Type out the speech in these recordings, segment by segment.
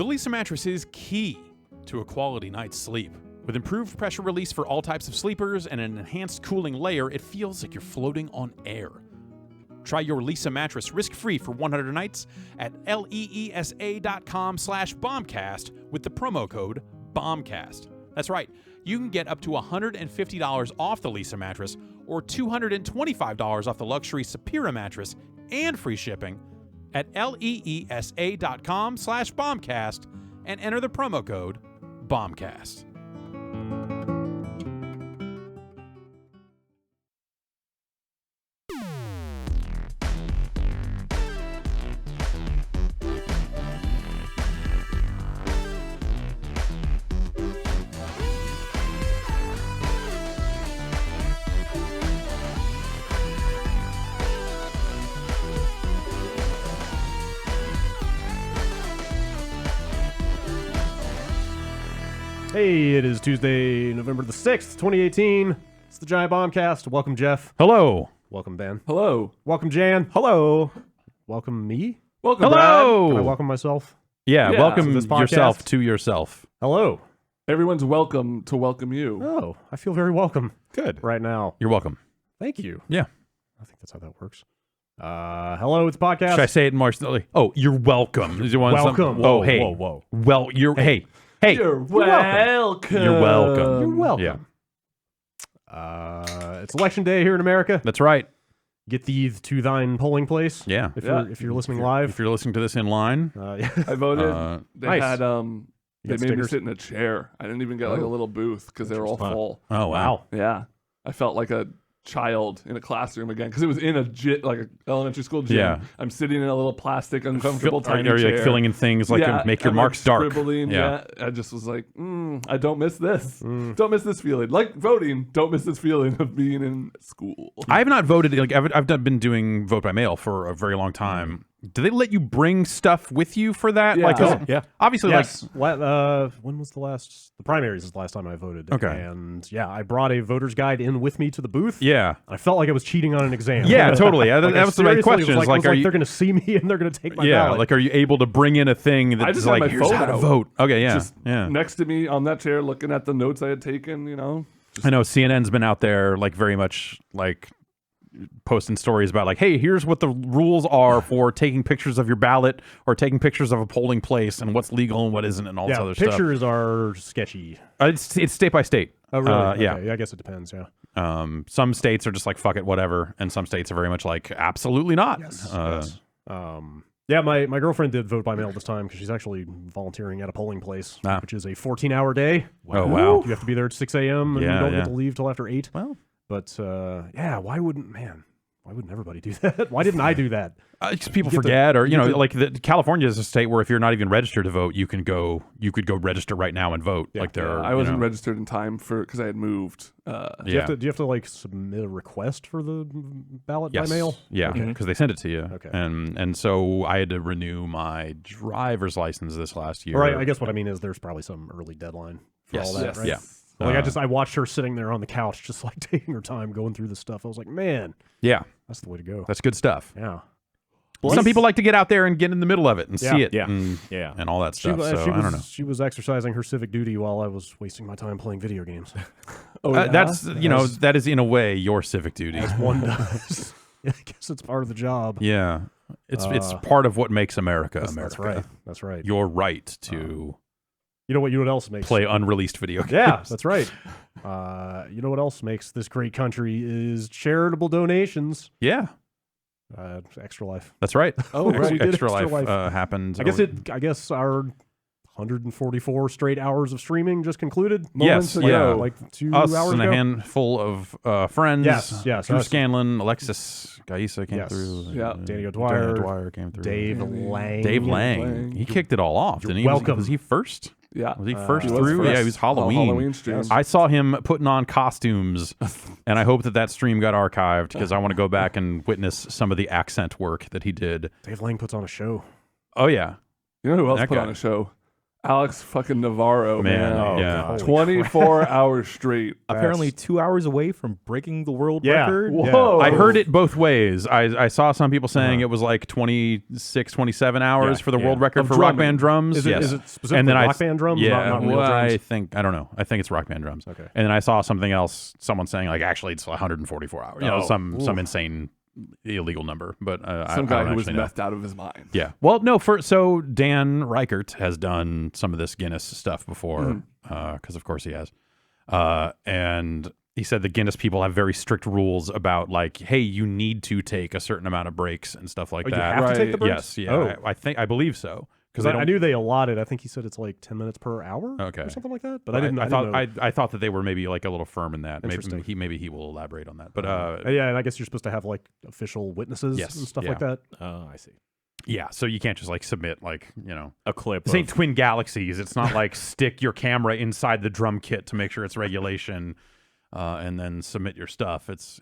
The Lisa mattress is key to a quality night's sleep. With improved pressure release for all types of sleepers and an enhanced cooling layer, it feels like you're floating on air. Try your Lisa mattress risk-free for 100 nights at leesa.com/bombcast with the promo code BOMBCAST. That's right. You can get up to $150 off the Lisa mattress or $225 off the luxury Sapira mattress and free shipping at leesa.com/bombcast and enter the promo code BOMBCAST. Hey, it is Tuesday, November the 6th, 2018. It's the Giant Bombcast. Welcome, Jeff. Hello. Welcome, Ben. Hello. Welcome, Jan. Hello. Welcome, me. Welcome, Hello. Can I welcome myself? Yeah, Yeah, welcome to this podcast. yourself to yourself. Hello. Brad. Everyone's welcome to welcome you. Oh, I feel very welcome Good. right now. You're welcome. Thank you. Yeah. I think that's how that works. Hello, it's the podcast. Should I say it more slowly? Oh, you're welcome. Is you want Welcome. some- Whoa, oh, hey. whoa, whoa. Well, you're hey. You're welcome. You're welcome. You're welcome. It's election day here in America. That's right. Get thee to thine polling place. Yeah. If you're listening live. If you're listening to this in line, Yeah. I voted. They they nice. had they got made stickers? me sit in a chair. I didn't even get like a little booth because they were all Interesting. full. oh wow. Yeah, I felt like a child in a classroom again because it was in a like an elementary school gym. Yeah. I'm sitting in a little plastic, uncomfortable Are tiny you chair. like filling in things like to make your I'm, marks like, dark? scribbling, Yeah. I just was like, I don't miss this. Don't miss this feeling. Like voting, don't miss this feeling of being in school. I have not voted. Like I've been doing vote by mail for a very long time. Do they let you bring stuff with you for that? Yeah. Like, 'cause Yeah. obviously, Yes. When was the last? The primaries is the last time I voted. Okay. And yeah, I brought a voter's guide in with me to the booth. yeah, I felt like I was cheating on an exam. yeah, totally. Like, that was the seriously, right it question. was Is like, like, are you? they're going to see me and they're going to take my Yeah, ballot. like, are you able to bring in a thing that's just had like, my here's phone how to out. vote? Okay, yeah, Just yeah. next to me on that chair, looking at the notes I had taken. You know. I know CNN's been out there, like, very much like posting stories about like, hey, here's what the rules are for taking pictures of your ballot or taking pictures of a polling place and what's legal and what isn't and all this yeah, other stuff. pictures are sketchy. It's state by state. Oh, really? Yeah. Okay, I guess it depends, yeah. Some states are just like, fuck it, whatever. And some states are very much like, absolutely not. Yes. Yeah, my girlfriend did vote by mail this time because she's actually volunteering at a polling place, which is a 14-hour day. Oh, wow. You have to be there at 6 a.m. and Yeah, you don't yeah. get to leave till after 8. Well, But yeah, why wouldn't everybody do that? Why didn't I do that? people You get forget, or you get like California is a state where if you're not even registered to vote, you could go register right now and vote. Like there, I wasn't registered in time because I had moved. Yeah. Do you have to like submit a request for the ballot Yes. by mail? Yeah, because they send it to you. Okay. And so I had to renew my driver's license this last year. Or I guess what I mean is there's probably some early deadline for all that, Yes. right? Yeah. Like I watched her sitting there on the couch, just like taking her time going through this stuff. I was like, man, Yeah, that's the way to go. that's good stuff. Yeah. Some people like to get out there and get in the middle of it and see it, Yeah. and all that stuff. So she I don't know. She was exercising her civic duty while I was wasting my time playing video games. That's that is in a way your civic duty. One does. I guess it's part of the job. Yeah, it's part of what makes America That's America. right. That's right. Your right to You know what else makes play unreleased video games. Yeah, that's right. You know what else makes this great country is charitable donations. Yeah, Extra Life. that's right. Oh, right. We did Extra Extra Life, Life. happened. I guess our 144 straight hours of streaming just concluded. Yes, Moments ago, yeah. like 2 us hours and ago. a handful of friends. Yes, Drew us. Scanlon, Alexis Gaisa came Yes. through. Yeah. Danny O'Dwyer, Dwyer came through. Dave Lang. Dave Lang. Lang. He kicked it all off, didn't he? welcome. Was he first? Yeah. Was he first He was through? first. Yeah, he was Halloween. Halloween stream. I saw him putting on costumes, and I hope that stream got archived because I want to go back and witness some of the accent work that he did. Dave Lang puts on a show. Oh, yeah. You know who else That put guy. on a show? Alex fucking Navarro, man. Oh, yeah. God. 24 hours straight. Apparently 2 hours away from breaking the world Yeah. record. Whoa. I heard it both ways. I saw some people saying it was like 26, 27 hours Yeah, for the yeah. world record Of for Rock drumming. Band drums. Is it, yes. is it specifically And then rock band drums? Yeah, not real well, drums? I don't know. I think it's Rock Band drums. Okay. And then I saw something else. Someone saying like actually it's 144 hours. You know, Oh. some insane illegal number. But Some I guy don't who was actually know. methed out of his mind. Yeah. Well, no. So Dan Reichert has done some of this Guinness stuff before, because of course he has. And he said the Guinness people have very strict rules about like, hey, you need to take a certain amount of breaks and stuff like Oh, you that. have to take Right. the breaks? Yes. Yeah. Oh. I believe so. Because I knew they allotted. I think he said it's like 10 minutes per hour, Okay. or something like that. But I didn't. I didn't thought know. I thought that they were maybe like a little firm in that. Interesting. Maybe he will elaborate on that. But Yeah, and I guess you're supposed to have like official witnesses Yes, and stuff yeah. like that. Oh, I see. yeah, so you can't just like submit like A clip. this ain't Twin Galaxies. It's not like stick your camera inside the drum kit to make sure it's regulation, and then submit your stuff. It's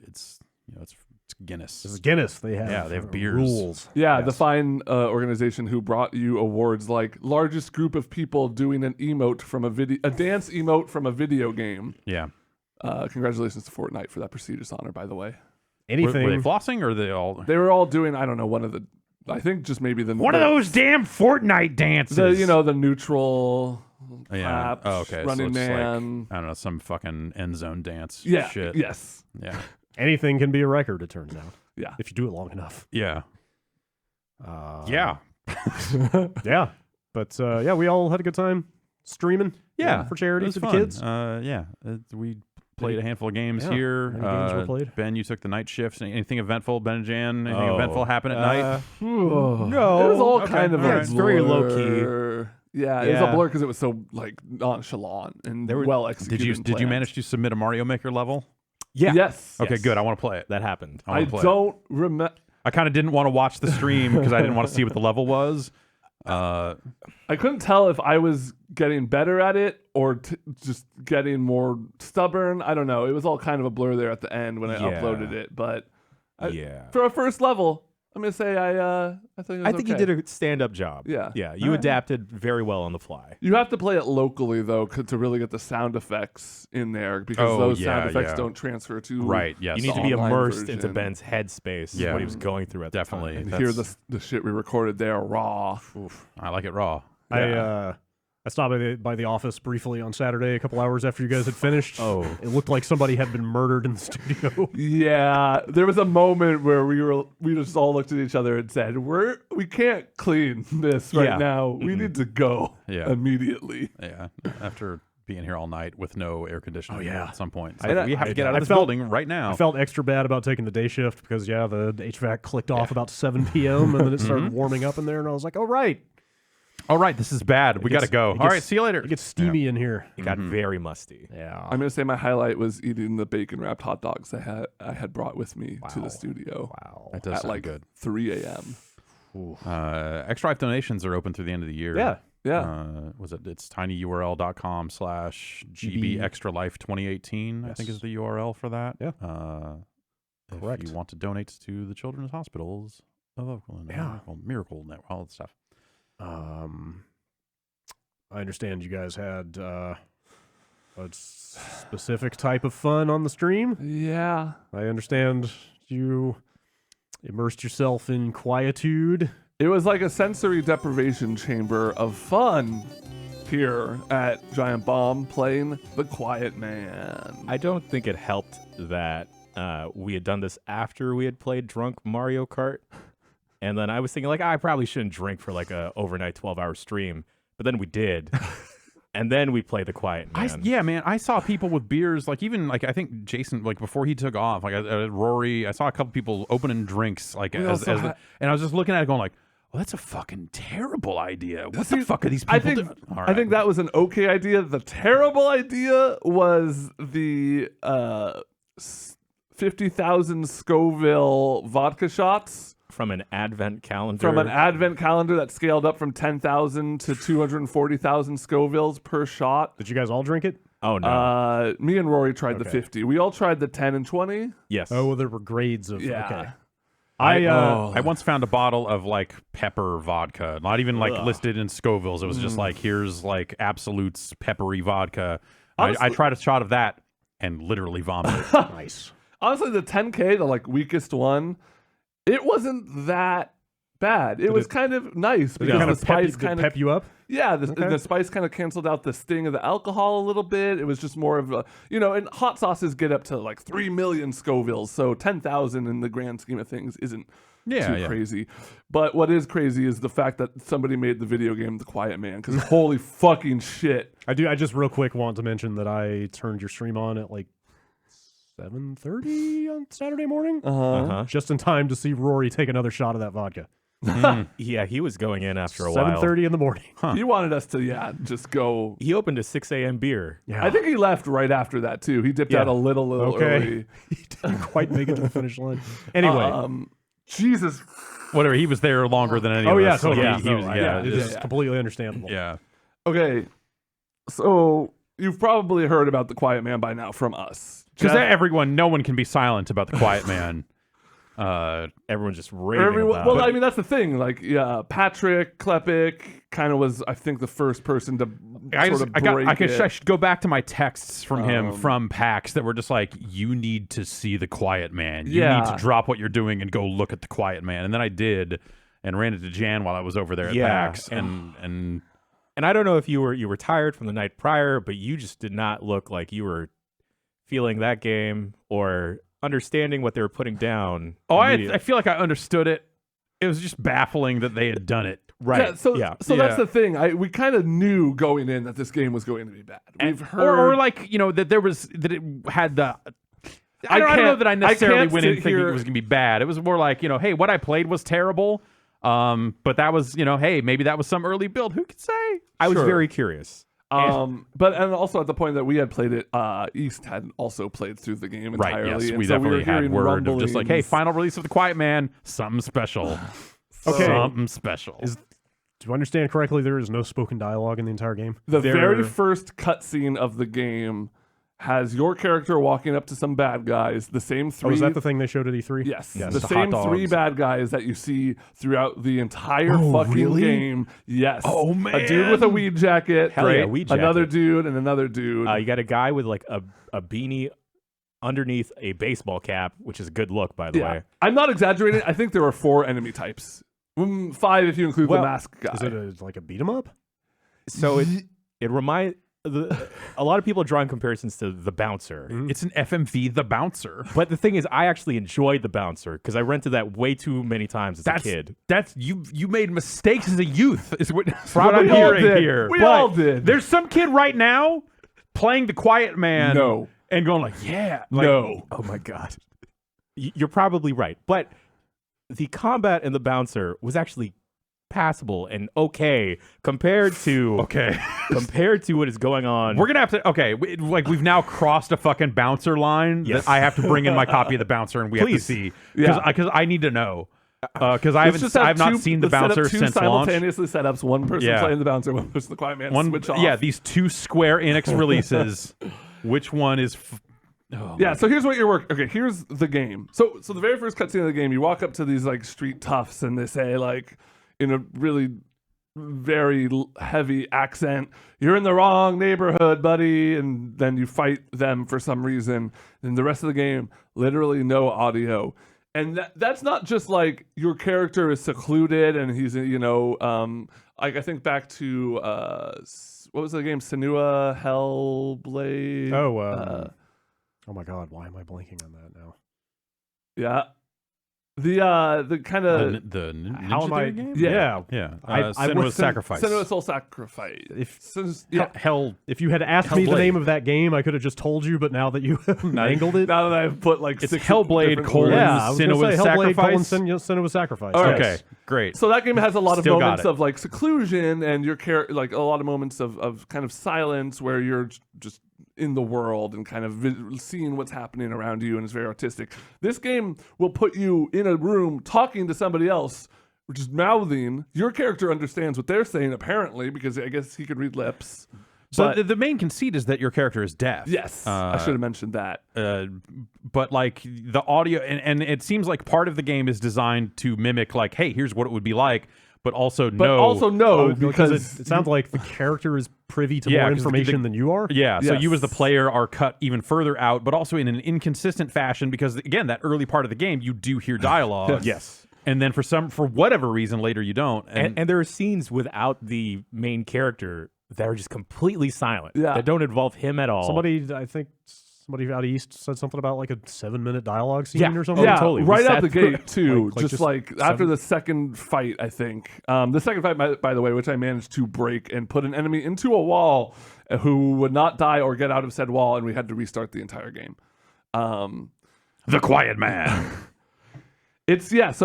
Guinness. This is Guinness. They have Yeah, they have beers. rules. Yeah, the fine organization who brought you awards like largest group of people doing an emote from a dance emote from a video game. Yeah. Congratulations to Fortnite for that prestigious honor, by the way. Anything. Were they flossing or they all? They were all doing, I don't know, one of the, I think just maybe the One of those damn Fortnite dances. the neutral Yeah. clap, Oh, okay. running so it's man. Like, I don't know, some fucking end zone dance. Yeah. Shit. Yes. Yeah. Anything can be a record. It turns out. Yeah. If you do it long enough. Yeah. Yeah. Yeah. But yeah, we all had a good time streaming. Yeah. For It charity was for the fun. kids. Yeah. We played a handful of games Yeah. here. How many games were played? Ben, you took the night shifts. Anything eventful? Ben and Jan, anything Oh, eventful happen at night? No. It was all okay, kind of all a right. It's very low blur. Yeah, it was Yeah. a blur because it was so like nonchalant and There were- well executed. Did you manage to submit a Mario Maker level? Yeah. Yes. Okay, Yes. good. I want to play it. That happened. I wanna play it. don't remember. I kind of didn't want to watch the stream because I didn't want to see what the level was. I couldn't tell if I was getting better at it or just getting more stubborn. I don't know. It was all kind of a blur there at the end when I Yeah. uploaded it. But Yeah. for a first level, I'm gonna say I think it was I think you okay. did a stand-up job. Yeah. Yeah. You Alright. adapted very well on the fly. You have to play it locally though to really get the sound effects in there because Oh, those yeah, sound effects yeah. don't transfer to Right. Yes. You need to the be online immersed into version. Ben's headspace. Yeah. What he was going through at Definitely. the time. and hear the shit we recorded there raw. I like it raw. I stopped by the office briefly on Saturday, a couple hours after you guys had finished. Oh. It looked like somebody had been murdered in the studio. Yeah, there was a moment where we just all looked at each other and said, we can't clean this right Yeah. now. We need to go Yeah. immediately." Yeah. After being here all night with no air conditioning. Oh, yeah. At some point, I- we have to get out I of this felt- building right now. I felt extra bad about taking the day shift because, yeah, the HVAC clicked off about 7 p.m. and then it started warming up in there, and I was like, oh, right. All right, this is bad. We got to gets- go. it All right, gets- see you later. It gets steamy in here. It got very musty. Yeah. I'm gonna say my highlight was eating the bacon wrapped hot dogs I had brought with me to the studio Wow. That does at sound like good. 3 a.m. Extra Life donations are open through the end of the year. Yeah. Yeah, It's tinyurl.com/GB Extra Life 2018. I think is the URL for that. Yeah. If you want to donate to the children's hospitals of Oakland, Miracle Network, all that stuff. I understand you guys had a specific type of fun on the stream. yeah. I understand you immersed yourself in quietude. It was like a sensory deprivation chamber of fun here at Giant Bomb playing The Quiet Man. I don't think it helped that we had done this after we had played drunk Mario Kart. And then I was thinking, like, I probably shouldn't drink for like a overnight 12-hour stream. But then we did. And then we played The Quiet Man. Yeah, man. I saw people with beers, like even like I think Jason, like before he took off, like Rory, I saw a couple people opening drinks, like and I was just looking at it, going like, "Well, that's a fucking terrible idea. What the fuck are these people doing?" All I think that was an okay idea. The terrible idea was the 50,000 Scoville vodka shots From an advent calendar. from an advent calendar that scaled up from 10,000 to 240,000 Scovilles per shot. Did you guys all drink it? Oh, no. Me and Rory tried the Okay. 50. We all tried the 10 and 20. Yes. Oh, well, there were grades of. Yeah. Okay. I once found a bottle of like pepper vodka, not even like listed in Scovilles. It was just like, here's like Absolute's peppery vodka. I tried a shot of that and literally vomited. Nice. Honestly, the 10K, the like weakest one, it wasn't that bad. It was kind of nice because the spice kind of pep you up. Yeah, the spice kind of canceled out the sting of the alcohol a little bit. It was just more of a, and hot sauces get up to like 3 million Scovilles, so 10,000 in the grand scheme of things isn't too crazy. But what is crazy is the fact that somebody made the video game The Quiet Man, because holy fucking shit. I just real quick want to mention that I turned your stream on at like 7:30 on Saturday morning, just in time to see Rory take another shot of that vodka. Yeah, he was going in after a while. 7:30 in the morning. He wanted us to, just go. He opened a 6 a.m. beer. Yeah. I think he left right after that, too. He dipped out a little early. He didn't quite make it to the finish line. Anyway. Jesus. Whatever, he was there longer than any of us. Totally. It's it's completely understandable. Yeah. Okay, so you've probably heard about The Quiet Man by now from us. Because no one can be silent about The Quiet Man. Everyone's just raving about it. Well, I mean, that's the thing. Like, Patrick Klepek kind of was, I think, the first person to I should go back to my texts from him from PAX that were just like, you need to see The Quiet Man. You need to drop what you're doing and go look at The Quiet Man. And then I did, and ran into Jan while I was over there at PAX. And I don't know if you were tired from the night prior, but you just did not look like you were feeling that game or understanding what they were putting down. I feel like I understood it. It was just baffling that they had done it. Right. So that's the thing. We kind of knew going in that this game was going to be bad. We've heard, or like that it had the. I don't know that I necessarily went in thinking it was going to be bad. It was more like, hey, what I played was terrible. But that was, hey, maybe that was some early build. Who could say? I was very curious. But also at the point that we had played it, East had also played through the game entirely. Right, yes, and we so definitely had word rumblings. of just like, hey, final release of The Quiet Man, something special. Okay. Something special. Do I understand correctly? There is no spoken dialogue in the entire game? The very first cutscene of the game has your character walking up to some bad guys, the same three. Oh, is that the thing they showed at E3? Yes. Yes. The same three bad guys that you see throughout the entire fucking game. Yes. Oh, man. A dude with a weed jacket. Hell yeah, weed jacket. Another dude and another dude. You got a guy with like a beanie underneath a baseball cap, which is a good look, by the way. I'm not exaggerating. I think there were 4 enemy types. 5 if you include the mask guy. Is it like a beat 'em up? So it reminds... a lot of people are drawing comparisons to the Bouncer. It's an FMV, the Bouncer. But the thing is, I actually enjoyed the Bouncer because I rented that way too many times as a kid. That's you made mistakes as a youth. Is what I'm hearing here. We all did. There's some kid right now playing The Quiet Man. No. And going like, yeah. No. Oh my God. You're probably right. But the combat in the Bouncer was actually passable and okay compared to what is going on. We're gonna have to we've now crossed a fucking Bouncer line. Yes. That I have to bring in my copy of the Bouncer and we have to see because I need to know because I've not seen the Bouncer since launch. Simultaneously setups, one person playing the Bouncer, one person the Quiet Man. Switch off. Yeah, these 2 Square Enix releases. Which one is? So here's what you're working. Okay, here's the game. So the very first cutscene of the game, you walk up to these like street toughs and they say like, in a really very heavy accent, you're in the wrong neighborhood, buddy, and then you fight them for some reason. And the rest of the game, literally no audio. And that's not just like your character is secluded and he's, like I think back to, what was the game? Senua Hellblade? Oh my God, why am I blanking on that now? Yeah. The kind of the how am I? game? Yeah. Senua's Sacrifice. Senua's Soul Sacrifice. If you had asked me the name of that game, I could have just told you. But now that you mangled it, now that I've put like it's 6 Hellblade : Senua's Sacrifice. Senua's Sacrifice. All right. Okay, great. So that game has a lot of Still moments got it. of like seclusion and your like a lot of moments of kind of silence where you're just in the world and kind of seeing what's happening around you, and it's very artistic. This game will put you in a room talking to somebody else, which is mouthing. Your character understands what they're saying apparently because I guess he could read lips. So But- the main conceit is that your character is deaf. Yes, I should have mentioned that. But like the audio, and it seems like part of the game is designed to mimic like, hey, here's what it would be like, but also no, because because it sounds like the character is privy to Yeah, more 'cause information than you are. Yeah, so you as the Yes. player are cut even further out, but also in an inconsistent fashion because again, that early part of the game you do hear dialogue. Yes. And then for whatever reason later you don't. And there are scenes without the main character that are just completely silent. Yeah. That don't involve him at all. I think somebody out east said something about like a 7-minute dialogue scene Yeah. or something. Yeah, totally. We right out sat the through gate too. Like just just like after seven- the second fight, I think. The second fight, by the way, which I managed to break and put an enemy into a wall who would not die or get out of said wall, and we had to restart the entire game. the quiet man. It's it's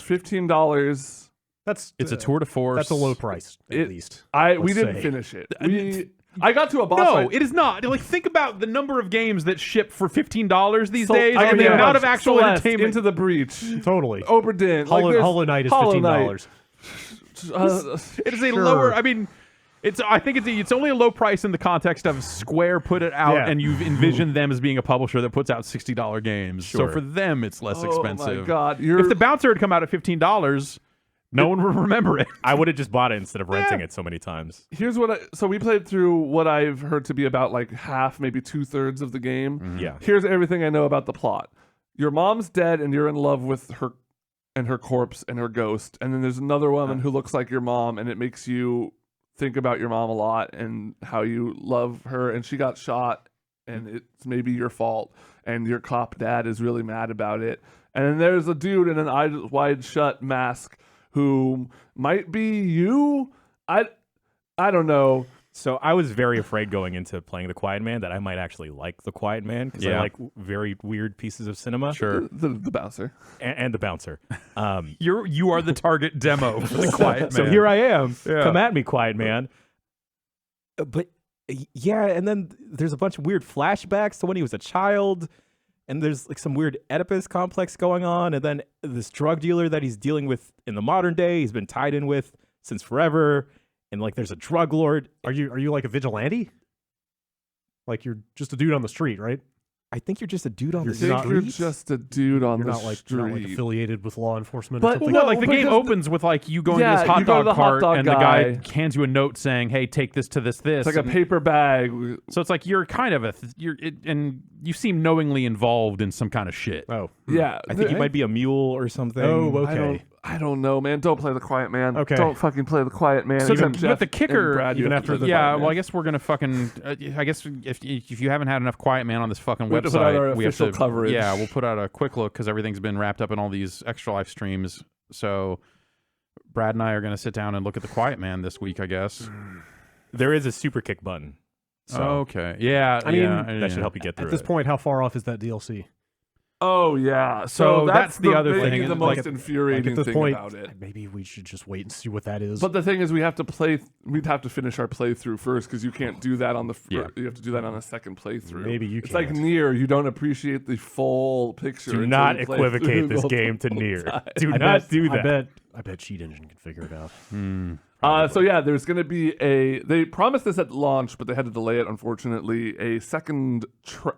$15. It's a tour de force. That's a low price, at It- least. We let's didn't say. finish it. I got to a boss No, fight. it is not. Like, think about the number of games that ship for $15 these So- days, I and can the name a amount bunch. of actual Celeste, entertainment. Into the Breach, Totally. Oberdin, Hollow Knight is Hollow $15. It is a Sure. lower. I mean, I think it's only a low price in the context of Square put it out, Yeah. and you've envisioned them as being a publisher that puts out $60 games. So Sure. for them, it's less Oh expensive. my God! If the Bouncer had come out at $15, no one would remember it. I would have just bought it instead of renting it so many times. Here's what so we played through what I've heard to be about like half, maybe 2/3 of the game. Yeah. Here's everything I know about the plot. Your mom's dead and you're in love with her and her corpse and her ghost. And then there's another woman who looks like your mom and it makes you think about your mom a lot and how you love her, and she got shot and it's maybe your fault and your cop dad is really mad about it. And then there's a dude in an eyes wide shut mask who might be you. I don't know. So I was very afraid going into playing The Quiet Man that I might actually like The Quiet Man because I Yeah. like very weird pieces of cinema. Sure. The bouncer. And The Bouncer. You are the target demo for the Quiet Man. So here I am. Yeah. Come at me, Quiet Man. But yeah, and then there's a bunch of weird flashbacks to when he was a child. And there's like some weird Oedipus complex going on. And then this drug dealer that he's dealing with in the modern day, he's been tied in with since forever. And like there's a drug lord. Are you like a vigilante? Like you're just a dude on the street, right? I think you're just a dude on You're the I not- think you're street. just a dude on You're the not like street. affiliated with law enforcement. But- or something. Well, No, like the game because opens with like you going Yeah, to this hot you go to dog the hot cart dog and the guy. guy hands you a note saying, "Hey, take this to this." It's like a paper bag. So it's like you're kind of and you seem knowingly involved in some kind of shit. Oh. Yeah, I think he might be a mule or something. Oh, okay. I don't know, man. Don't play the Quiet Man. Okay. Don't fucking play the Quiet Man. So Even but Jeff the kicker, and Brad, you even have to after play the yeah. Quiet Well, Man. I guess we're gonna fucking. I guess if you haven't had enough Quiet Man on this fucking We have to put out our website, we have official to coverage. Yeah, we'll put out a quick look because everything's been wrapped up in all these Extra Life streams. So Brad and I are gonna sit down and look at the Quiet Man this week, I guess. There is a super kick button. So Okay. Yeah. I mean, that should help you get through At this it. point, how far off is that DLC? Oh yeah. So that's the other maybe thing, The like, most Like infuriating at this thing point, about it. maybe we should just wait and see what that is. But the thing is, we have to play. We'd have to finish our playthrough first because you can't do that on the. Yeah. You have to do that on a second playthrough. Maybe you It's like can't. Nier. You don't appreciate the full picture. Do until not you play equivocate through this the game to whole Nier. time. Do I not do that. I bet Cheat Engine can figure it out. So yeah, there's going to be they promised this at launch, but they had to delay it, unfortunately. A second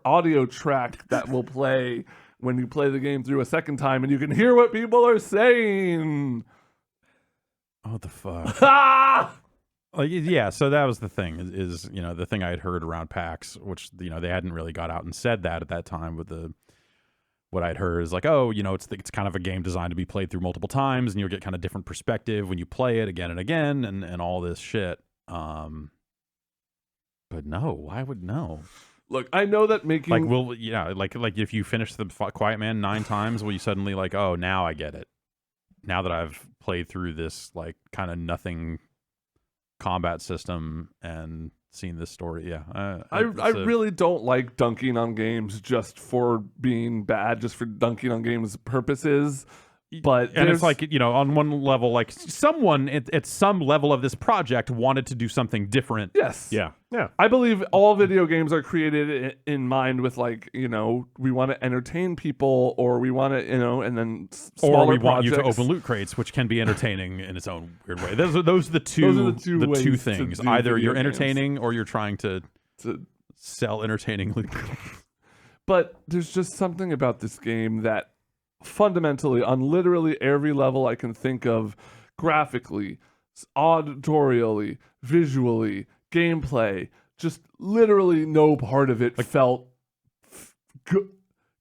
audio track that will play when you play the game through a second time, and you can hear what people are saying. Oh, what the fuck. Ah! Like, yeah, so that was the thing is the thing I had heard around PAX, which they hadn't really got out and said that at that time. With what I'd heard is like, oh, it's kind of a game designed to be played through multiple times, and you'll get kind of different perspective when you play it again and again, and all this shit. But no, why would no? Look, I know that making Like if you finish the Quiet Man 9 times, will you suddenly like, oh, now I get it? Now that I've played through this like kind of nothing combat system and seen this story, yeah. I really don't like dunking on games just for being bad, just for dunking on games purposes. But and it's like, on one level, like someone at some level of this project wanted to do something different. yes, Yeah. I believe all video games are created in mind with like, we want to entertain people, or we want to, and then smaller Or we want you to projects. open loot crates, which can be entertaining in its own weird way. Those are the two ways to things. do Either video you're games. entertaining or you're trying to sell entertaining loot. But there's just something about this game that fundamentally, on literally every level I can think of, graphically, auditorially, visually, gameplay, just literally no part of it felt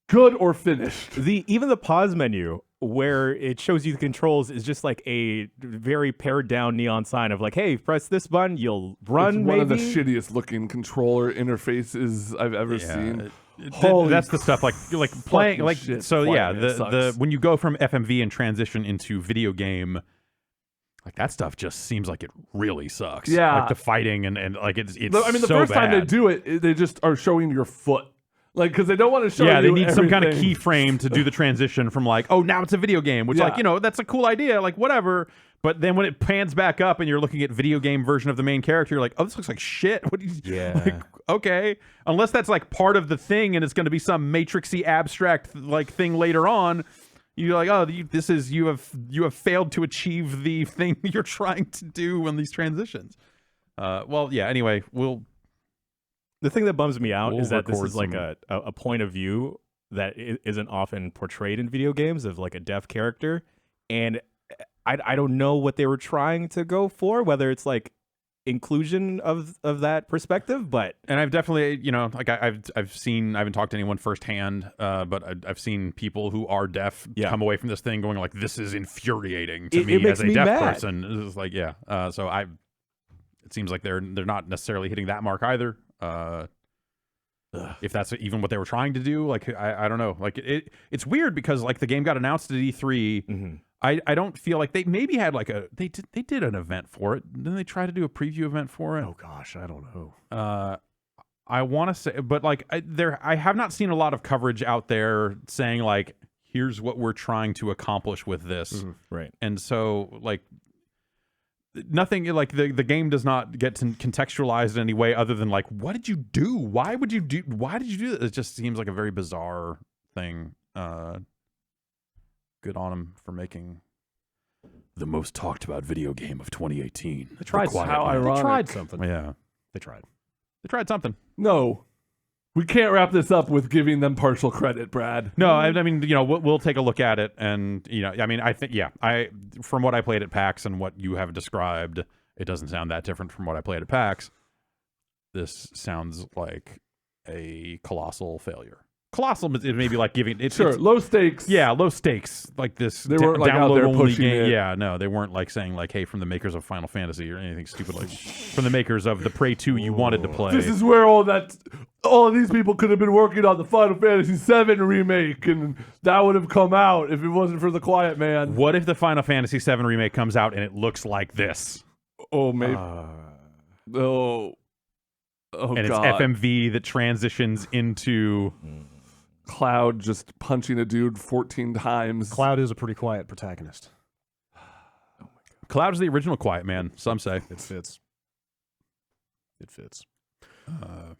good or finished. Even the pause menu where it shows you the controls is just like a very pared down neon sign of like, hey, press this button, you'll run. It's one of the shittiest looking controller interfaces I've ever seen. That's the stuff like playing like shit. so Playing yeah it the sucks. when you go from FMV and transition into video game, like that stuff just seems like it really sucks. Yeah. like the fighting and like it's I mean, the so first time they bad. do it, they just are showing your foot. Like, because they don't want to show Yeah, you they need some kind of everything. keyframe to do the transition from like, oh, now it's a video game, which like, that's a cool idea, like whatever. But then when it pans back up and you're looking at video game version of the main character, you're like, oh, this looks like shit. What? Like, okay, unless that's like part of the thing and it's going to be some matrixy abstract like thing later on. You're like, oh, you have failed to achieve the thing you're trying to do on these transitions. Well, yeah. Anyway, The thing that bums me out We'll is that this record is like some- a point of view that isn't often portrayed in video games of like a deaf character, and I don't know what they were trying to go for, whether it's like inclusion of that perspective, but And I've definitely, like I've seen, I haven't talked to anyone firsthand, but I've seen people who are deaf come away from this thing going like, this is infuriating to It me makes as a me deaf mad. person. It's like, yeah. So it seems like they're not necessarily hitting that mark either. If that's even what they were trying to do, like I don't know. Like it's weird because like the game got announced at E3. Mm-hmm. I don't feel like they maybe had like they did an event for it. Didn't they try to do a preview event for it? Oh gosh, I don't know. I want to say, but like I have not seen a lot of coverage out there saying like, here's what we're trying to accomplish with this. right. And so like nothing, like the game does not get contextualized in any way other than like, what did you do? Why did you do this? It just seems like a very bizarre thing. Good on them for making the most talked about video game of 2018. They tried. How They ironic. tried something. Yeah. They tried. They tried something. No, we can't wrap this up with giving them partial credit, Brad. No, I mean, we'll take a look at it, and I mean, I think, from what I played at PAX and what you have described, it doesn't sound that different from what I played at PAX. This sounds like a colossal failure. Colossal is maybe like giving it. Sure, low stakes. Yeah, low stakes. Like this. They weren't, like, out there download-only pushing game. it. Yeah, no, they weren't like saying like, hey, from the makers of Final Fantasy or anything stupid like from the makers of the Prey 2 you wanted to play. This is where all of these people could have been working on the Final Fantasy VII remake, and that would have come out if it wasn't for the Quiet Man. What if the Final Fantasy VII remake comes out and it looks like this? Oh, maybe. Oh, And it's God. FMV that transitions into. Cloud just punching a dude 14 times. Cloud is a pretty quiet protagonist. Cloud's the original Quiet Man, some say. It fits. It fits.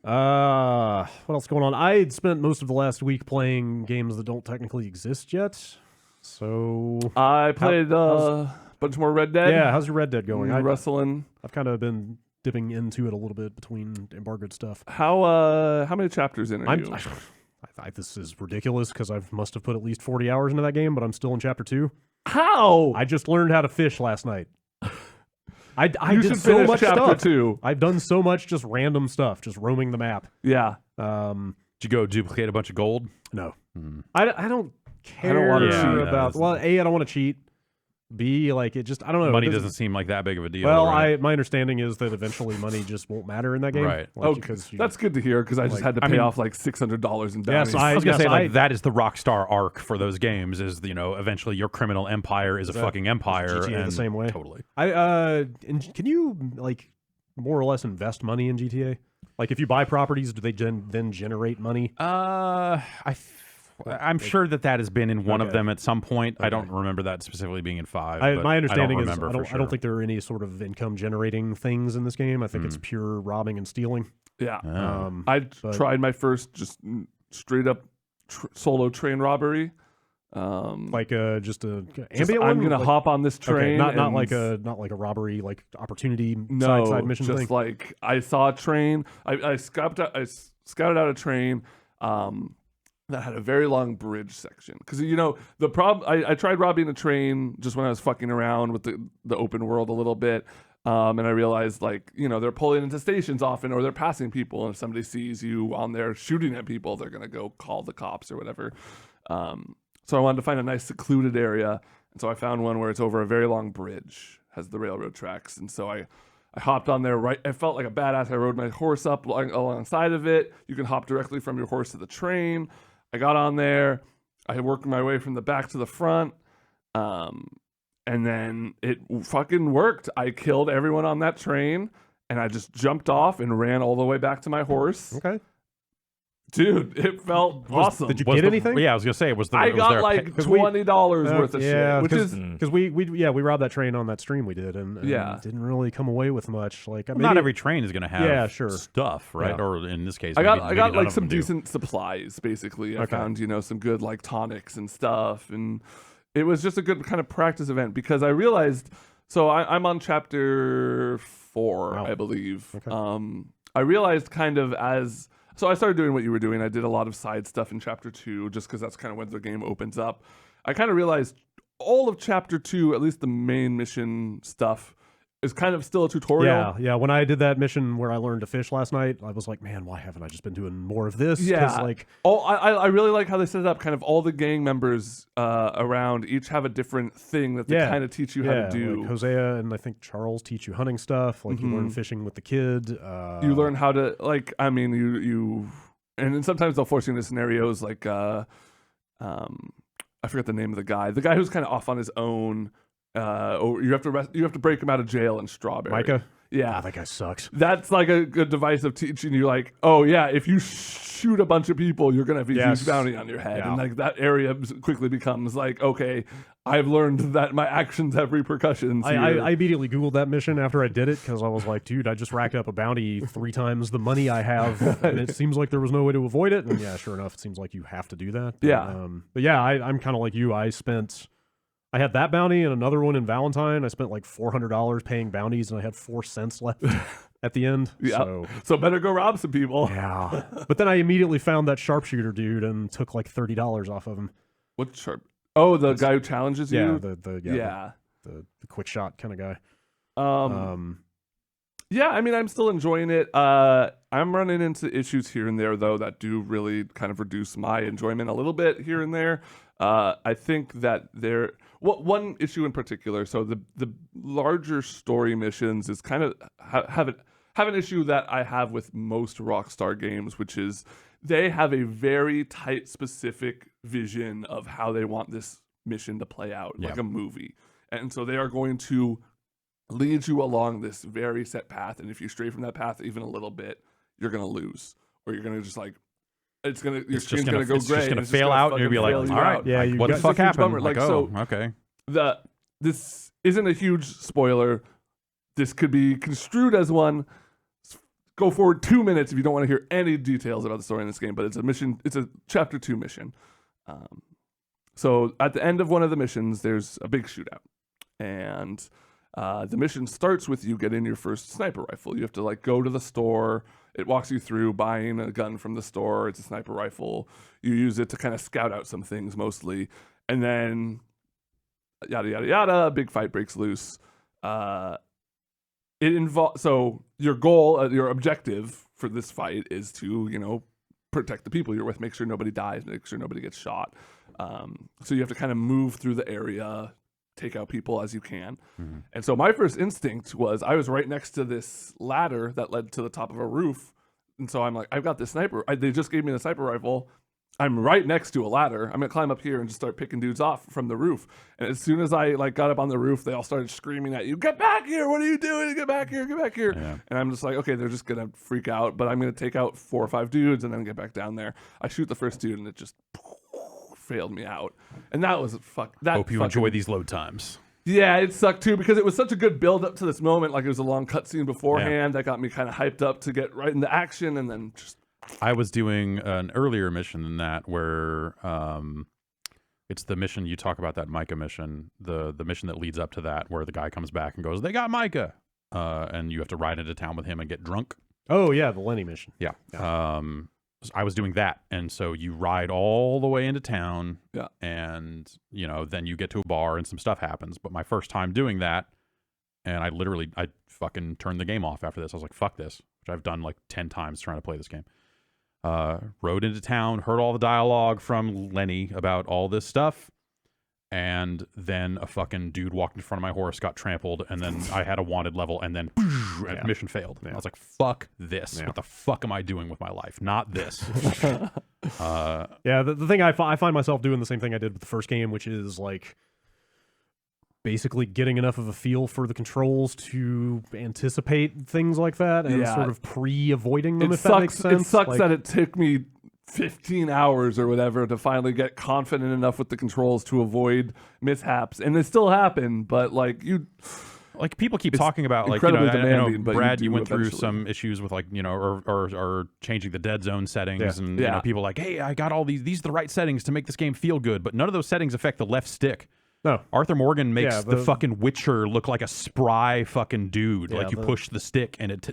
What else going on? I had spent most of the last week playing games that don't technically exist yet. So I played a bunch more Red Dead. yeah, how's your Red Dead going? Wrestling. I've kind of been dipping into it a little bit between embargoed stuff. How many chapters in are you? This is ridiculous because I must have put at least 40 hours into that game, but I'm still in chapter 2. How? I just learned how to fish last night. I you did should so finish much chapter stuff. 2. I've done so much just random stuff, just roaming the map. Yeah. Did you go duplicate a bunch of gold? No. I don't care I don't wanna cheat. about... Well, A, I don't want to cheat. B, like, it just... I don't know. Money It doesn't seem like that big of a deal. Well, right? my understanding is that eventually money just won't matter in that game. Right. Like, Okay, because that's good to hear because I just had to pay off like $600 in Yes, bounties. I was gonna say like I- that is the Rockstar arc for those games. Is eventually your criminal empire is a fucking empire. GTA the and same way. Totally. Can you like more or less invest money in GTA? Like if you buy properties, do they then generate money? I'm sure that has been in one of Okay. them at some point. I Okay. don't remember that specifically being in 5. but My understanding I is don't remember for I don't sure. think there are any sort of income generating things in this game. I think it's pure robbing and stealing. Yeah. Oh. I but- tried my first just straight up solo train robbery. Like just a Just, ambient I'm one. gonna Like- hop on this train. Okay, not and like a robbery like opportunity no side mission just thing. like I saw a train. I scouted out a train that had a very long bridge section because the problem. I tried robbing a train just when I was fucking around with the open world a little bit. And I realized, they're pulling into stations often, or they're passing people, and if somebody sees you on there shooting at people, they're gonna go call the cops or whatever. So I wanted to find a nice secluded area, and so I found one where it's over a very long bridge, has the railroad tracks, and so I hopped on there. Right, I felt like a badass. I rode my horse up alongside of it. You can hop directly from your horse to the train. I got on there. I worked my way from the back to the front. And then it fucking worked. I killed everyone on that train, and I just jumped off and ran all the way back to my horse. Okay. Dude, it felt awesome. Did you Was get the- anything? Yeah, I was gonna say, was I there got a like Cause we- $20 worth of yeah, shit, which is because we rode that train on that stream we did, and Yeah. didn't really come away with much. Like Well, maybe, not every train is gonna have Yeah, sure. stuff, right? Yeah. Or in this case, I got maybe none like of some them do. decent supplies. Basically, I Okay. found some good like tonics and stuff, and it was just a good kind of practice event because I realized. So I'm on chapter 4, Wow. I believe. Okay. I realized so I started doing what you were doing. I did a lot of side stuff in chapter 2, just because that's kind of when the game opens up. I kind of realized all of chapter 2, at least the main mission stuff, is kind of still a tutorial. Yeah. When I did that mission where I learned to fish last night, I was like, man, why haven't I just been doing more of this? 'Cause, Yeah. like, I really like how they set it up. Kind of all the gang members around each have a different thing that they Yeah. kind of teach you how to do. Like Hosea and I think Charles teach you hunting stuff. Like you learn Mhm. fishing with the kid. You learn how to you and then sometimes they'll force you into scenarios like I forget the name of the guy who's kind of off on his own. Or you have to break him out of jail in Strawberry. Micah. Yeah, That guy sucks. that's like a good device of teaching you, like, oh yeah, if you shoot a bunch of people, you're gonna have a Yes. huge bounty on your head, Yeah. and like that area quickly becomes like, okay, I've learned that my actions have repercussions. I immediately Googled that mission after I did it because I was like, dude, I just racked up a bounty 3 times the money I have, and it seems like there was no way to avoid it. And yeah, sure enough, it seems like you have to do that. Yeah. But yeah, I'm kind of like you. I had that bounty and another one in Valentine. I spent like $400 paying bounties, and I had 4 cents left at the end. Yeah. So better go rob some people. Yeah. But then I immediately found that sharpshooter dude and took like $30 off of him. What's sharp? Oh, the guy who challenges Yeah, you. the quick shot kind of guy. Yeah, I mean, I'm still enjoying it. I'm running into issues here and there, though, that do really kind of reduce my enjoyment a little bit here and there. I think that one issue in particular, so the larger story missions is kind of have an issue that I have with most Rockstar games, which is they have a very tight, specific vision of how they want this mission to play out, like a movie. And so they are going to lead you along this very set path, and if you stray from that path even a little bit, you're gonna lose, or you're gonna just like your screen's gonna go gray, just gonna and it's fail out, and fucking you'll be like, fail all you right, out. Yeah, you what the got- fuck it's a huge happened? bummer. Like, Like, oh, so- okay. This isn't a huge spoiler. This could be construed as one. Go forward 2 minutes if you don't want to hear any details about the story in this game, but it's a mission. It's a chapter 2 mission. So at the end of one of the missions, there's a big shootout, and the mission starts with you getting your first sniper rifle. You have to like go to the store. It walks you through buying a gun from the store. It's a sniper rifle. You use it to kind of scout out some things mostly, and then yada yada yada. A big fight breaks loose. It involves your goal, your objective for this fight is to protect the people you're with, make sure nobody dies, make sure nobody gets shot. So you have to kind of move through the area, take out people as you can. Mm-hmm. And so my first instinct was I was right next to this ladder that led to the top of a roof. And so I'm like, I've got this sniper. They just gave me the sniper rifle. I'm right next to a ladder. I'm going to climb up here and just start picking dudes off from the roof. And as soon as I got up on the roof, they all started screaming at you, "Get back here. What are you doing? Get back here. Get back here." Yeah. And I'm just like, okay, they're just going to freak out, but I'm going to take out 4 or 5 dudes and then get back down there. I shoot the first dude and it just failed me out, and that was Hope you enjoy these load times. Yeah, it sucked too because it was such a good build up to this moment. Like it was a long cutscene beforehand that got me kind of hyped up to get right into action, and then just. I was doing an earlier mission than that where it's the mission you talk about, that Micah mission, the mission that leads up to that, where the guy comes back and goes, "They got Micah," and you have to ride into town with him and get drunk. Oh yeah, the Lenny mission. Yeah. I was doing that, and so you ride all the way into town, and then you get to a bar and some stuff happens. But my first time doing that, and I fucking turned the game off after this. I was like, fuck this, which I've done like 10 times trying to play this game. Rode into town, heard all the dialogue from Lenny about all this stuff, and then a fucking dude walked in front of my horse, got trampled, and then I had a wanted level, and then mission failed. I was like, fuck this. What the fuck am I doing with my life? Not this. The thing I find myself doing the same thing I did with the first game, which is like basically getting enough of a feel for the controls to anticipate things like that and sort of pre-avoiding them, if that makes sense. It sucks that it took me 15 hours or whatever to finally get confident enough with the controls to avoid mishaps. And they still happen, but like people keep talking about, like, demanding, but Brad, you went eventually through some issues with, like, or changing the dead zone settings, and people are like, hey, I got all these are the right settings to make this game feel good, but none of those settings affect the left stick. No. Arthur Morgan makes the fucking Witcher look like a spry fucking dude. Like, you push the stick and it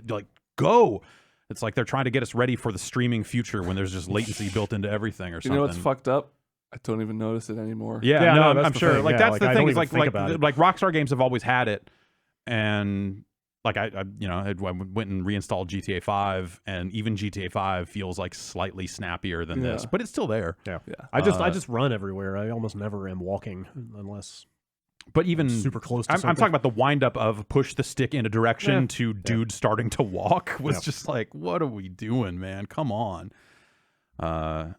go. It's like they're trying to get us ready for the streaming future when there's just latency built into everything or something. You know what's fucked up? I don't even notice it anymore. Yeah, no, I'm sure. Thing. Like, that's the thing. Is like Rockstar games have always had it, and like I went and reinstalled GTA 5, and even GTA 5 feels like slightly snappier than this, but it's still there. Yeah. I just run everywhere. I almost never am walking unless. But even super close to I'm talking about the wind up of push the stick in a direction to dude starting to walk was just like, what are we doing, man? Come on. I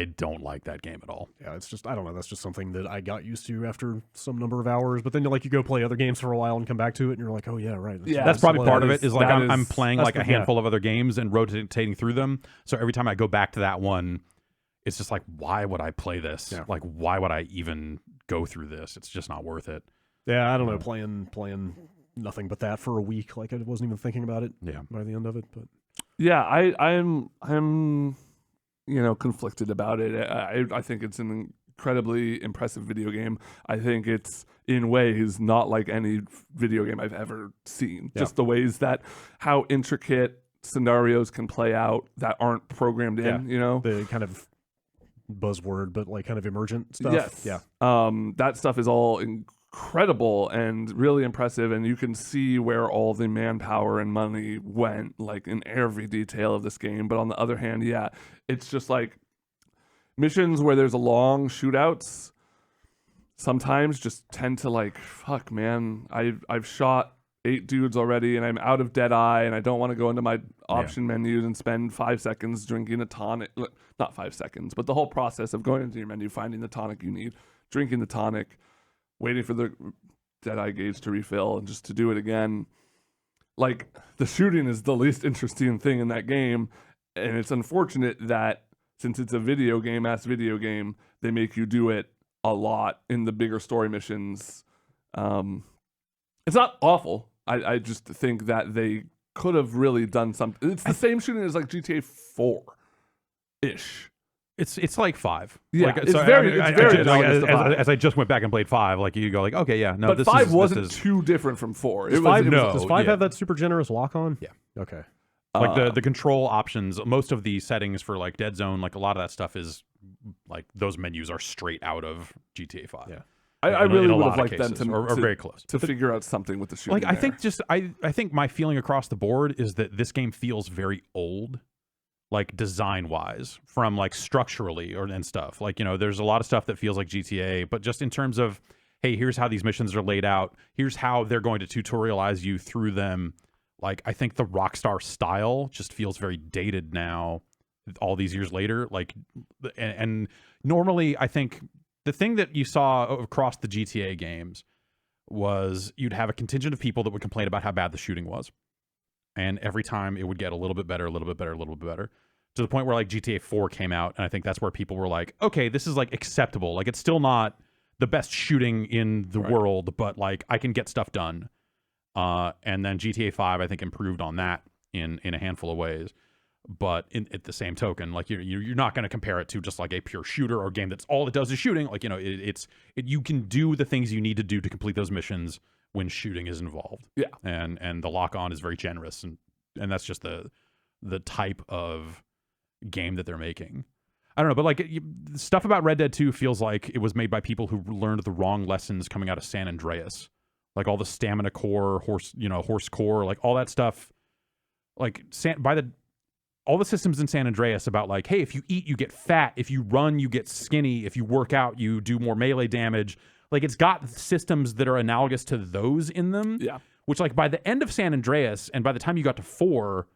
don't like that game at all. Yeah, it's just, I don't know, that's just something that I got used to after some number of hours, but then you go play other games for a while and come back to it and you're like, oh yeah, right. That's probably part of it, is like I'm playing like a handful of other games and rotating through them. So every time I go back to that one, it's just like, why would I play this? Yeah. Like, why would I even go through this? It's just not worth it. Yeah, I don't know, playing nothing but that for a week. Like, I wasn't even thinking about it by the end of it. But yeah, I'm conflicted about it. I think it's an incredibly impressive video game. I think it's in ways not like any video game I've ever seen. Just the ways that how intricate scenarios can play out that aren't programmed in, the kind of buzzword, but like kind of emergent stuff. Yes. Yeah. That stuff is all incredible and really impressive, and you can see where all the manpower and money went, like in every detail of this game. But on the other hand, it's just like missions where there's a long shootouts sometimes just tend to like, fuck, man, I've shot 8 dudes already and I'm out of Deadeye and I don't want to go into my option menus and spend 5 seconds drinking a tonic. Not 5 seconds, but the whole process of going into your menu, finding the tonic you need, drinking the tonic, waiting for the Deadeye gauge to refill, and just to do it again. Like, the shooting is the least interesting thing in that game, and it's unfortunate that since it's a video game, they make you do it a lot in the bigger story missions. It's not awful. I just think that they could have really done something. It's the same shooting as like GTA 4-ish. It's like 5. Yeah, like, it's very as I just went back and played 5, like, you go like, okay, yeah, no, but this 5 wasn't too different from 4. Does 5 have that super generous lock on? Yeah. Okay. Like the control options, most of the settings for like Dead Zone, like a lot of that stuff is like those menus are straight out of GTA 5. Yeah. I really would have liked them to very close to figure out something with the shooting. Like, I think my feeling across the board is that this game feels very old, like design wise, from like structurally and stuff. Like, there's a lot of stuff that feels like GTA, but just in terms of, hey, here's how these missions are laid out. Here's how they're going to tutorialize you through them. Like, I think the Rockstar style just feels very dated now, all these years later. Like, and normally I think the thing that you saw across the GTA games was you'd have a contingent of people that would complain about how bad the shooting was. And every time it would get a little bit better, a little bit better, a little bit better. to the point where like GTA 4 came out, and I think that's where people were like, okay, this is like acceptable. Like it's still not the best shooting in the world, but like I can get stuff done. And then GTA 5, I think, improved on that in a handful of ways. But at the same token, like you're not going to compare it to just like a pure shooter or a game that's all it does is shooting. Like, you know, you can do the things you need to do to complete those missions when shooting is involved. Yeah. And the lock on is very generous, and that's just the type of game that they're making. I don't know, but like stuff about Red Dead 2 feels like it was made by people who learned the wrong lessons coming out of San Andreas. Like all the stamina core, horse core, like all that stuff. Like all the systems in San Andreas about like, hey, if you eat, you get fat. If you run, you get skinny. If you work out, you do more melee damage. Like it's got systems that are analogous to those in them. Yeah. Which like by the end of San Andreas and by the time you got to 4,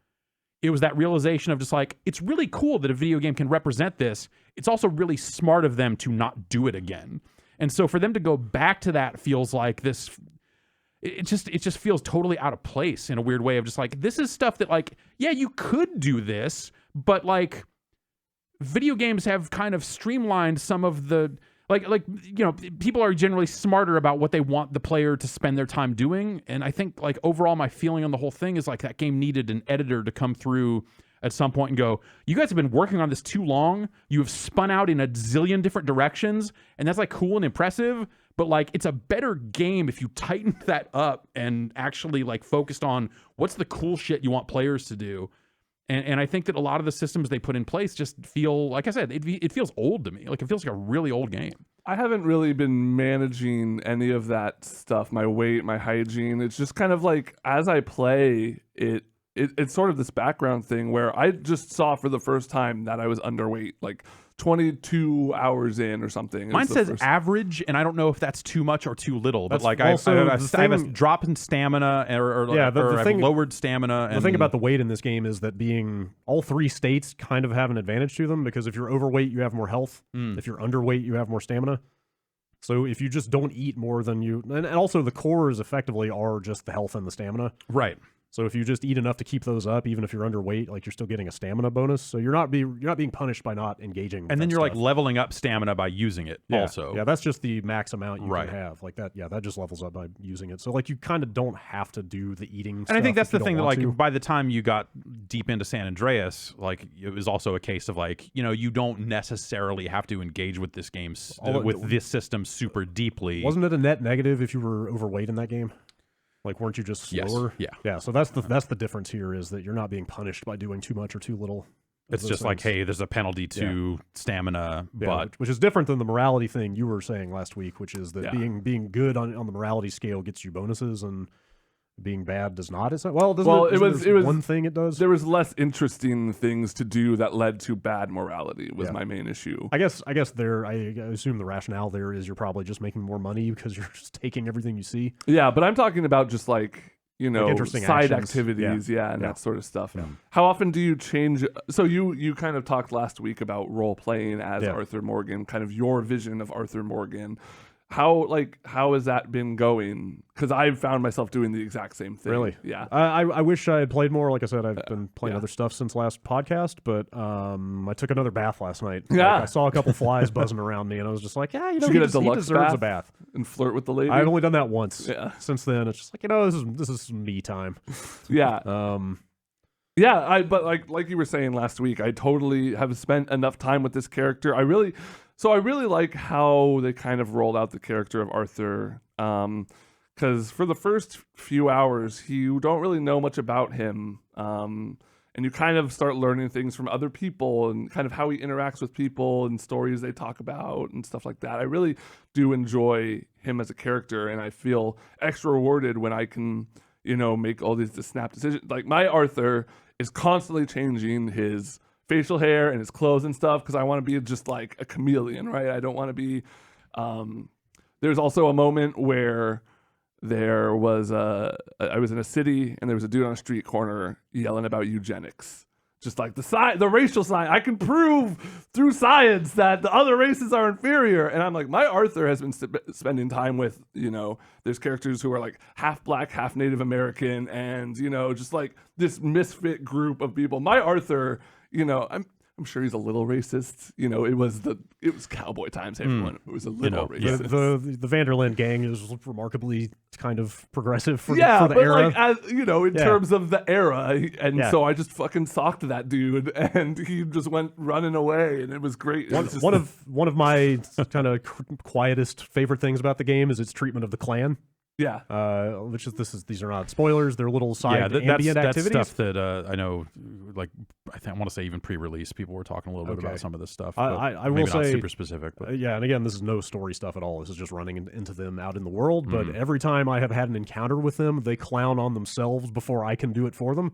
it was that realization of just like, it's really cool that a video game can represent this. It's also really smart of them to not do it again. And so for them to go back to that feels like this, it just feels totally out of place in a weird way of just like, this is stuff that like, yeah, you could do this, but like video games have kind of streamlined some of the, like, you know, people are generally smarter about what they want the player to spend their time doing. And I think like overall my feeling on the whole thing is like that game needed an editor to come through at some point and go, you guys have been working on this too long. You have spun out in a zillion different directions. And that's like cool and impressive. But like, it's a better game if you tightened that up and actually like focused on what's the cool shit you want players to do. And I think that a lot of the systems they put in place just feel, like I said, it feels old to me. Like it feels like a really old game. I haven't really been managing any of that stuff, my weight, my hygiene. It's just kind of like as I play, it's sort of this background thing where I just saw for the first time that I was underweight, like 22 hours in or something. Mine says average, and I don't know if that's too much or too little. But like I have a drop in stamina or lowered stamina. The thing about the weight in this game is that being all 3 states kind of have an advantage to them, because if you're overweight, you have more health. If you're underweight, you have more stamina. So if you just don't eat more than you... And also the cores effectively are just the health and the stamina. Right. So if you just eat enough to keep those up, even if you're underweight, like you're still getting a stamina bonus. So you're not being punished by not engaging. And then you're like leveling up stamina by using it also. Yeah, that's just the max amount you can have. Like that, yeah, that just levels up by using it. So like you kind of don't have to do the eating stuff. And I think that's the thing that like by the time you got deep into San Andreas, like it was also a case of like, you know, you don't necessarily have to engage with this game with this system super deeply. Wasn't it a net negative if you were overweight in that game? Like, weren't you just slower? Yes. Yeah. So that's the difference here, is that you're not being punished by doing too much or too little. It's just things. Like, hey, there's a penalty to stamina, but which is different than the morality thing you were saying last week, which is that being good on the morality scale gets you bonuses, and being bad does not. It was one thing it does. There was less interesting things to do that led to bad morality was my main issue. I guess there. I assume the rationale there is you're probably just making more money because you're just taking everything you see. Yeah, but I'm talking about just like, you know, interesting side actions. activities, and that sort of stuff. Yeah. How often do you change? So you kind of talked last week about role playing as Arthur Morgan, kind of your vision of Arthur Morgan. How has that been going? Because I've found myself doing the exact same thing. Really? Yeah. I wish I had played more. Like I said, I've been playing other stuff since last podcast, but I took another bath last night. Yeah. Like, I saw a couple flies buzzing around me, and I was just like, yeah, you know, he deserves a bath. And flirt with the lady? I've only done that once. Yeah. Since then, it's just like, you know, this is me time. Yeah. Yeah, but like you were saying last week, I totally have spent enough time with this character. I really like how they kind of rolled out the character of Arthur, because for the first few hours, you don't really know much about him, and you kind of start learning things from other people and kind of how he interacts with people and stories they talk about and stuff like that. I really do enjoy him as a character, and I feel extra rewarded when I can, you know, make all these snap decisions. Like, my Arthur is constantly changing his facial hair and his clothes and stuff because I want to be just like a chameleon, right? I don't want to be... there's also a moment where I was in a city and there was a dude on a street corner yelling about eugenics. Just like the racial sign. I can prove through science that the other races are inferior. And I'm like, my Arthur has been spending time with, you know, there's characters who are like half black, half Native American, and, you know, just like this misfit group of people. My Arthur, you know, I'm sure he's a little racist. You know, it was cowboy times, everyone. It was a little racist. The Vanderland gang is remarkably kind of progressive for the but era. like, as, you know, in terms of the era, and Yeah. so I just fucking socked that dude, and he just went running away, and it was great. It was just One of my kind of quietest favorite things about the game is its treatment of the clan. yeah. Which is these are not spoilers; they're little side ambient that's activities. stuff that I know. Like I want to say even pre-release, people were talking a little bit about some of this stuff. But I maybe will not say super specific. But yeah, and again, this is no story stuff at all. This is just running into them out in the world. But every time I have had an encounter with them, they clown on themselves before I can do it for them.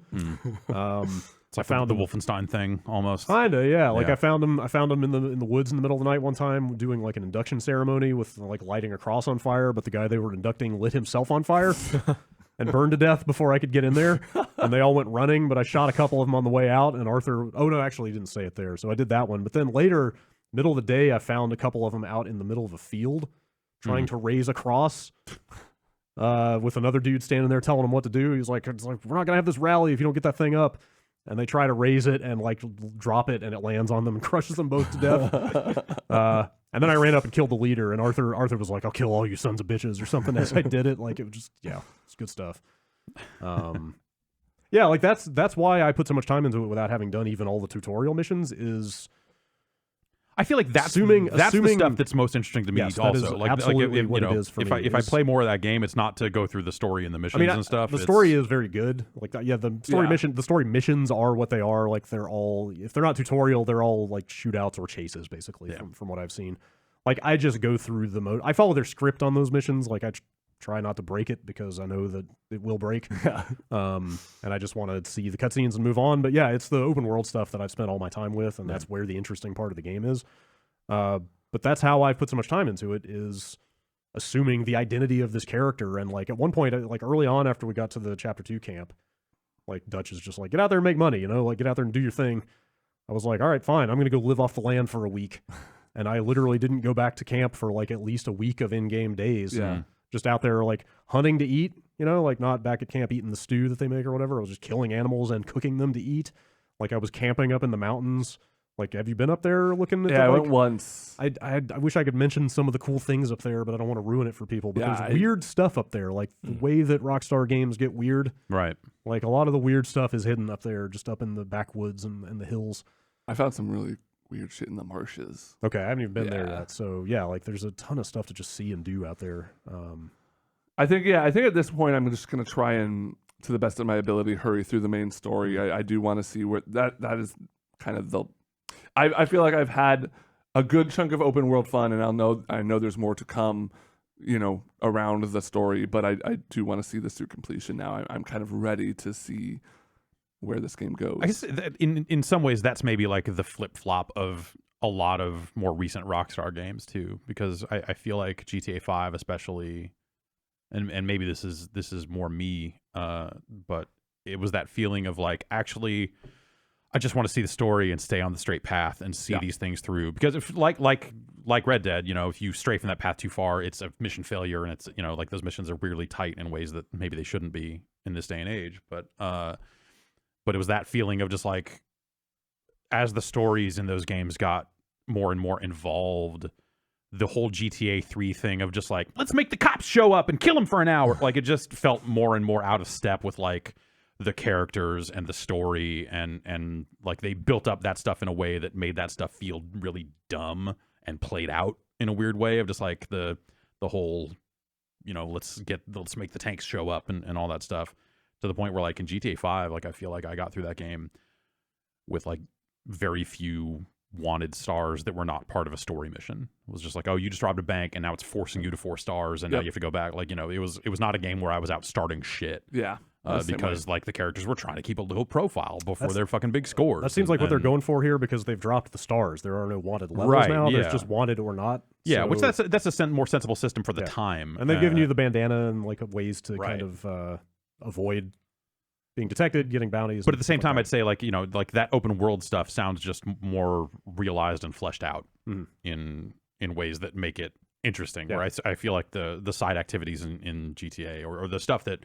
it's like the Wolfenstein thing almost. Kinda, yeah. Like Yeah. I found them in the woods in the middle of the night one time doing like an induction ceremony with like lighting a cross on fire, but the guy they were inducting lit himself on fire and burned to death before I could get in there. And they all went running, but I shot a couple of them on the way out. And Arthur, oh no, actually he didn't say it there, so I did that one. But then later, middle of the day, I found a couple of them out in the middle of a field trying to raise a cross. With another dude standing there telling them what to do. He's like, we're not gonna have this rally if you don't get that thing up. And they try to raise it and like drop it, and it lands on them and crushes them both to death. And then I ran up and killed the leader, and Arthur was like, "I'll kill all you sons of bitches" or something as I did it. Like it was just it's good stuff. Yeah, like that's why I put so much time into it without having done even all the tutorial missions. Is I feel like that's Assuming- the stuff that's most interesting to me. Yes, that is also, like absolutely if, what you know, it is for me, if I is- play more of that game, it's not to go through the story and the missions and stuff. The It's- story is very good. Like that, the story missions are what they are. Like they're all, if they're not tutorial, they're all like shootouts or chases, basically. From what I've seen, like I just go through the mode. I follow their script on those missions. Like I try not to break it because I know that it will break. And I just want to see the cutscenes and move on. But yeah, it's the open world stuff that I've spent all my time with, and that's where the interesting part of the game is. But that's how I've put so much time into it, is assuming the identity of this character. And like at one point, like early on after we got to the chapter 2 camp, like Dutch is just like, get out there and make money, you know, like get out there and do your thing. I was like, all right, fine. I'm going to go live off the land for a week. And I literally didn't go back to camp for like at least a week of in-game days. Yeah. Just out there like hunting to eat, you know, like not back at camp eating the stew that they make or whatever. I was just killing animals and cooking them to eat. Like I was camping up in the mountains. Like, have you been up there looking at? Yeah, I went once. I wish I could mention some of the cool things up there, but I don't want to ruin it for people. But there's weird stuff up there, like the way that Rockstar games get weird. right. Like a lot of the weird stuff is hidden up there, just up in the backwoods and the hills. I found some really weird shit in the marshes. Okay, I haven't even been there Yeah. yet. So yeah, like there's a ton of stuff to just see and do out there. I think at this point I'm just gonna try and, to the best of my ability, hurry through the main story. I do want to see where that is kind of the. I feel like I've had a good chunk of open world fun, and I know there's more to come, you know, around the story. But I do want to see this through completion now. I'm kind of ready to see where this game goes. I guess that in some ways that's maybe like the flip flop of a lot of more recent Rockstar games too, because I feel like GTA 5 especially, and maybe this is more me, but it was that feeling of like, actually I just want to see the story and stay on the straight path and see these things through, because if like Red Dead, you know, if you stray from that path too far, it's a mission failure, and it's, you know, like those missions are weirdly tight in ways that maybe they shouldn't be in this day and age, but it was that feeling of just like, as the stories in those games got more and more involved, the whole GTA 3 thing of just like, let's make the cops show up and kill them for an hour, like it just felt more and more out of step with like the characters and the story, and like they built up that stuff in a way that made that stuff feel really dumb and played out in a weird way of just like the whole, you know, let's make the tanks show up and all that stuff, to the point where like in GTA 5, like I feel like I got through that game with like very few wanted stars that were not part of a story mission. It was just like, oh, you just robbed a bank and now it's forcing you to 4 stars, and now you have to go back. Like, you know, it was not a game where I was out starting shit. Yeah. Because like the characters were trying to keep a low profile before their fucking big scores. That seems like what they're going for here, because they've dropped the stars. There are no wanted levels now. There's just wanted or not. Yeah, so, which that's a more sensible system for the time. And they've given you the bandana and like ways to kind of avoid being detected, getting bounties. But at the same time, I'd say like, you know, like that open world stuff sounds just more realized and fleshed out in ways that make it interesting. Where I feel like the side activities in GTA or the stuff that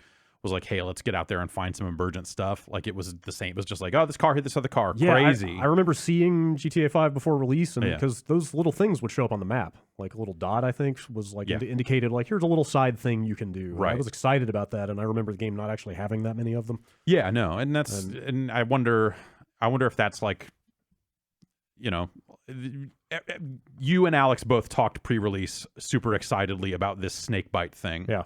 was like, hey, let's get out there and find some emergent stuff. Like, it was the same. It was just like, oh, this car hit this other car. Yeah, Crazy. I remember seeing GTA 5 before release, and Yeah. because those little things would show up on the map, like a little dot, I think, was like Yeah. indicated, like, here's a little side thing you can do. And I Right. was excited about that, and I remember the game not actually having that many of them. Yeah, no, and that's and I wonder if that's like, you know, you and Alex both talked pre-release super excitedly about this snake bite thing. Yeah.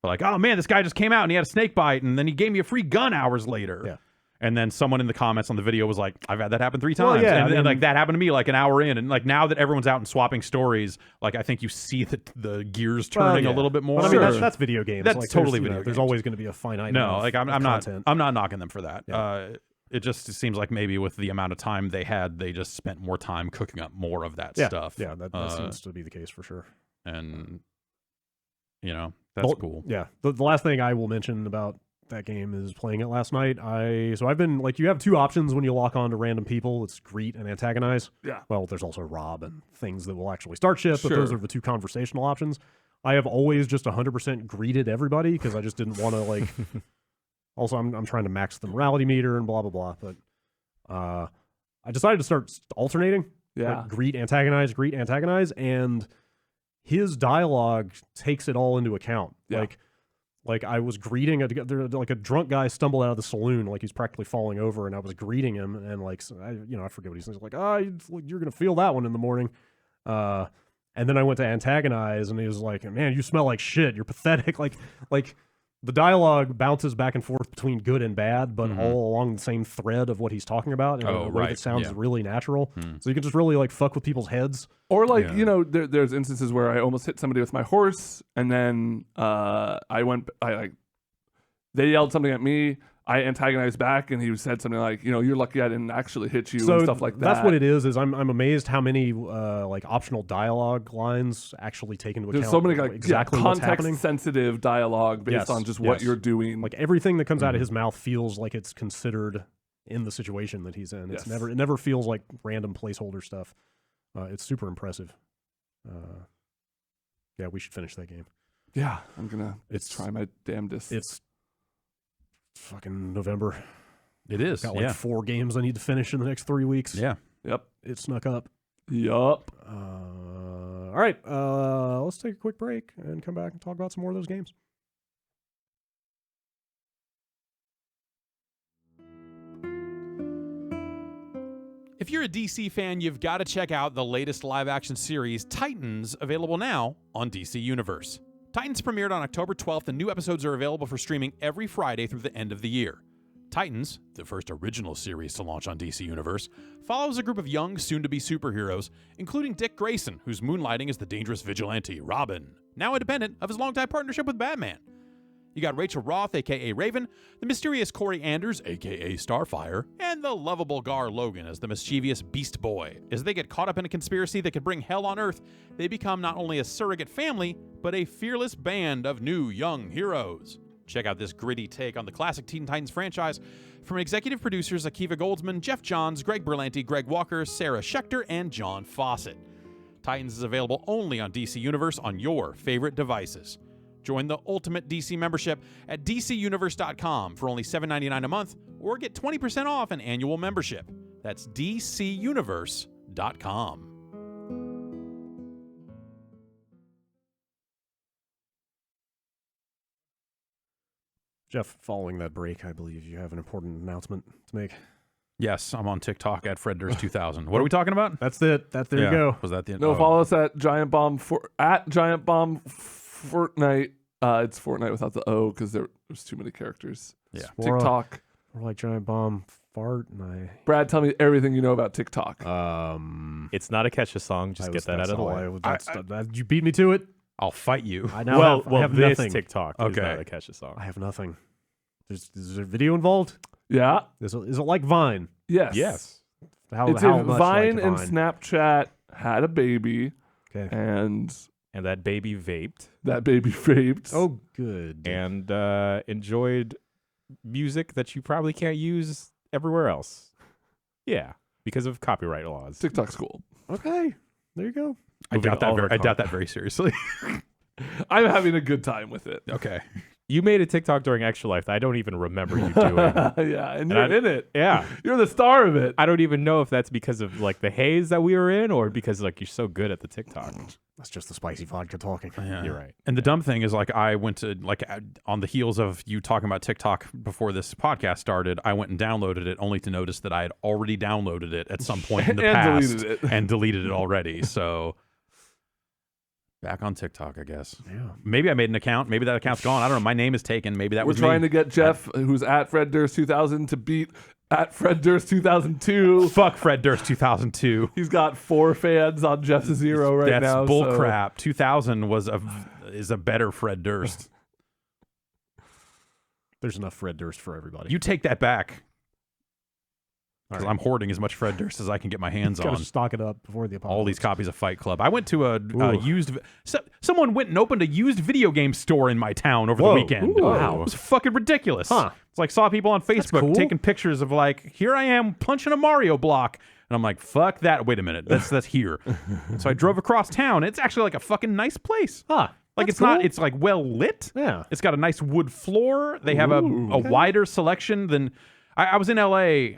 Like, oh man, this guy just came out and he had a snake bite, and then he gave me a free gun hours later. Yeah. And then someone in the comments on the video was like, I've had that happen 3 Well, times. yeah, and I mean- like that happened to me like an hour in. And like now that everyone's out and swapping stories, like I think you see the gears turning yeah. a little bit more. But I mean, Sure. that's video games. That's like, totally there's, video There's games. always going to be a finite No, amount like of I'm not content. knocking them for that. It just seems like maybe with the amount of time they had, they just spent more time cooking up more of that stuff. Yeah, that seems to be the case for sure. And you know, that's Well, cool. Yeah. The last thing I will mention about that game is playing it last night. I've been like, you have 2 options when you lock on to random people. It's greet and antagonize. Yeah. Well, there's also rob and things that will actually start shit, but Sure. those are the 2 conversational options. I have always just 100% greeted everybody because I just didn't want to like. Also, I'm trying to max the morality meter and blah blah blah. But I decided to start alternating. Yeah. Like, greet, antagonize, and his dialogue takes it all into account. Yeah. Like I was greeting like a drunk guy stumbled out of the saloon, like he's practically falling over, and I was greeting him, and like I forget what he says, like, you're gonna feel that one in the morning. And then I went to antagonize, and he was like, man, you smell like shit. You're pathetic. Like the dialogue bounces back and forth between good and bad, but all along the same thread of what he's talking about in a way right. that sounds Yeah. really natural. So you can just really like fuck with people's heads. Or like, Yeah. you know, there's instances where I almost hit somebody with my horse, and then they yelled something at me. I antagonized back, and he said something like, you know, you're lucky I didn't actually hit you, and stuff like that. That's what it is I'm amazed how many like optional dialogue lines actually take into account. There's so many like exactly what's context happening. sensitive dialogue based Yes, on just what yes. you're doing. Like everything that comes out of his mouth feels like it's considered in the situation that he's in. Yes. It never feels like random placeholder stuff. It's super impressive. Yeah, we should finish that game. Yeah, I'm gonna It's- try my damnedest. It's fucking November. It is. Got like Yeah. 4 games I need to finish in the next 3 weeks. Yeah. Yep. It snuck up. Yup. All right, let's take a quick break and come back and talk about some more of those games. If you're a DC fan, you've got to check out the latest live-action series, Titans, available now on DC Universe. Titans premiered on October 12th, and new episodes are available for streaming every Friday through the end of the year. Titans, the first original series to launch on DC Universe, follows a group of young, soon-to-be superheroes, including Dick Grayson, who's moonlighting as the dangerous vigilante Robin, now independent of his longtime partnership with Batman. You got Rachel Roth, a.k.a. Raven, the mysterious Corey Anders, a.k.a. Starfire, and the lovable Gar Logan as the mischievous Beast Boy. As they get caught up in a conspiracy that could bring hell on Earth, they become not only a surrogate family, but a fearless band of new young heroes. Check out this gritty take on the classic Teen Titans franchise from executive producers Akiva Goldsman, Jeff Johns, Greg Berlanti, Greg Walker, Sarah Schechter, and John Fawcett. Titans is available only on DC Universe on your favorite devices. Join the ultimate DC membership at DCUniverse.com for only $7.99 a month, or get 20% off an annual membership. That's DCUniverse.com. Jeff, following that break, I believe you have an important announcement to make. Yes, I'm on TikTok at FredDurst2000. What are we talking about? That's it. There you go. Was that the No, follow us at Giant Bomb Fortnite. It's Fortnite without the O because there's too many characters. Yeah. TikTok. Or like Giant Bomb Fart. Brad, tell me everything you know about TikTok. It's not a catch a song. Just get that out of the way. You beat me to it. I'll fight you. I now have this nothing. TikTok is Okay. not a catch a song. I have nothing. Is there video involved? Yeah. Is it like Vine? Yes. Yes. How It's how if much Vine like and Vine? Snapchat had a baby, Okay. and And that baby vaped that baby vaped. Oh, good. and enjoyed music that you probably can't use everywhere else. Yeah, because of copyright laws. TikTok's cool. Okay. There you go. I Moving doubt that. all of our I doubt that very seriously. I'm having a good time with it. Okay. You made a TikTok during Extra Life that I don't even remember you doing. Yeah, and you're in it. Yeah. You're the star of it. I don't even know if that's because of like the haze that we were in or because like you're so good at the TikTok. That's just the spicy vodka talking. Yeah. You're right. And the dumb thing is, like, I went to, like, on the heels of you talking about TikTok before this podcast started, I went and downloaded it only to notice that I had already downloaded it at some point in the And past deleted it. and deleted it already. So back on TikTok, I guess. Yeah. Maybe I made an account. Maybe that account's gone. I don't know. My name is taken. Maybe that We're was trying me. to get Jeff, who's at Fred Durst 2000, to beat at Fred Durst 2002. Fuck Fred Durst 2002. He's got 4 fans on Jeff's 0 right That's now. bull so- crap. 2000 is a better Fred Durst. There's enough Fred Durst for everybody. You take that back. All Because right. I'm hoarding as much Fred Durst as I can get my hands Gotta on. stock it up before the apocalypse. All these copies of Fight Club. I went to a Ooh. used. Someone went and opened a used video game store in my town over Whoa. the weekend. Ooh. Wow. It was fucking ridiculous. Huh. It's like saw people on Facebook cool. taking pictures of like, here I am punching a Mario block, and I'm like, fuck that. Wait a minute, that's here. So I drove across town. It's actually like a fucking nice place. Huh. Like That's it's not. cool. It's like well lit. Yeah. It's got a nice wood floor. They have a wider selection than. I was in LA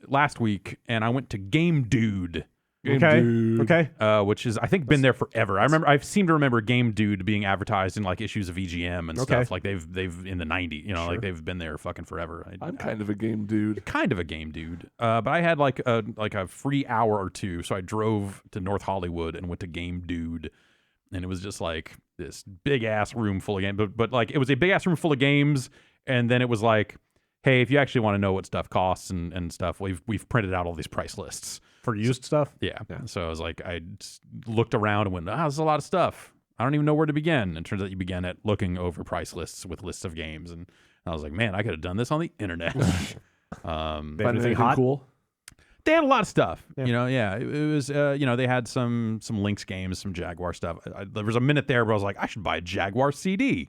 last week, and I went to Game Dude. Okay. Dude. Okay. Which is I think been there forever. I seem to remember Game Dude being advertised in like issues of EGM and stuff. Like they've in the 90s, like they've been there fucking forever. I'm kind of a game dude. kind of a game dude. But I had like a free hour or two, so I drove to North Hollywood and went to Game Dude, and it was just like this big ass room full of games. But like it was a big ass room full of games, and then it was like, hey, if you actually want to know what stuff costs and stuff, we've printed out all these price lists. For used stuff? Yeah. So I was like, I just looked around and went, there's a lot of stuff. I don't even know where to begin. And it turns out you begin at looking over price lists with lists of games. And I was like, man, I could have done this on the internet. They have Find anything anything hot? cool? They had a lot of stuff. Yeah. It was, they had some Lynx games, some Jaguar stuff. There was a minute there where I was like, I should buy a Jaguar CD.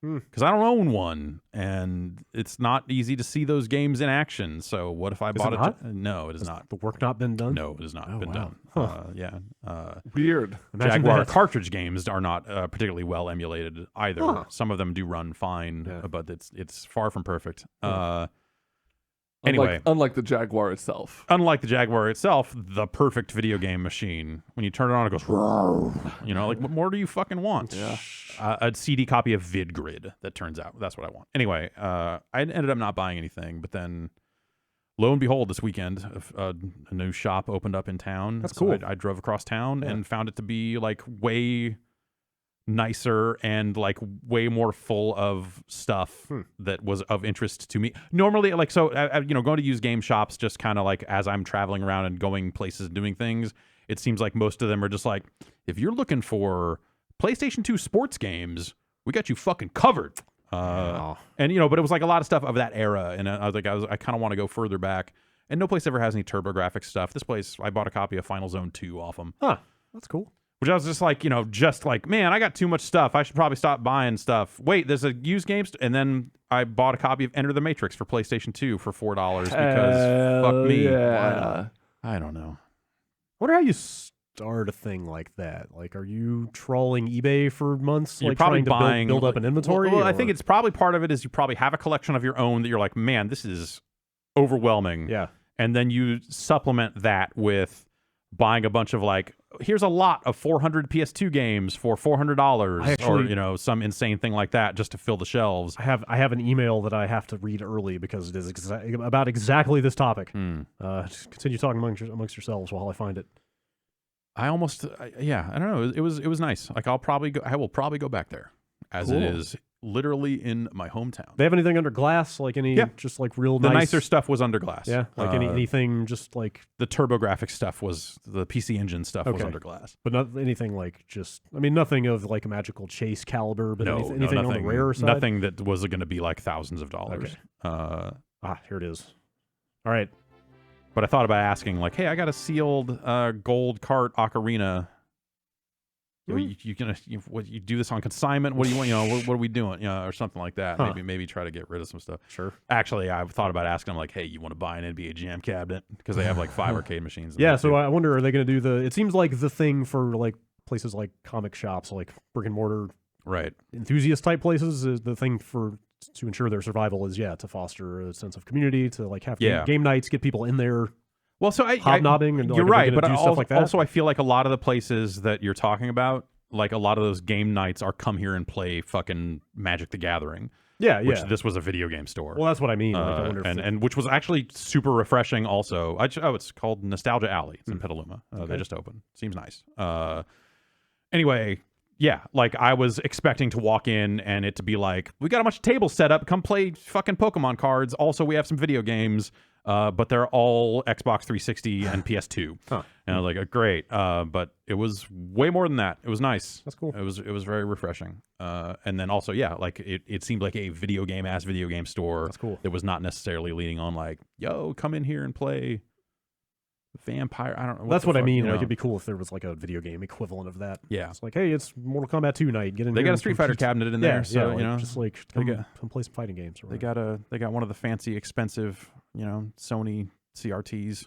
Because I don't own one, and it's not easy to see those games in action. So what if I bought it not? No, it is not. The work not been done? No, it has not been wow. done. Weird. Imagine Jaguar that. cartridge games are not particularly well emulated either. Huh. Some of them do run fine, Yeah. but it's far from perfect. Unlike, Anyway. unlike the Jaguar itself. Unlike the Jaguar itself, the perfect video game machine. When you turn it on, it goes, like, what more do you fucking want? Yeah. A CD copy of VidGrid, that turns out. That's what I want. Anyway, I ended up not buying anything, but then lo and behold, this weekend, a new shop opened up in town. That's So cool. I drove across town Yeah. and found it to be like way nicer and like way more full of stuff that was of interest to me. Normally, like, so, going to use game shops just kind of like as I'm traveling around and going places and doing things, it seems like most of them are just like, if you're looking for PlayStation 2 sports games, we got you fucking covered. And but it was like a lot of stuff of that era, and I was like, I kind of want to go further back. And no place ever has any TurboGrafx stuff. This place, I bought a copy of Final Zone 2 off them, Huh. That's cool. which I was just like, man, I got too much stuff. I should probably stop buying stuff. Wait, there's a used game, and then I bought a copy of Enter the Matrix for PlayStation 2 for $4 because fuck me. Yeah. I don't know. Wonder how you start a thing like that. Like, are you trawling eBay for months? You're like probably trying to buying build up an inventory? Well, I or- think it's probably part of it is you probably have a collection of your own that you're like, man, this is overwhelming. Yeah. And then you supplement that with buying a bunch of like, here's a lot of 400 PS2 games for $400, I actually- or some insane thing like that just to fill the shelves. I have an email that I have to read early because it is about exactly this topic. Just continue talking amongst yourselves while I find it. I don't know. It was nice. Like I will probably go back there as it Cool. is literally in my hometown. They have anything under glass? Like any, Yeah. just like real The nice nicer stuff was under glass. Yeah, like anything just like, The TurboGrafx stuff was the PC Engine stuff was Okay. under glass. but not anything like just. I mean, nothing of like a Magical Chase caliber, but No, anything nothing, on the rare side. Nothing that was going to be like thousands of dollars. Okay. Here it is. All right. But I thought about asking, like, hey, I got a sealed gold cart ocarina. You do this on consignment? What do you want? What are we doing? Or something like that. Huh. Maybe try to get rid of some stuff. Sure. Actually, I've thought about asking them, like, hey, you want to buy an NBA Jam cabinet? Because they have like 5 arcade machines. in Yeah, there, so too. I wonder, are they going to do it seems like the thing for like places like comic shops, like brick and mortar Right. enthusiast type places, the thing to ensure their survival is to foster a sense of community, to like have game nights, get people in there. Well, so hobnobbing and you're right, but do stuff like that. Also I feel like a lot of the places that you're talking about, like a lot of those game nights are come here and play fucking Magic the Gathering. Yeah, which this was a video game store. Well, that's what I mean. Like, I wonder and which was actually super refreshing also. It's called Nostalgia Alley. It's in Petaluma. They just opened. Seems nice. Anyway, yeah, like I was expecting to walk in and it to be like, we got a bunch of tables set up. Come play fucking Pokemon cards. Also, we have some video games. But they're all Xbox 360 and PS2. Huh. And I was like, great. But it was way more than that. It was nice. That's cool. It was very refreshing. And then also, like it seemed like a video game store. That's cool. That was not necessarily leaning on like, yo, come in here and play Vampire. I don't know. That's what I mean. Like, it'd be cool if there was like a video game equivalent of that. Yeah. It's like, hey, it's Mortal Kombat 2 night. Get in. They here got a and Street Fighter cabinet in there. So, like, just like come play some fighting games. They got one of the fancy, expensive, Sony CRTs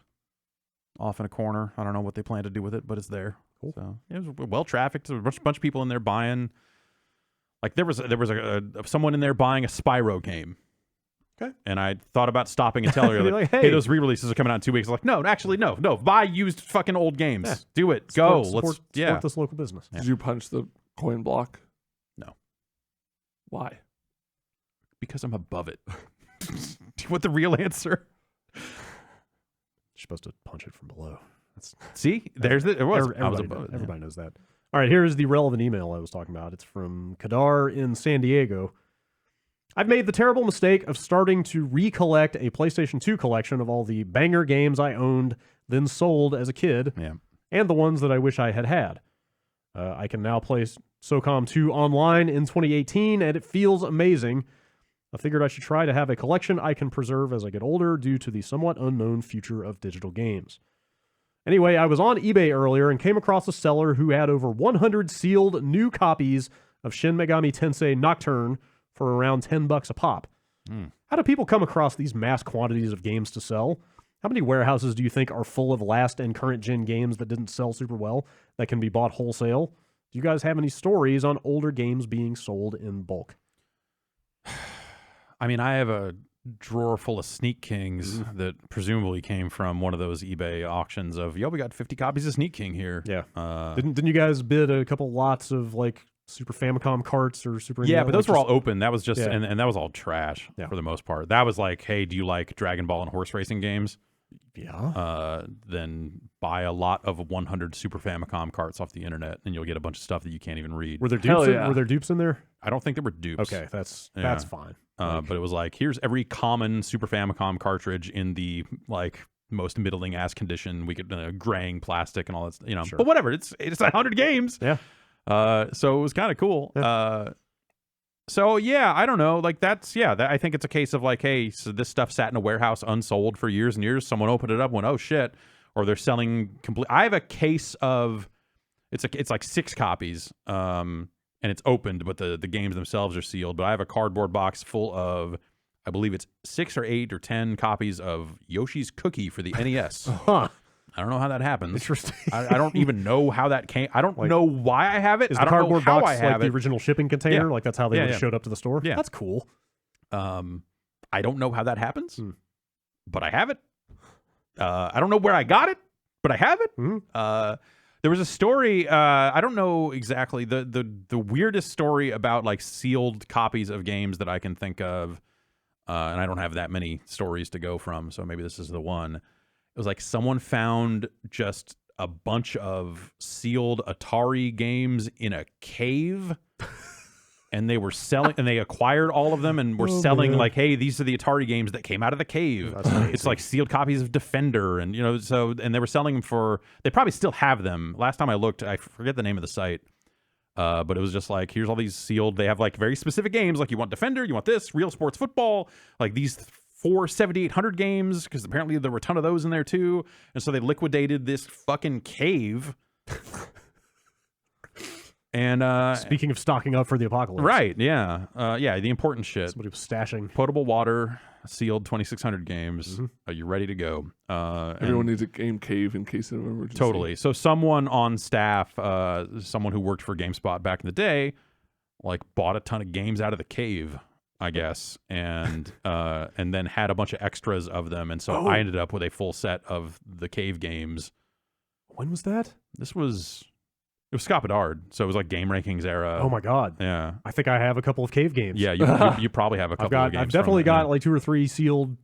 off in a corner. I don't know what they plan to do with it, but it's there. Cool. So it was well trafficked. There was a bunch of people in there buying. Like there was someone in there buying a Spyro game. Okay. And I thought about stopping and telling her, like, hey, those re-releases are coming out in 2 weeks. I'm like, no, actually, no. Buy used fucking old games. Yeah. Do it. Go. Support this local business. Did you punch the coin block? No. Why? Because I'm above it. Do you want the real answer? You're supposed to punch it from below. See? There's it. I was above it. Everybody knows that. All right, here's the relevant email I was talking about. It's from Kadar in San Diego. I've made the terrible mistake of starting to recollect a PlayStation 2 collection of all the banger games I owned, then sold as a kid, and the ones that I wish I had had. I can now play SOCOM 2 online in 2018, and it feels amazing. I figured I should try to have a collection I can preserve as I get older due to the somewhat unknown future of digital games. Anyway, I was on eBay earlier and came across a seller who had over 100 sealed new copies of Shin Megami Tensei Nocturne for around $10 a pop. How do people come across these mass quantities of games to sell? How many warehouses do you think are full of last and current gen games that didn't sell super well that can be bought wholesale? Do you guys have any stories on older games being sold in bulk? I mean, I have a drawer full of Sneak Kings that presumably came from one of those eBay auctions of, we got 50 copies of Sneak King here. Yeah. Didn't you guys bid a couple lots of like Super Famicom carts or Super? Yeah, but those were all open. That was just, and that was all trash for the most part. That was like, hey, do you like Dragon Ball and horse racing games? Yeah. Then buy a lot of 100 Super Famicom carts off the internet, and you'll get a bunch of stuff that you can't even read. Were there dupes? Were there dupes in there? I don't think there were dupes. Okay, that's fine. But it was like, here's every common Super Famicom cartridge in the like most middling ass condition. We could graying plastic and all that, Sure. But whatever. It's 100 games. Yeah. So it was kind of cool. Yeah. So yeah, I don't know. Like I think it's a case of like, hey, so this stuff sat in a warehouse unsold for years and years. Someone opened it up, went, oh shit, or they're selling complete. I have a case of, it's like 6 copies, and it's opened, but the games themselves are sealed. But I have a cardboard box full of, I believe it's 6 or 8 or 10 copies of Yoshi's Cookie for the NES. Huh. I don't know how that happens. Interesting. I don't even know how that came. I don't know why I have it. Is I the don't cardboard know how box I have like the original shipping container? Yeah. Like that's how they would've showed up to the store? Yeah. That's cool. I don't know how that happens, but I have it. I don't know where I got it, but I have it. There was a story. I don't know exactly the weirdest story about like sealed copies of games that I can think of, and I don't have that many stories to go from. So maybe this is the one. It was like someone found just a bunch of sealed Atari games in a cave, and they were selling, and they acquired all of them and were selling like, hey, these are the Atari games that came out of the cave. It's like sealed copies of Defender, and and they were selling them for. They probably still have them. Last time I looked, I forget the name of the site, but it was just like, here's all these sealed. They have like very specific games, like you want Defender, you want this, Real Sports Football, like these 4 7800 games, because apparently there were a ton of those in there too, and so they liquidated this fucking cave. And speaking of stocking up for the apocalypse, right? Yeah, the important shit. Somebody was stashing potable water, sealed 2600 games. Are you ready to go? Everyone needs a game cave in case of an emergency. Totally. So someone on staff, someone who worked for GameSpot back in the day, like bought a ton of games out of the cave, I guess, and then had a bunch of extras of them, and so I ended up with a full set of the cave games. When was that? It was Scott Bedard, so it was like Game Rankings era. Oh my god! Yeah, I think I have a couple of cave games. yeah, you probably have a couple of games. I've definitely got like 2 or 3 sealed.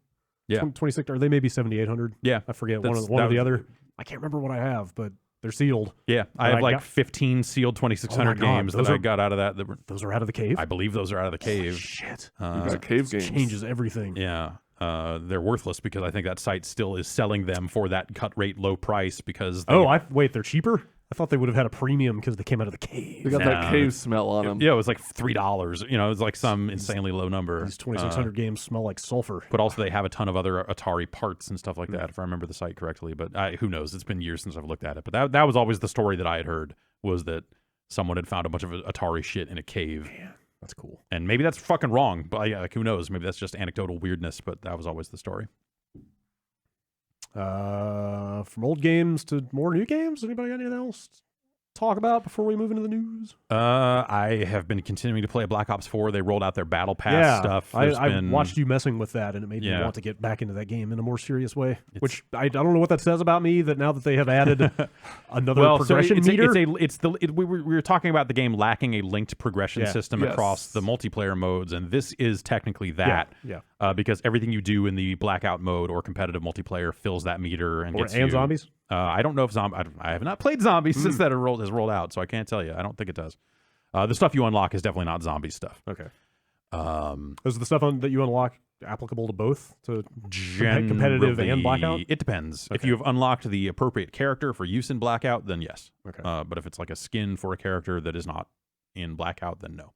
Yeah. 26, or they may be 7800. Yeah, I forget one or the other. I can't remember what I have, but they're sealed. Yeah, I have like 15 sealed 2600 games that I got out of that. Those are out of the cave? I believe those are out of the cave. Shit. You got cave games. Changes everything. Yeah. They're worthless because I think that site still is selling them for that cut rate low price because wait, they're cheaper? I thought they would have had a premium because they came out of the cave. They got that cave smell on them. Yeah, it was like $3. You know, it was like some insanely low number. These 2600 games smell like sulfur. But also they have a ton of other Atari parts and stuff like that, if I remember the site correctly. But who knows? It's been years since I've looked at it. But that was always the story that I had heard, was that someone had found a bunch of Atari shit in a cave. Man, that's cool. And maybe that's fucking wrong, but like, who knows? Maybe that's just anecdotal weirdness, but that was always the story. From old games to more new games, anybody got anything else to talk about before we move into the news? I have been continuing to play Black Ops 4. They rolled out their Battle Pass stuff. I watched you messing with that, and it made me want to get back into that game in a more serious way. Which I don't know what that says about me, that now that they have added another progression meter. We were talking about the game lacking a linked progression system across the multiplayer modes, and this is technically that. Yeah. Because everything you do in the blackout mode or competitive multiplayer fills that meter and gets you. Zombies? I don't know if I have not played zombies since that has rolled out, so I can't tell you. I don't think it does. The stuff you unlock is definitely not zombie stuff. Okay. Is the stuff that you unlock applicable to both, to competitive and blackout? It depends. Okay. If you have unlocked the appropriate character for use in blackout, then yes. Okay. But if it's like a skin for a character that is not in blackout, then no.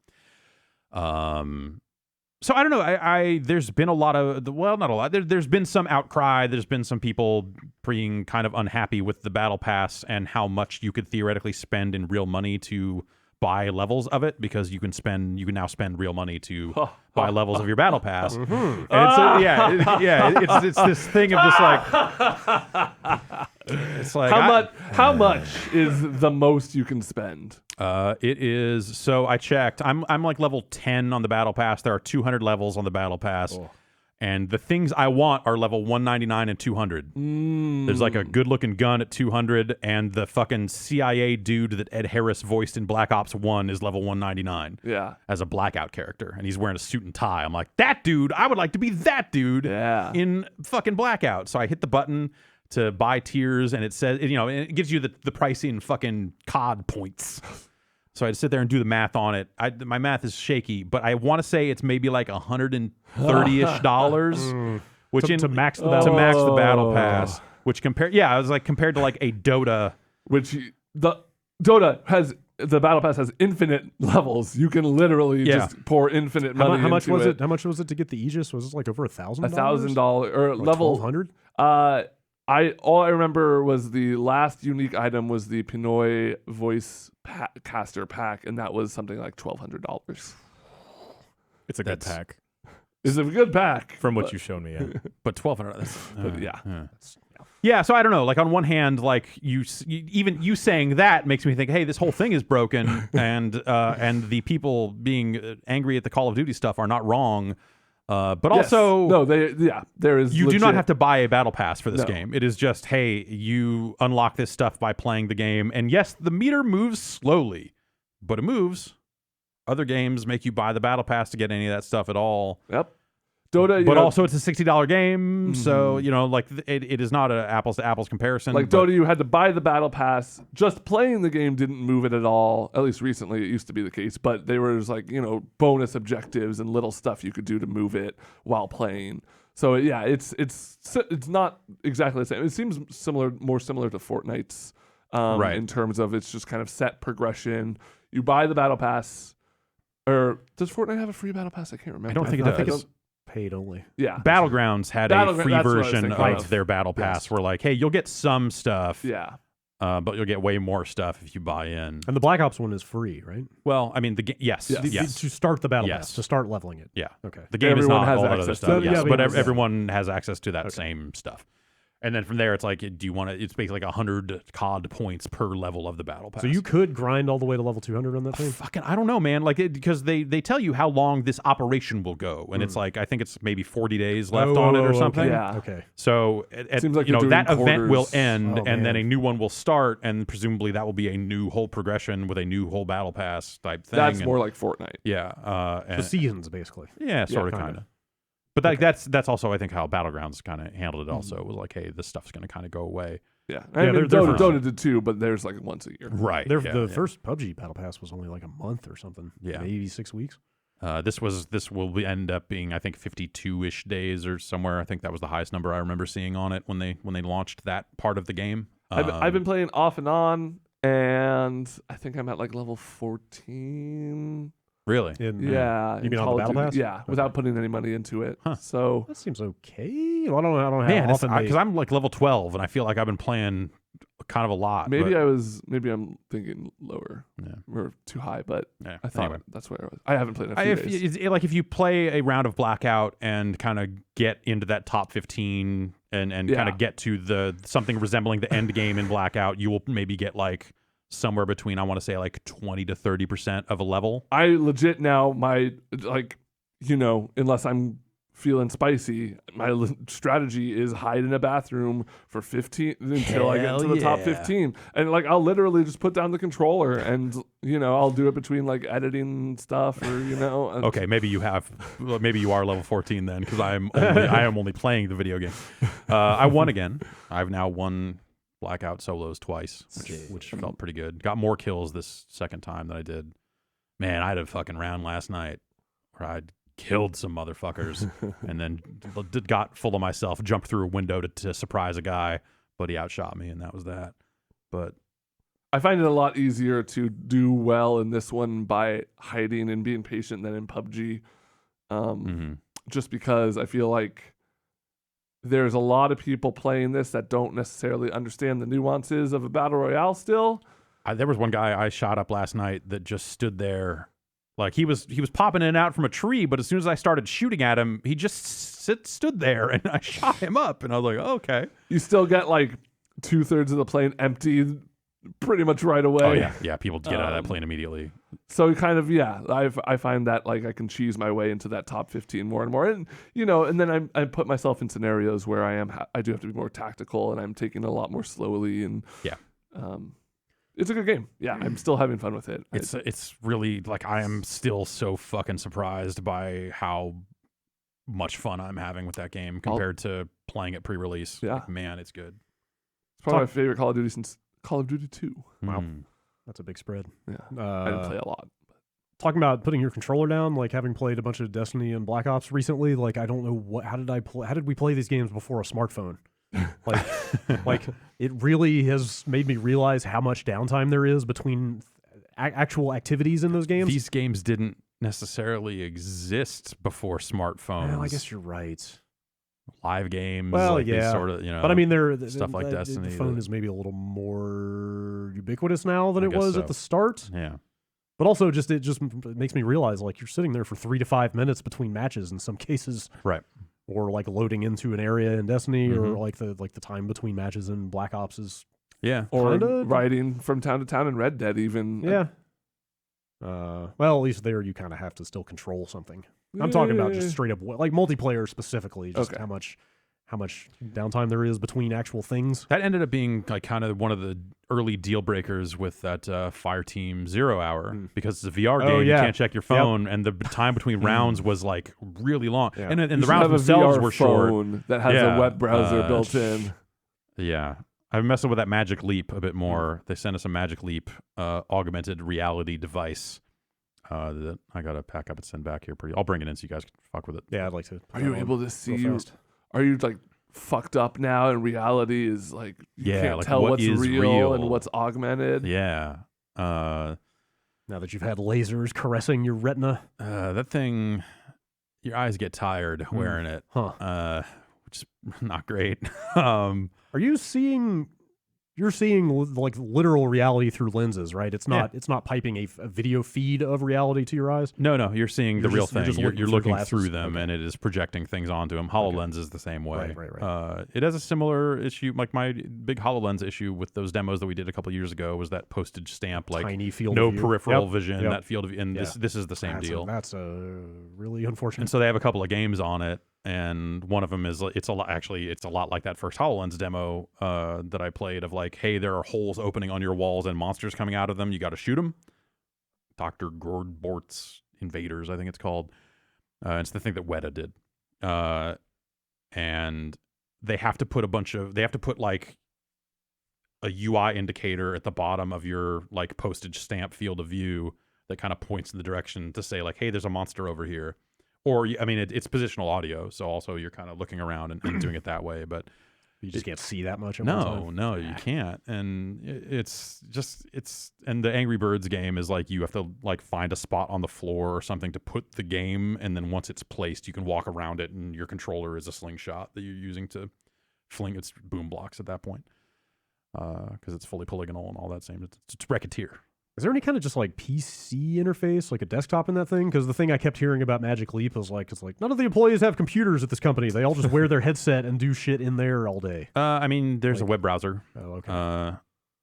So I don't know. There's been a lot of not a lot. There's been some outcry. There's been some people being kind of unhappy with the battle pass and how much you could theoretically spend in real money to buy levels of it, because you can now spend real money to buy levels of your battle pass. And it's this thing of just like it's like how much is the most you can spend? It is, so I checked. I'm like level 10 on the battle pass. There are 200 levels on the battle pass. And the things I want are level 199 and 200. There's like a good-looking gun at 200, and the fucking CIA dude that Ed Harris voiced in Black Ops 1 is level 199. Yeah. As a blackout character, and he's wearing a suit and tie. I'm like, that dude, I would like to be that dude in fucking blackout. So I hit the button to buy tiers, and it says, it gives you the price in fucking COD points. So I had to sit there and do the math on it. My math is shaky, but I want to say it's maybe like $130-ish, which to max the battle pass. Which compared to like a Dota, which the battle pass has infinite levels. You can literally just pour infinite money. How much was it? How much was it to get the Aegis? Was it like over $1,000? $1,000 or like level 1,200? All I remember was the last unique item was the Pinoy voice caster pack, and that was something like $1,200. It's a good pack. It's a good pack from what you've shown me. Yeah. But $1,200. Yeah. So I don't know. Like on one hand, like even you saying that makes me think, hey, this whole thing is broken, and the people being angry at the Call of Duty stuff are not wrong. But also, there is. You do not have to buy a battle pass for this game. It is just, hey, you unlock this stuff by playing the game, and yes, the meter moves slowly, but it moves. Other games make you buy the battle pass to get any of that stuff at all. Yep. Dota, but also it's a $60 game, so like it is not an apples to apples comparison. Like Dota, you had to buy the battle pass. Just playing the game didn't move it at all. At least recently, it used to be the case. But there was like bonus objectives and little stuff you could do to move it while playing. So yeah, it's not exactly the same. It seems more similar to Fortnite's, in terms of it's just kind of set progression. You buy the battle pass, or does Fortnite have a free battle pass? I can't remember. I don't think it does. I think it's paid only. Yeah. Battlegrounds had a free version of their battle pass where like, hey, you'll get some stuff. Yeah. But you'll get way more stuff if you buy in. And the Black Ops one is free, right? Well, I mean, yes. To start the battle pass, to start leveling it. Yeah. Okay. The game is not all that other stuff. Yes, but everyone has access to that same stuff. And then from there, it's like, do you want to? It's basically like 100 COD points per level of the battle pass. So you could grind all the way to level 200 on that thing? Fucking, I don't know, man. Like, because they tell you how long this operation will go, and it's like, I think it's maybe 40 days left on it or something. Okay. Yeah. Okay. So Seems like you know, you're that doing event will quarters. end, Oh, and then man. a new one will start, and presumably that will be a new whole progression with a new whole battle pass type thing. That's and, more like Fortnite. yeah, The and, seasons, basically. yeah, sort of, kinda. kind of. But like that's also I think how Battlegrounds kind of handled it. Also, it was like, hey, this stuff's going to kind of go away. Yeah. Yeah, I mean, they're Dota, fun. Dota did too, but there's like once a year. Right. The first PUBG Battle Pass was only like a month or something. Yeah. Maybe 6 weeks. This will end up being, I think, 52-ish days or somewhere. I think that was the highest number I remember seeing on it when they launched that part of the game. I've been playing off and on, and I think I'm at like level 14. Really. Yeah. You in mean on the Call of Battle Duty. Pass? Yeah, without putting any money into it. Huh. So That seems okay. Well, I don't know Man, how often because I'm like level 12, and I feel like I've been playing kind of a lot. maybe but, maybe I'm thinking lower yeah. or too high, but Yeah. I thought Anyway. that's where I was. I haven't played in a few days. If you play a round of Blackout and kind of get into that top 15 and kind Yeah. of get to the something resembling the end game in Blackout, you will maybe get like somewhere between, I want to say, like 20 to 30% of a level. I legit now my unless I'm feeling spicy, my strategy is hide in a bathroom for 15 until I get Hell into the top yeah. 15, and like I'll literally just put down the controller and I'll do it between like editing stuff or and- Okay, maybe you are level 14 then, because I am only playing the video game. I won again. I've now won Blackout solos twice, which felt pretty good. Got more kills this second time than I did. Man, I had a fucking round last night where I'd killed some motherfuckers and then got full of myself, jumped through a window to surprise a guy, but he outshot me, and that was that. But I find it a lot easier to do well in this one by hiding and being patient than in PUBG. Just because I feel like there's a lot of people playing this that don't necessarily understand the nuances of a battle royale still. there was one guy I shot up last night that just stood there. Like he was popping in and out from a tree, but as soon as I started shooting at him, he just stood there, and I shot him up, and I was like, oh, okay. You still get like 2/3 of the plane empty pretty much right away. Oh yeah, people get out of that plane immediately. So kind of I find that like I can cheese my way into that top 15 more and more, and and then I put myself in scenarios where I do have to be more tactical, and I'm taking it a lot more slowly, and Yeah. It's a good game. Yeah, I'm still having fun with it. It's really like, I am still so fucking surprised by how much fun I'm having with that game compared to playing it pre-release. Yeah. Like, man, it's good. It's probably my favorite Call of Duty since Call of Duty 2. Wow. Mm. That's a big spread. Yeah, I didn't play a lot. Talking about putting your controller down, like having played a bunch of Destiny and Black Ops recently, like I don't know how did we play these games before a smartphone? like it really has made me realize how much downtime there is between actual activities in those games. These games didn't necessarily exist before smartphones. Well, I guess you're right. Live games, Well, like these yeah. sort of, But I mean, stuff like Destiny, The phone that- is maybe a little more ubiquitous now than I it guess was so. at the start. Yeah. But also, it makes me realize, like, you're sitting there for 3 to 5 minutes between matches in some cases, Right. or like loading into an area in Destiny, or Mhm. like the time between matches in Black Ops is Yeah. Or Kinda. riding from town to town in Red Dead even. yeah. Well, at least there you kind of have to still control something. I'm talking about just straight up like multiplayer specifically, just Okay. how much downtime there is between actual things. That ended up being like kind of one of the early deal breakers with that Fireteam 0 Hour, because it's a VR game. Oh, yeah. You can't check your phone, and the time between rounds was like really long, Yeah. and You the should rounds have a themselves VR were short. phone that has Yeah, a web browser built in. Yeah. I've messed with that Magic Leap a bit more. They sent us a Magic Leap augmented reality device that I got to pack up and send back here. I'll bring it in so you guys can fuck with it. Yeah, I'd like to. Are you able to see? real fast. Are you like fucked up now? And reality is like you Yeah, can't like, tell what what's is real and real? what's augmented. Yeah. Now that you've had lasers caressing your retina, That thing, your eyes get tired wearing it, huh? which is not great. Are you seeing you're seeing like literal reality through lenses, right? It's not piping a video feed of reality to your eyes. No, you're seeing the real thing. You're looking through them, okay. and it is projecting things onto them. HoloLens is the same way. Right. It has a similar issue. Like my big HoloLens issue with those demos that we did a couple years ago was that postage stamp, like tiny field no of view. peripheral vision, Yep. that field of view. And this is the same deal. That's really unfortunate. And so they have a couple of games on it, and one of them is it's a lot like that first HoloLens demo that I played of like, hey, there are holes opening on your walls and monsters coming out of them. You got to shoot them. Dr. Gordbort's Invaders, I think it's called. It's the thing that Weta did. And they have to put like a UI indicator at the bottom of your like postage stamp field of view that kind of points in the direction to say like, hey, there's a monster over here. Or, I mean, it's positional audio, so also you're kind of looking around and doing it that way, but you just can't see that much. No, you can't. And and the Angry Birds game is like you have to like find a spot on the floor or something to put the game, and then once it's placed, you can walk around it, and your controller is a slingshot that you're using to fling its boom blocks at that point, because it's fully polygonal and all that same. It's Racketeer. Is there any kind of just like PC interface, like a desktop in that thing? Because the thing I kept hearing about Magic Leap was like, it's like none of the employees have computers at this company. They all just wear their headset and do shit in there all day. I mean, there's a web browser,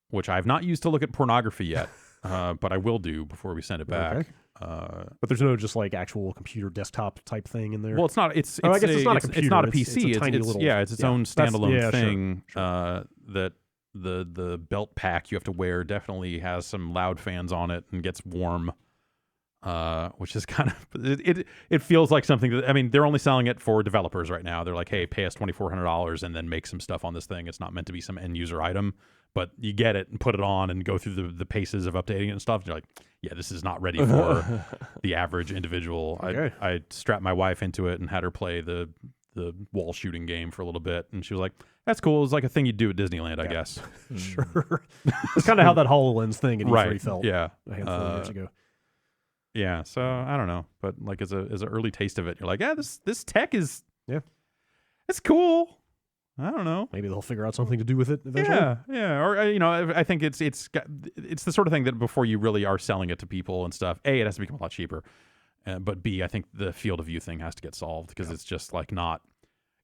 which I've not used to look at pornography yet, but I will do before we send it back. Okay. But there's no just like actual computer desktop type thing in there. Well, it's not. I guess it's not a computer. It's not a PC. It's a tiny little. It's its own standalone thing. Sure. That the belt pack you have to wear definitely has some loud fans on it and gets warm, which is kind of it feels like something that, I mean, they're only selling it for developers right now. They're like, hey, pay us $2,400 and then make some stuff on this thing. It's not meant to be some end user item, but you get it and put it on and go through the paces of updating it and stuff. And you're like, yeah, this is not ready for the average individual. Okay. I strapped my wife into it and had her play the wall shooting game for a little bit, and she was like, that's cool. It's like a thing you do at Disneyland, I guess. Sure. It's kind of how that HoloLens thing at E3 felt a handful of years ago. Yeah, so I don't know, but like as an early taste of it, you're like, yeah, this tech is it's cool. I don't know. Maybe they'll figure out something to do with it eventually. Yeah. Or I think it's the sort of thing that before you really are selling it to people and stuff, A, it has to become a lot cheaper. But B, I think the field of view thing has to get solved, because it's just like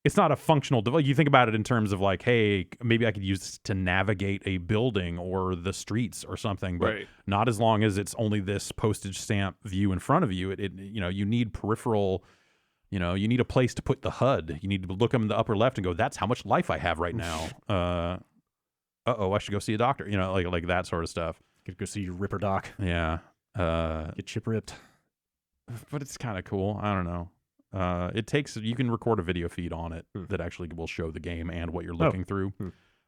it's not a functional device. You think about it in terms of like, hey, maybe I could use this to navigate a building or the streets or something, but not as long as it's only this postage stamp view in front of you. It you need peripheral, you need a place to put the HUD. You need to look in the upper left and go, that's how much life I have right now. I should go see a doctor. Like that sort of stuff. Could go see your Ripper Doc. Yeah. Get chip ripped. But it's kind of cool. I don't know. You can record a video feed on it that actually will show the game and what you're looking through.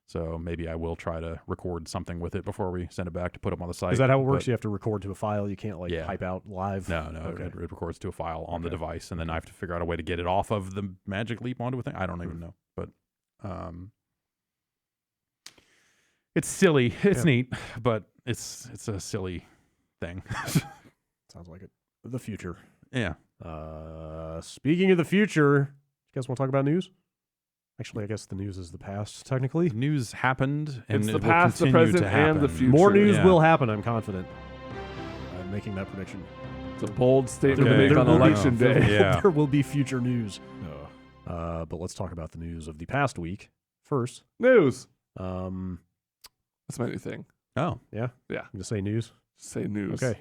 So maybe I will try to record something with it before we send it back to put up on the site. Is that how it works? You have to record to a file. You can't type out live. No. Okay. It records to a file on the device, and then I have to figure out a way to get it off of the Magic Leap onto a thing. I don't even know, but it's silly. It's neat, but it's a silly thing. Sounds like it. The future. Yeah. Speaking of the future, you guys want to talk about news? Actually, I guess the news is the past, technically. News happened, and it's it the will past, the continue present, to happen. and the future. More news will happen, I'm confident. I'm making that prediction. It's a bold statement Okay. to make on There will be- election day. Yeah. There will be future news. But let's talk about the news of the past week first. News. That's my new thing. Oh. Yeah. I'm going to say news. Say news. Okay.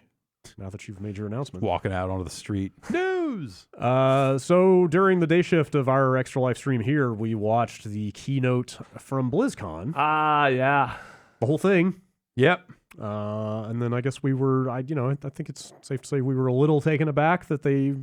Now that you've made your announcement. Walking out onto the street. News! So during the day shift of our Extra Life stream here, we watched the keynote from BlizzCon. Ah, yeah. The whole thing. Yep. And then I guess we were, I think it's safe to say we were a little taken aback that they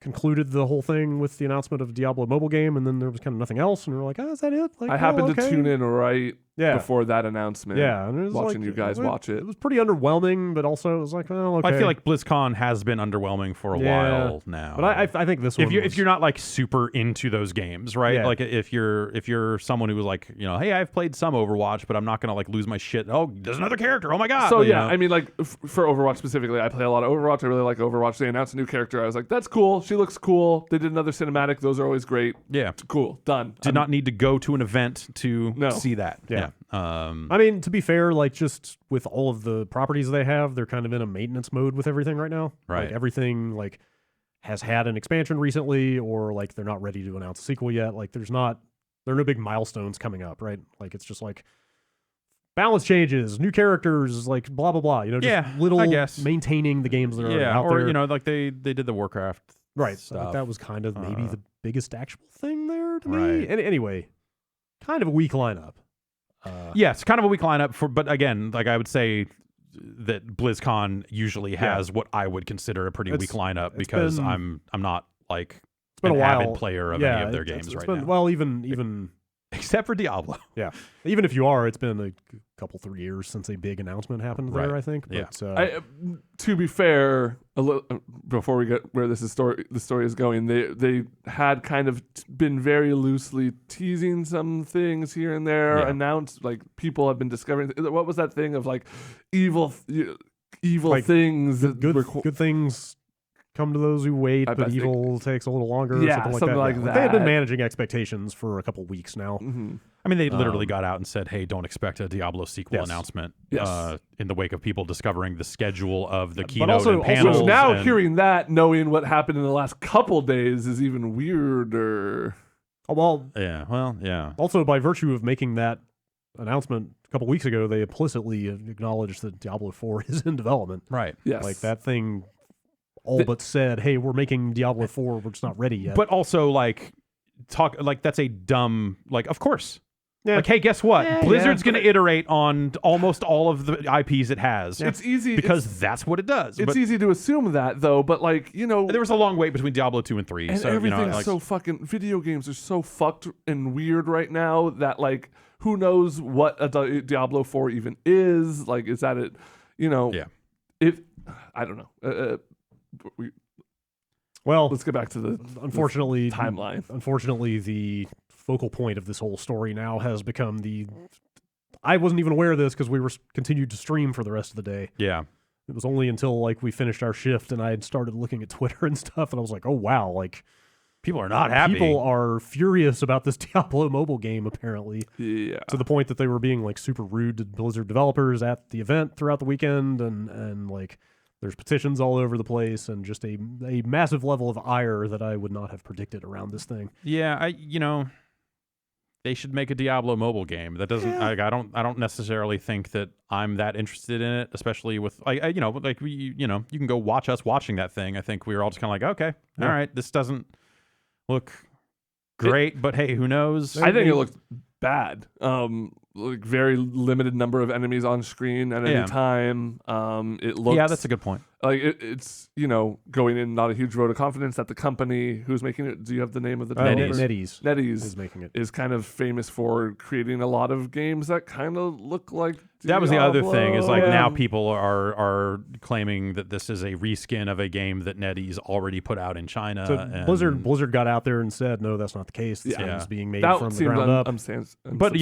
concluded the whole thing with the announcement of Diablo mobile game, and then there was kind of nothing else, and we were like, is that it? Like, I happened to tune in right before that announcement. Yeah, and it was watching you guys watch it. It was pretty underwhelming, but also it was like, well, okay. I feel like BlizzCon has been underwhelming for a while now. But I think this one, if you're not like super into those games, right? Yeah. Like if you're someone who was like, hey, I've played some Overwatch, but I'm not gonna like lose my shit. Oh, there's another character. Oh my god. So yeah, I mean, like for Overwatch specifically, I play a lot of Overwatch. I really like Overwatch. They announced a new character. I was like, that's cool. She looks cool. They did another cinematic. Those are always great. Yeah. Cool. Done. Did not need to go to an event to see that. Yeah. Yeah. I mean, to be fair, like just with all of the properties they have, they're kind of in a maintenance mode with everything right now. Right. Like everything like has had an expansion recently, or like they're not ready to announce a sequel yet. Like there are no big milestones coming up, right? Like it's just like balance changes, new characters, like blah blah blah. You know, just little I guess. maintaining the games that are out or there. you know, like they did the Warcraft right. stuff. Like that was kind of maybe the biggest actual thing there to me. Right. And anyway, kind of a weak lineup. Yes, kind of a weak lineup but again, like I would say that BlizzCon usually has what I would consider a pretty weak lineup because I'm not like been an a while. avid player of any of their games it's right been, now. Well, even Except for Diablo. yeah, even if you are, it's been a couple 3 years since a big announcement happened there. Right. I think. Yeah. But, To be fair, before we get where the story is going, they had kind of been very loosely teasing some things here and there. Yeah. Announced like people have been discovering. What was that thing of like evil Like, things? good things come to those who wait, I but think- evil takes a little longer. Or Yeah, something like something that. like They had been that. managing expectations for a couple weeks now. Mhm. I mean, they literally got out and said, "Hey, don't expect a Diablo sequel Yes. announcement." Yes. In the wake of people discovering the schedule of the But keynote also- and also- panels. Which now and- hearing that, knowing what happened in the last couple days, is even weirder. Oh, well, yeah, well, yeah, also by virtue of making that announcement a couple weeks ago, they implicitly acknowledged that Diablo 4 is in development. right. Yes, Like that thing but said, hey, we're making Diablo 4, we're just not ready yet. But also, like, that's a dumb, like, of course. Yeah. Like, hey, guess what? Yeah, Blizzard's yeah. going to iterate on almost all of the IPs it has. It's easy Because that's what it does. it's But easy to assume that though. But like there was a long wait between Diablo 2 and 3. and so, everything's like, so fucking. Video games are so fucked and weird right now that like who knows what a Diablo 4 even is? Like, is that it? You know, Yeah. If I don't know. well, Let's get back to the unfortunately, timeline. Unfortunately, the focal point of this whole story now has become I wasn't even aware of this because we were continued to stream for the rest of the day. yeah. It was only until like we finished our shift and I had started looking at Twitter and stuff, and I was like, oh wow, like People are not happy. people are furious about this Diablo mobile game apparently, Yeah. to the point that they were being like super rude to Blizzard developers at the event throughout the weekend, and like there's petitions all over the place and just a massive level of ire that I would not have predicted around this thing. Yeah, they should make a Diablo mobile game. That doesn't. I don't necessarily think that I'm that interested in it, especially with you can go watch us watching that thing. I think we were all just kind of like, okay, Yeah. all right, this doesn't look great, but hey, who knows? I think it looked bad. Like very limited number of enemies on screen at any Yeah. time. It looks Yeah, that's a good point. like it's going in not a huge vote of confidence that the company who's making it. Do you have the name of the developer? NetEase NetEase is making it. is kind of famous for creating a lot of games that kind of look like That was the other thing is like Diablo. now people are claiming that this is a reskin of a game that NetEase already put out in China. So and- Blizzard got out there and said, no, that's not the case. This Yeah. game's being made that from the seemed ground up. But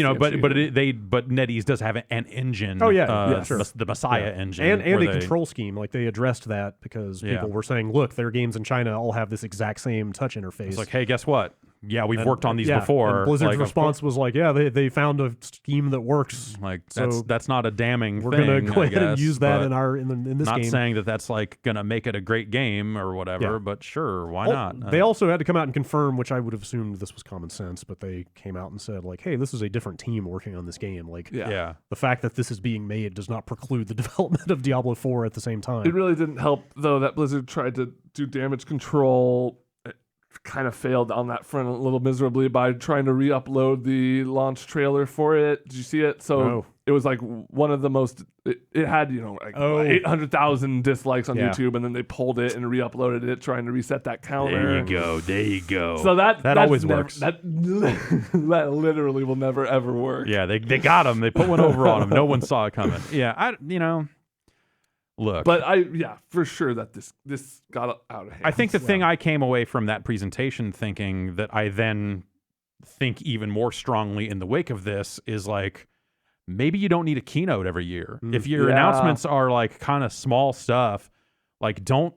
but NetEase does have an engine. Oh, yeah, sure. The Messiah engine, and where a they- control scheme. Like they addressed that because Yeah. people were saying, look, their games in China all have this exact same touch interface. It's like, hey, guess what? Yeah, we've And- worked on these yeah, before. And Blizzard's Like, of response was like, yeah, they found a scheme that works. course, like So that's not a damning We're thing. gonna go I ahead and guess, use that but in this not game. saying that that's like gonna make it a great game or whatever, Yeah. but sure, why Al- not? They also had to come out and confirm, which I would have assumed this was common sense, but they came out and said, like, hey, this is a different team working on this game. Like, yeah. the fact that this is being made does not preclude the development of Diablo 4 at the same time. It really didn't help though that Blizzard tried to do damage control. It kind of failed on that front a little miserably by trying to re-upload the launch trailer for it. Did you see it? So No. it was like one of the most. It had 800,000 dislikes on Yeah. YouTube, and then they pulled it and re-uploaded it, trying to reset that counter. go. There you go. So that's always never- works. That that literally will never ever work. Yeah, they got him. They put one over on him. No one saw it coming. Yeah, look. But for sure that this got out of hand. I think the thing I came away from that presentation thinking that I then think even more strongly in the wake of this is like, maybe you don't need a keynote every year. If your Yeah. announcements are like kind of small stuff, like don't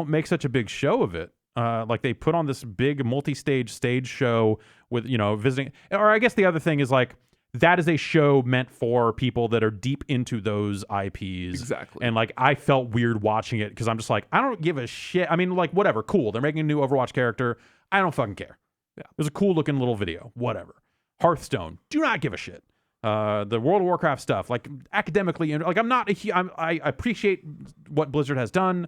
make such a big show of it. Like they put on this big multi-stage stage show with, visiting. Or I guess the other thing is like, that is a show meant for people that are deep into those IPs. Exactly. And like, I felt weird watching it because I'm just like, I don't give a shit. I mean, like, whatever, cool. They're making a new Overwatch character. I don't fucking care. Yeah. It was a cool looking little video. Whatever. Hearthstone. Do not give a shit. The World of Warcraft stuff, like academically, like I appreciate what Blizzard has done,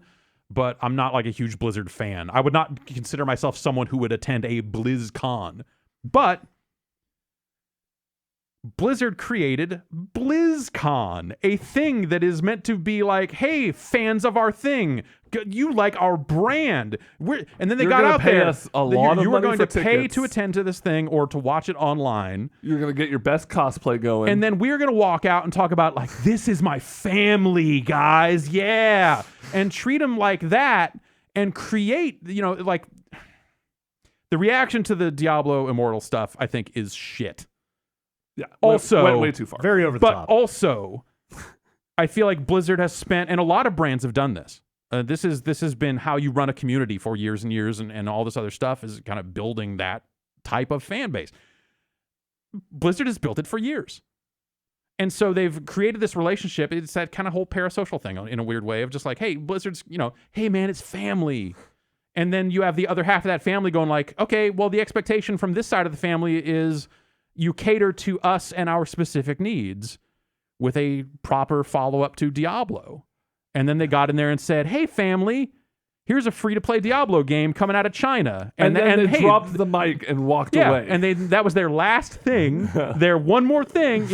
but I'm not like a huge Blizzard fan. I would not consider myself someone who would attend a BlizzCon. But Blizzard created BlizzCon, a thing that is meant to be like, hey, fans of our thing, you like our brand. And then they You're got gonna out pay there. us a lot of you were money going for to pay tickets. to attend to this thing or to watch it online. You're going to get your best cosplay going. And then we're going to walk out and talk about, like, this is my family, guys. Yeah. And treat them like that and create, like, the reaction to the Diablo Immortal stuff, I think, is shit. yeah. Also, went way too far. Very over the But top. also, I feel like Blizzard has spent, and a lot of brands have done this. This has been how you run a community for years and years, and all this other stuff is kind of building that type of fan base. Blizzard has built it for years. And so they've created this relationship. It's that kind of whole parasocial thing in a weird way of just like, hey, Blizzard's, hey, man, it's family. And then you have the other half of that family going like, okay, well, the expectation from this side of the family is you cater to us and our specific needs with a proper follow-up to Diablo. And then they got in there and said, hey, family, here's a free-to-play Diablo game coming out of China. And then they hey, dropped the mic and walked yeah, away. and that was their last thing. Their one more thing,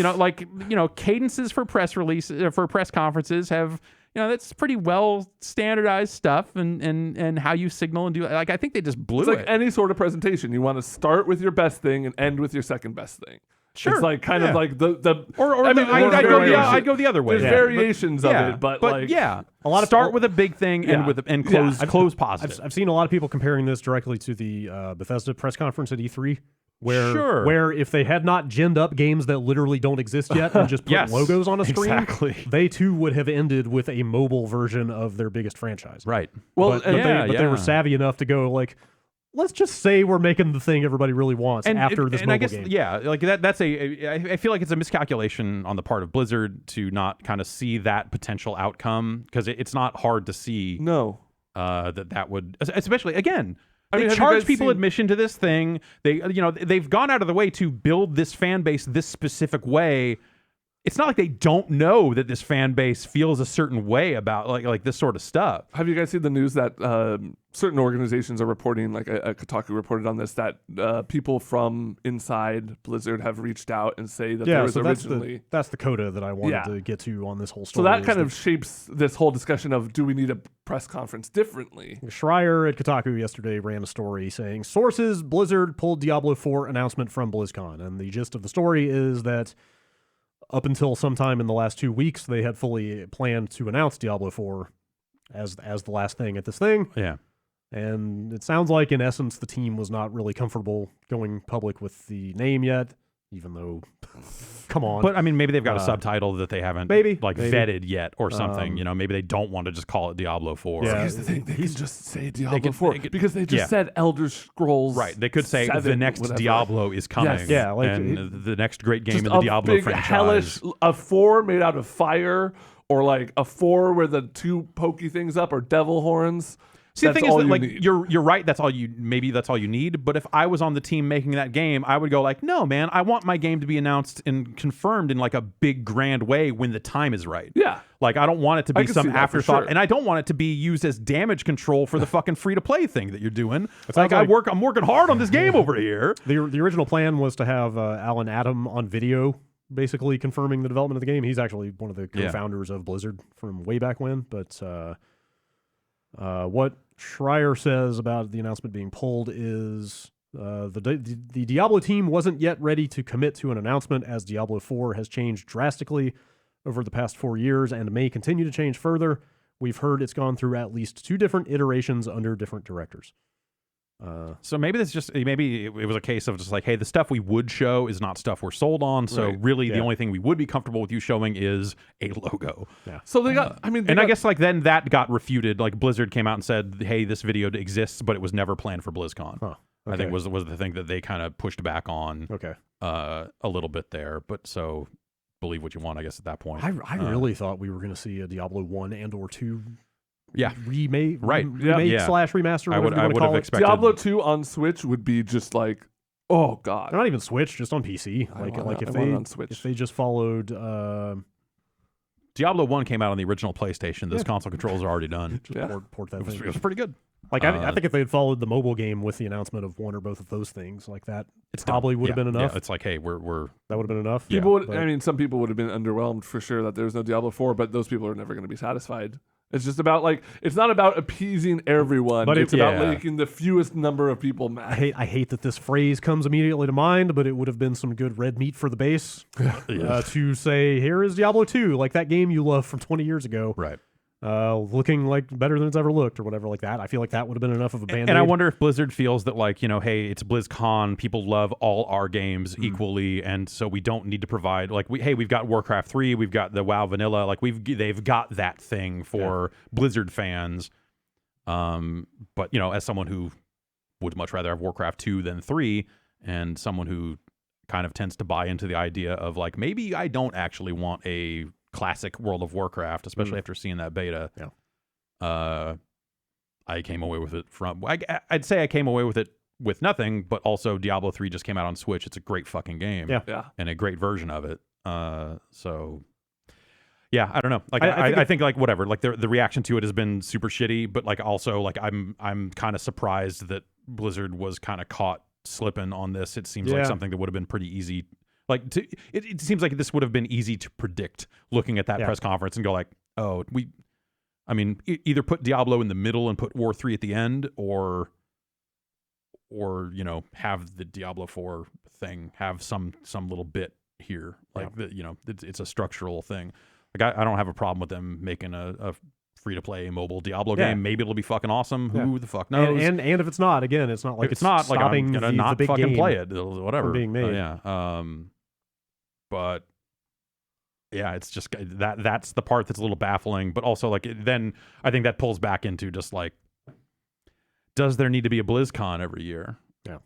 cadences for press releases, for press conferences have, that's pretty well standardized stuff and how you signal and do, like, I think they just blew it's like it. any sort of presentation. You want to start with your best thing and end with your second best thing. Sure. It's like kind of like the Or I mean, there's I'd go the other way. There's variations of it, but like yeah, a lot of start with a big thing Yeah. and Yeah. close positive. I've seen a lot of people comparing this directly to the Bethesda press conference at E3, where if they had not ginned up games that literally don't exist yet and just put Yes, logos on a screen, exactly. they too would have ended with a mobile version of their biggest franchise. Right. well, But, and they were savvy enough to go like, let's just say we're making the thing everybody really wants after this mobile I guess, game. yeah, like that's I feel like it's a miscalculation on the part of Blizzard to not kind of see that potential outcome because it's not hard to see no. that would, especially again. I They mean, have you charge guys people seen- admission to this thing. They've gone out of the way to build this fan base this specific way. It's not like they don't know that this fan base feels a certain way about like this sort of stuff. Have you guys seen the news that certain organizations are reporting, like a Kotaku reported on this, that people from inside Blizzard have reached out and say that there was so originally. that's the coda that I wanted Yeah. to get to on this whole So story. that is kind of shapes this whole discussion of do we need a press conference differently? Schreier at Kotaku yesterday ran a story saying, sources, Blizzard pulled Diablo 4 announcement from BlizzCon. And the gist of the story is that up until sometime in the last 2 weeks, they had fully planned to announce Diablo 4 as the last thing at this thing. Yeah. And it sounds like, in essence, the team was not really comfortable going public with the name yet, even though, come on. But I mean, maybe they've got a subtitle that they haven't maybe. vetted yet or something. Maybe they don't want to just call it Diablo 4. Yeah. Here's the thing: they can just say Diablo could- 4 they could- because they just yeah. said Elder Scrolls. Right. They could say 7, the next whatever. Diablo is coming. Yes. Yeah, like and the next great game Just in the a Diablo big franchise. hellish, a 4 made out of fire, or like a 4 where the 2 pokey things up are devil horns. See, the That's thing is all that, you like, need. you're right. That's all you need. But if I was on the team making that game, I would go like, no, man, I want my game to be announced and confirmed in like a big grand way when the time is right. Yeah. Like, I don't want it to I be can some see that for afterthought, sure. and I don't want it to be used as damage control for the fucking free to play thing that you're doing. It's sounds like, like- I'm working hard on this game over here. The original plan was to have Alan Adam on video, basically confirming the development of the game. He's actually one of the co-founders of Blizzard from way back when. But what Schreier says about the announcement being pulled is the Diablo team wasn't yet ready to commit to an announcement, as Diablo 4 has changed drastically over the past 4 years and may continue to change further. We've heard it's gone through at least 2 different iterations under different directors. So maybe it was a case of just like, hey, the stuff we would show is not stuff we're sold on. So Right. really, the Yeah. only thing we would be comfortable with you showing is a logo. So they got. I mean, And I guess like then that got refuted. Like Blizzard came out and said, hey, this video exists, but it was never planned for BlizzCon. Huh. I think was the thing that they kind of pushed back on. Okay. A little bit there, but so believe what you want, I guess, at that point. I really thought we were going to see a Diablo 1 and or 2 Right. remake Yeah. slash remaster. I would have expected Diablo 2 on Switch would be just like, oh god. Not even Switch, just on PC. If they just followed Diablo 1 came out on the original PlayStation. Those console controls are already done. port that It thing. was pretty good. Like I think if they had followed the mobile game with the announcement of one or both of those things, like that, it probably would have been enough. Yeah, it's like, hey, we're that would have been enough. Some people would have been underwhelmed for sure that there was no Diablo 4, but those people are never going to be satisfied. It's just about it's not about appeasing everyone, but it's about making the fewest number of people mad. I hate that this phrase comes immediately to mind, but it would have been some good red meat for the base to say, here is Diablo 2, like that game you love from 20 years ago. Right. Looking like better than it's ever looked or whatever like that. I feel like that would have been enough of a band-aid. And I wonder if Blizzard feels that hey, it's BlizzCon, people love all our games equally, and so we don't need to provide we've got Warcraft 3, we've got the WoW vanilla, they've got that thing for Blizzard fans. But as someone who would much rather have Warcraft 2 than 3, and someone who kind of tends to buy into the idea of maybe I don't actually want a classic World of Warcraft, especially after seeing that beta. I came away with it I'd say I came away with it with nothing, but also Diablo 3 just came out on Switch. It's a great fucking game. Yeah. And a great version of it. So yeah, I don't know. I think whatever. The reaction to it has been super shitty, but also I'm kind of surprised that Blizzard was kind of caught slipping on this. It seems like something that would have been pretty easy. It seems like this would have been easy to predict looking at that press conference and go either put Diablo in the middle and put War 3 at the end, or have the Diablo 4 thing have some little bit here. It's a structural thing. I don't have a problem with them making a free-to-play mobile Diablo game. Maybe it'll be fucking awesome. Who the fuck knows? And if it's not, again, it's not like it's not stopping I'm gonna the not big fucking game play it. Whatever from being made. But yeah, it's just that's the part that's a little baffling. But also, then I think that pulls back into just does there need to be a BlizzCon every year? Yeah,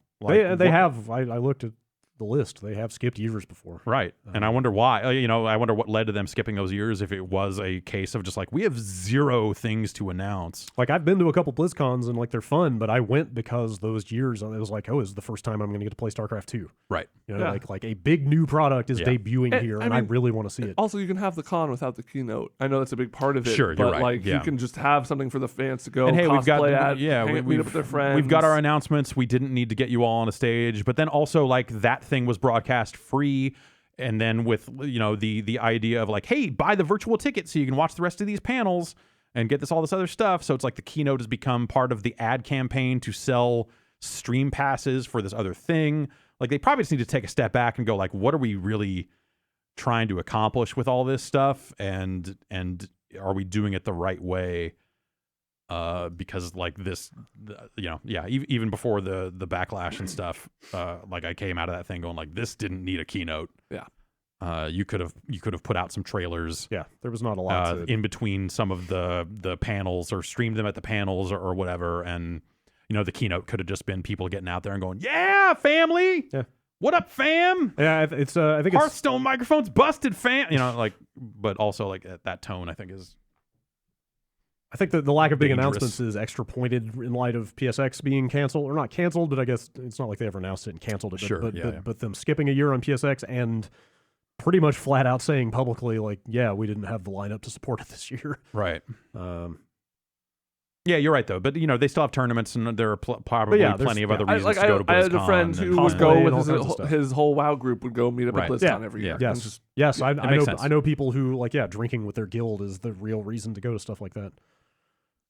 they have. I looked at the list. They have skipped years before. Right. And I wonder why. I wonder what led to them skipping those years, if it was a case of just we have zero things to announce. I've been to a couple BlizzCons and they're fun, but I went because those years it was this is the first time I'm going to get to play StarCraft 2. Right. A big new product is debuting here, and I really want to see it. Also, you can have the con without the keynote. I know that's a big part of it. Sure, you're right. You can just have something for the fans to go. And hey, we've got meet up with their friends. We've got our announcements. We didn't need to get you all on a stage, but then also that thing was broadcast free, and then with the idea of hey, buy the virtual ticket so you can watch the rest of these panels and get all this other stuff. So it's the keynote has become part of the ad campaign to sell stream passes for this other thing. They probably just need to take a step back and go what are we really trying to accomplish with all this stuff, and are we doing it the right way? Because this, even before the backlash and stuff, I came out of that thing going this didn't need a keynote. Yeah. You could have put out some trailers. Yeah, there was not a lot in between some of the panels, or streamed them at the panels or whatever, and the keynote could have just been people getting out there and going, "Yeah, family, what up, fam? Yeah, it's I think Hearthstone microphone's busted, fam." But also that tone, I think is. I think the lack of big dangerous. announcements is extra pointed in light of PSX being canceled, or not canceled, but I guess it's not like they ever announced it and canceled it. But them skipping a year on PSX and pretty much flat out saying publicly, we didn't have the lineup to support it this year. Right. Yeah, you're right though. But they still have tournaments, and there are probably plenty of other reasons to go to BlizzCon. I had a friend who would go with his whole WoW group would go meet up at BlizzCon every year. Yes. I know people who drinking with their guild is the real reason to go to stuff like that.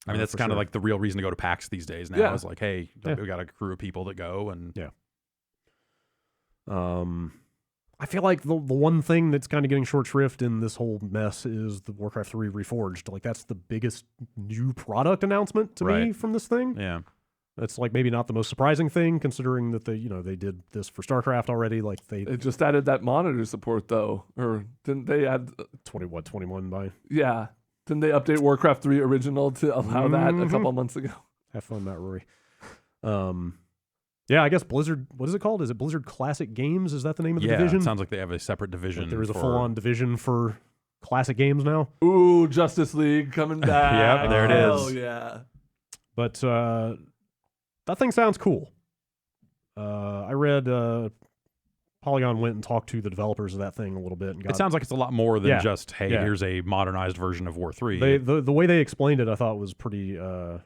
I mean, that's kind of the real reason to go to PAX these days now. Is hey, we got a crew of people that go, and I feel like the one thing that's kind of getting short shrift in this whole mess is the Warcraft 3 Reforged. That's the biggest new product announcement to me from this thing. Yeah. That's maybe not the most surprising thing, considering that they did this for StarCraft already. They just added that monitor support though, or didn't they add 21 by? Yeah. Didn't they update Warcraft 3 original to allow that a couple months ago? Have fun, Matt Rory. Yeah, I guess Blizzard. What is it called? Is it Blizzard Classic Games? Is that the name of the division? It sounds like they have a separate division. Like there is a full-on division for classic games now. Ooh, Justice League coming back. Yep, there it Hell is. yeah. But that thing sounds cool. I read Polygon went and talked to the developers of that thing a little bit. And It sounds like it's a lot more than Yeah. just, hey, Yeah. here's a modernized version of War 3. the way they explained it, I thought was pretty kind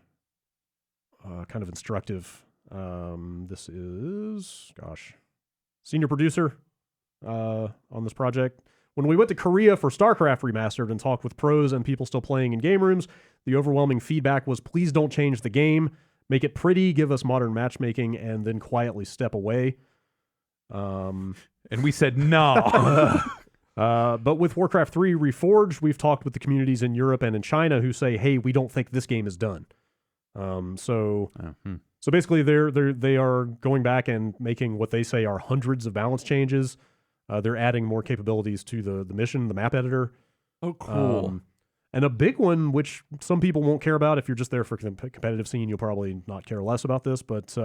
of instructive. This is, senior producer on this project. When we went to Korea for StarCraft Remastered and talked with pros and people still playing in game rooms, the overwhelming feedback was, please don't change the game. Make it pretty, give us modern matchmaking, and then quietly step away. And we said no. But with Warcraft 3 Reforged, we've talked with the communities in Europe and in China who say, hey, we don't think this game is done. So basically they are going back and making what they say are hundreds of balance changes. They're adding more capabilities to the mission, the map editor. Oh, cool. And a big one, which some people won't care about. If you're just there for the competitive scene, you'll probably not care less about this. But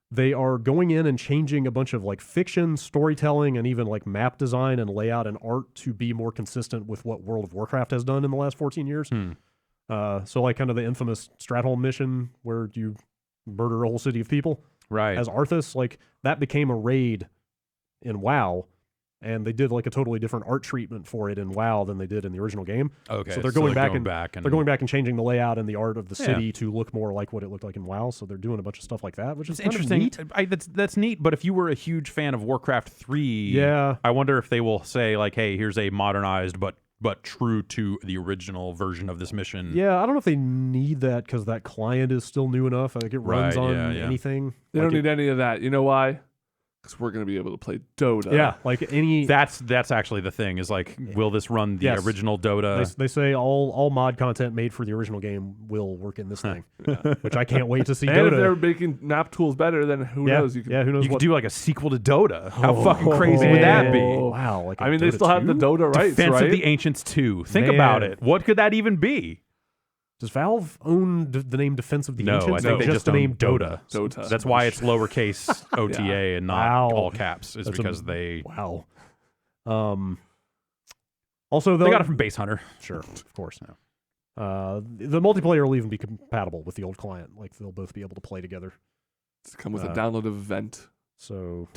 they are going in and changing a bunch of like fiction, storytelling, and even like map design and layout and art to be more consistent with what World of Warcraft has done in the last 14 years. So like kind of the infamous Stratholme mission where you murder a whole city of people. Right. As Arthas, like that became a raid in WoW. And they did like a totally different art treatment for it in WoW than they did in the original game. Okay. So they're going back and they're going back and changing the layout and the art of the city to look more like what it looked like in WoW. So they're doing a bunch of stuff like that, which is interesting. Kind of neat. That's neat. But if you were a huge fan of Warcraft 3, Yeah. I wonder if they will say like, hey, here's a modernized but true to the original version of this mission. Yeah, I don't know if they need that because that client is still new enough. I think it runs on anything. They don't need any of that. You know why? Because we're going to be able to play Dota. Yeah, like any. That's actually the thing is like, will this run the original Dota? They say all mod content made for the original game will work in this thing, which I can't wait to see. And Dota. if they're making map tools better, then who knows? Who knows? You what could do like a sequel to Dota. How fucking crazy would that be? Wow! Like I mean, they Dota still have 2? the Dota rights, Defense right? of the Ancients 2. Think Man. about it. What could that even be? Does Valve own the name Defense of the No, Ancients? I think Or they just the own name Dota. Dota. That's why it's lowercase OTA and not Wow. all caps. Is That's because they Wow. Also, got it from Base Hunter. Sure, of course. The multiplayer will even be compatible with the old client. Like they'll both be able to play together. It's come with a download event. So,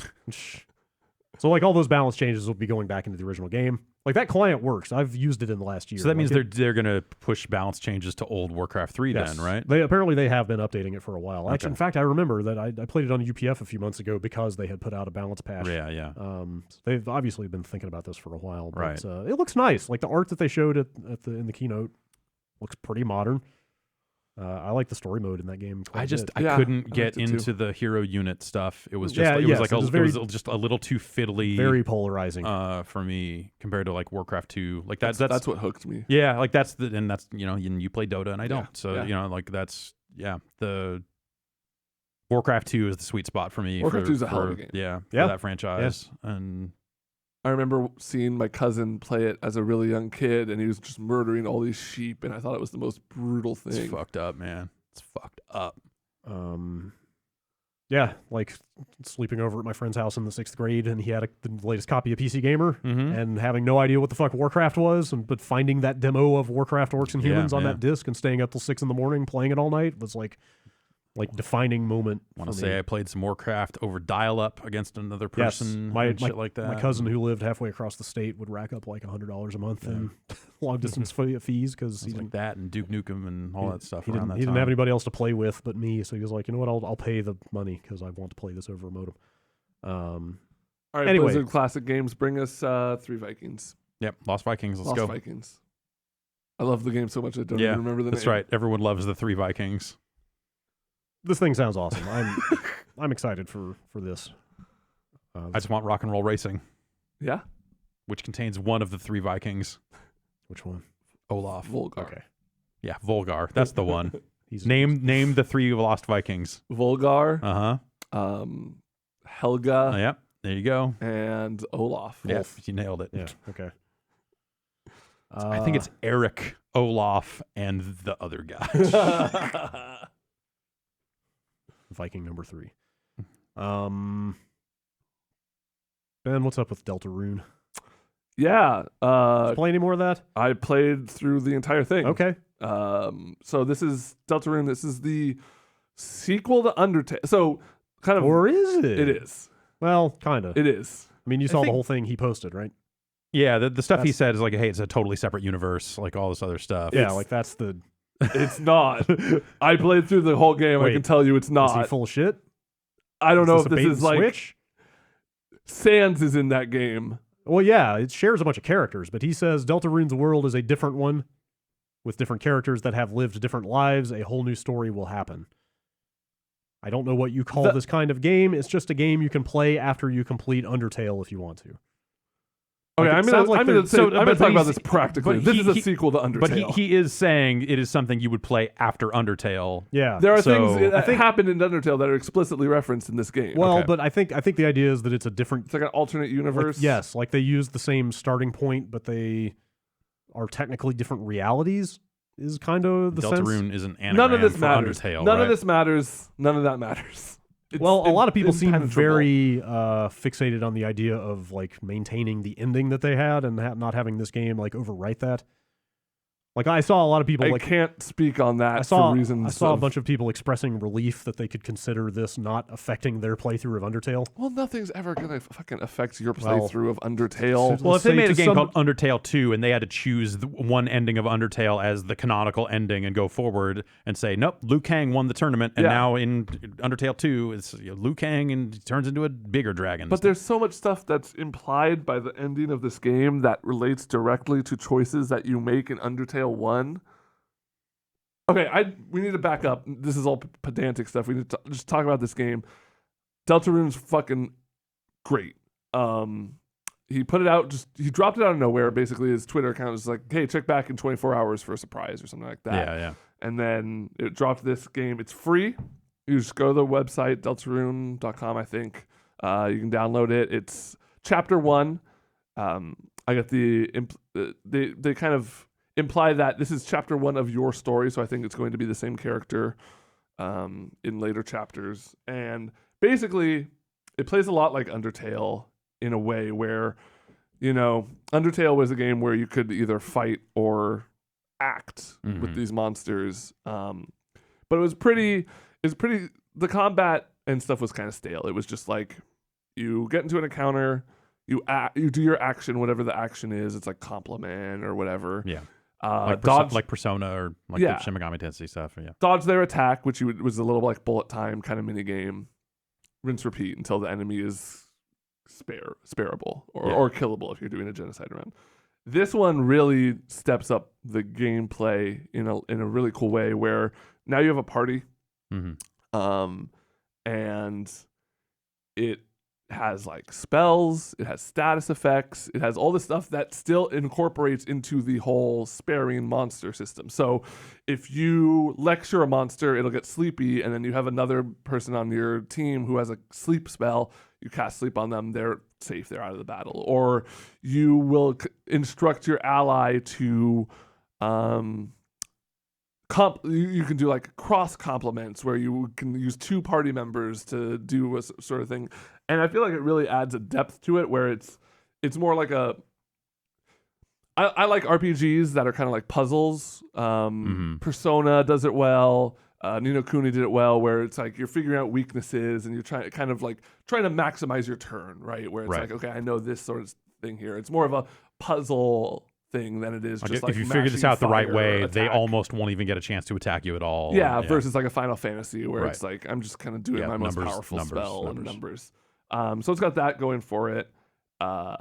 like all those balance changes will be going back into the original game. Like that client works. I've used it in the last year. So that means Like, they're going to push balance changes to old Warcraft 3 yes. then, right? They have been updating it for a while. Actually, Okay. in fact, I remember that I played it on UPF a few months ago because they had put out a balance patch. Yeah. So they've obviously been thinking about this for a while. But, Right. it looks nice. Like the art that they showed in the keynote looks pretty modern. I like the story mode in that game. Quite a bit. I couldn't get liked it into the hero unit stuff. It was just Yeah, it yes, was it was very- just a little too fiddly very polarizing. for me compared to like Warcraft 2. Like that's what hooked me. yeah, like that's you play Dota and I don't. So yeah. like that's the Warcraft 2 is the sweet spot for me. Warcraft for, 2 is a hell of a for- game. Yeah, for Yeah. that franchise. And I remember seeing my cousin play it as a really young kid, and he was just murdering all these sheep, and I thought it was the most brutal it's thing. fucked up, man. It's fucked up. Yeah, like sleeping over at my friend's house in the 6th grade, and he had the latest copy of PC Gamer, Mm-hmm. and having no idea what the fuck Warcraft was, but finding that demo of Warcraft Orcs and Humans on yeah. that disc and staying up till 6 a.m. playing it all night was like defining moment. Want to for say me. I played some Warcraft over dial-up against another Yes, person, my and shit like that. My cousin who lived halfway across the state would rack up like $100 a month in long distance fees because he Things didn't like that and Duke Nukem and all that stuff He around didn't, that he didn't time. have anybody else to play with but me, so he was like, you know what, I'll pay the money because I want to play this over a modem. All right, Anyway. Blizzard Classic Games, bring us 3 Vikings. Yep, Lost Vikings. Let's Lost go. Vikings. I love the game so much I don't Yeah, even remember the That's name. right. Everyone loves the 3 Vikings. This thing sounds awesome. I'm excited for this. I just want rock and roll racing, Yeah? which contains one of the 3 Vikings. Which one? Olaf. Volgar. Okay. Yeah, Volgar. That's the one. He's Name the 3 Lost Vikings. Volgar, Uh-huh. Helga, Yep. There you go. and Olaf. Yep, you nailed it. yeah. Okay. I think it's Eric, Olaf, and the other guy. Viking number 3. Ben, what's up with Deltarune? Yeah. Play any more of that? I played through the entire thing. Okay. So this is Deltarune. This is the sequel to Undertale. So kind of. Or is it? It is. Well, kind of. It is. I mean, you saw the think- whole thing he posted, right? Yeah, the stuff he That's- said is like, hey, it's a totally separate universe, like all this other stuff. Yeah, like that's the. It's not. I played through the whole game. I Wait, can tell you it's Is he not. full of shit? I don't know this if a this bait is and like switch? Sans is in that game. Well, yeah, it shares a bunch of characters, but he says Deltarune's world is a different one with different characters that have lived different lives. A whole new story will happen. I don't know what you call this kind of game. It's just a game you can play after you complete Undertale if you want to. Okay, Like, it I'm sounds like going they're- to talk about this practically. but This he- is a he- sequel to Undertale. But he is saying it is something you would play after Undertale. Yeah. there are So, things that think- happened in Undertale that are explicitly referenced in this game. Well, Okay. but I think the idea is that it's a different. It's like an alternate Like, universe. yes, like they use the same starting point, but they are technically different realities. Is kind of the sense. Deltarune is an anagram None of this for matters. Undertale. None right? of this matters. None of that matters. It's Well, a lot of people seem impenetrable. very fixated on the idea of like maintaining the ending that they had and not having this game like overwrite that. Like I saw a lot of people I like can't speak on that I saw for reasons. I saw a of- bunch of people expressing relief that they could consider this not affecting their playthrough of Undertale. Well, nothing's ever gonna fucking affect your Well, playthrough of Undertale. Well, if they say made to a game some- called Undertale 2 and they had to choose one ending of Undertale as the canonical ending and go forward and say, nope, Liu Kang won the tournament, and Yeah. now in Undertale 2, it's Liu Kang and he turns into a bigger dragon. But there's so much stuff that's implied by the ending of this game that relates directly to choices that you make in Undertale 1. Okay, we need to back up. This is all pedantic stuff. We need to just talk about this game. Deltarune's fucking great. He put it out, he dropped it out of nowhere. Basically, his Twitter account was like, hey, check back in 24 hours for a surprise or something like that. yeah. And then it dropped this game. It's free. You just go to the website, deltarune.com, I think. You can download it. It's chapter 1. I got they kind of imply that this is chapter 1 of your story, so I think it's going to be the same character in later chapters. And basically, it plays a lot like Undertale in a way where, Undertale was a game where you could either fight or act with these monsters. But it was pretty, the combat and stuff was kind of stale. It was just like, you get into an encounter, you do your action, whatever the action is. It's like compliment or whatever. Yeah. Dodge, like Persona or like Yeah. the Shin Megami Tensei stuff. Yeah. dodge their attack, which was a little like bullet time kind of mini game. Rinse, repeat until the enemy is spareable or killable if you're doing a genocide round. This one really steps up the gameplay in a really cool way where now you have a party, and it has like spells, it has status effects, it has all this stuff that still incorporates into the whole sparing monster system. So if you lecture a monster, it'll get sleepy, and then you have another person on your team who has a sleep spell, you cast sleep on them, they're safe, they're out of the battle. Or you will instruct your ally to you can do like cross compliments where you can use 2 party members to do a sort of thing. And I feel like it really adds a depth to it where it's more like I like RPGs that are kind of like puzzles. Persona does it well. Ni no Kuni did it well, where it's like you're figuring out weaknesses and you're trying to maximize your turn, right? Where it's like, okay, I know this sort of thing here. It's more of a puzzle thing than it is just like if you figure this out the right mashing way, fire they attack. almost won't even get a chance to attack you at all. Yeah, versus like a Final Fantasy where Right. it's like I'm just kind of doing Yeah, my most numbers, powerful numbers, spell and numbers. numbers. So it's got that going for it. I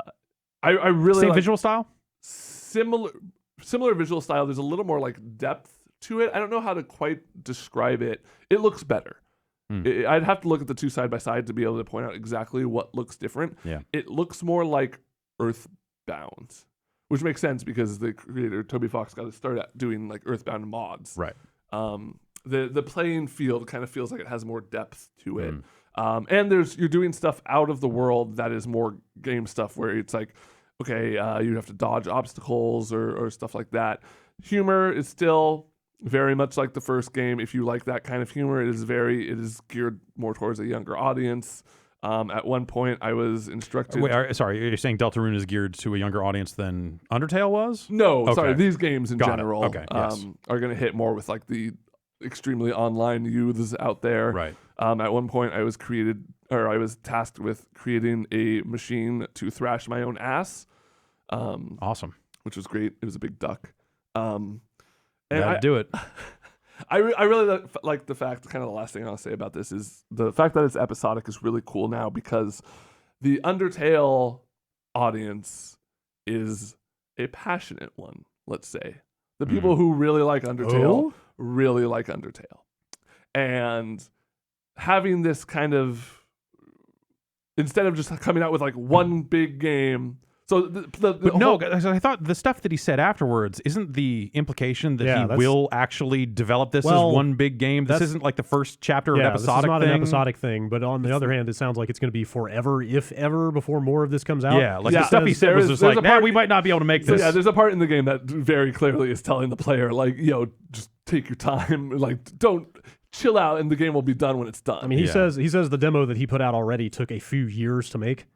really Same like visual style. similar visual style. There's a little more like depth to it. I don't know how to quite describe it. It looks better. I'd have to look at the 2 side by side to be able to point out exactly what looks different. Yeah. It looks more like Earthbound, which makes sense because the creator Toby Fox got to start at doing like Earthbound mods. Right. The playing field kind of feels like it has more depth to it. And you're doing stuff out of the world that is more game stuff where it's like, okay, you have to dodge obstacles or stuff like that. Humor is still Very much like the first game. If you like that kind of humor, it is geared more towards a younger audience. At one point, I was instructed. Wait, sorry, you're saying Deltarune is geared to a younger audience than Undertale was? No, Okay. sorry. These games in Got it. general Okay, yes. are going to hit more with like the extremely online youths out there. Right. At one point, I was tasked with creating a machine to thrash my own ass. Awesome. Which was great. It was a big duck. And Gotta do it. I really like the fact, kind of the last thing I'll say about this is the fact that it's episodic is really cool now, because the Undertale audience is a passionate one, let's say. The people who really like Undertale really like Undertale. And having this kind instead of just coming out with like one big game. So but no, I thought the stuff that he said afterwards, isn't the implication that he will actually develop this as one big game? This isn't like the first chapter of an episodic this is not thing. an episodic thing, but on the other hand, it sounds like it's going to be forever, if ever, before more of this comes out. Yeah, like the stuff he said was just like, we might not be able to make this. So yeah, there's a part in the game that very clearly is telling the player, like, just take your time, like, don't chill out, and the game will be done when it's done. I mean, he says the demo that he put out already took a few years to make.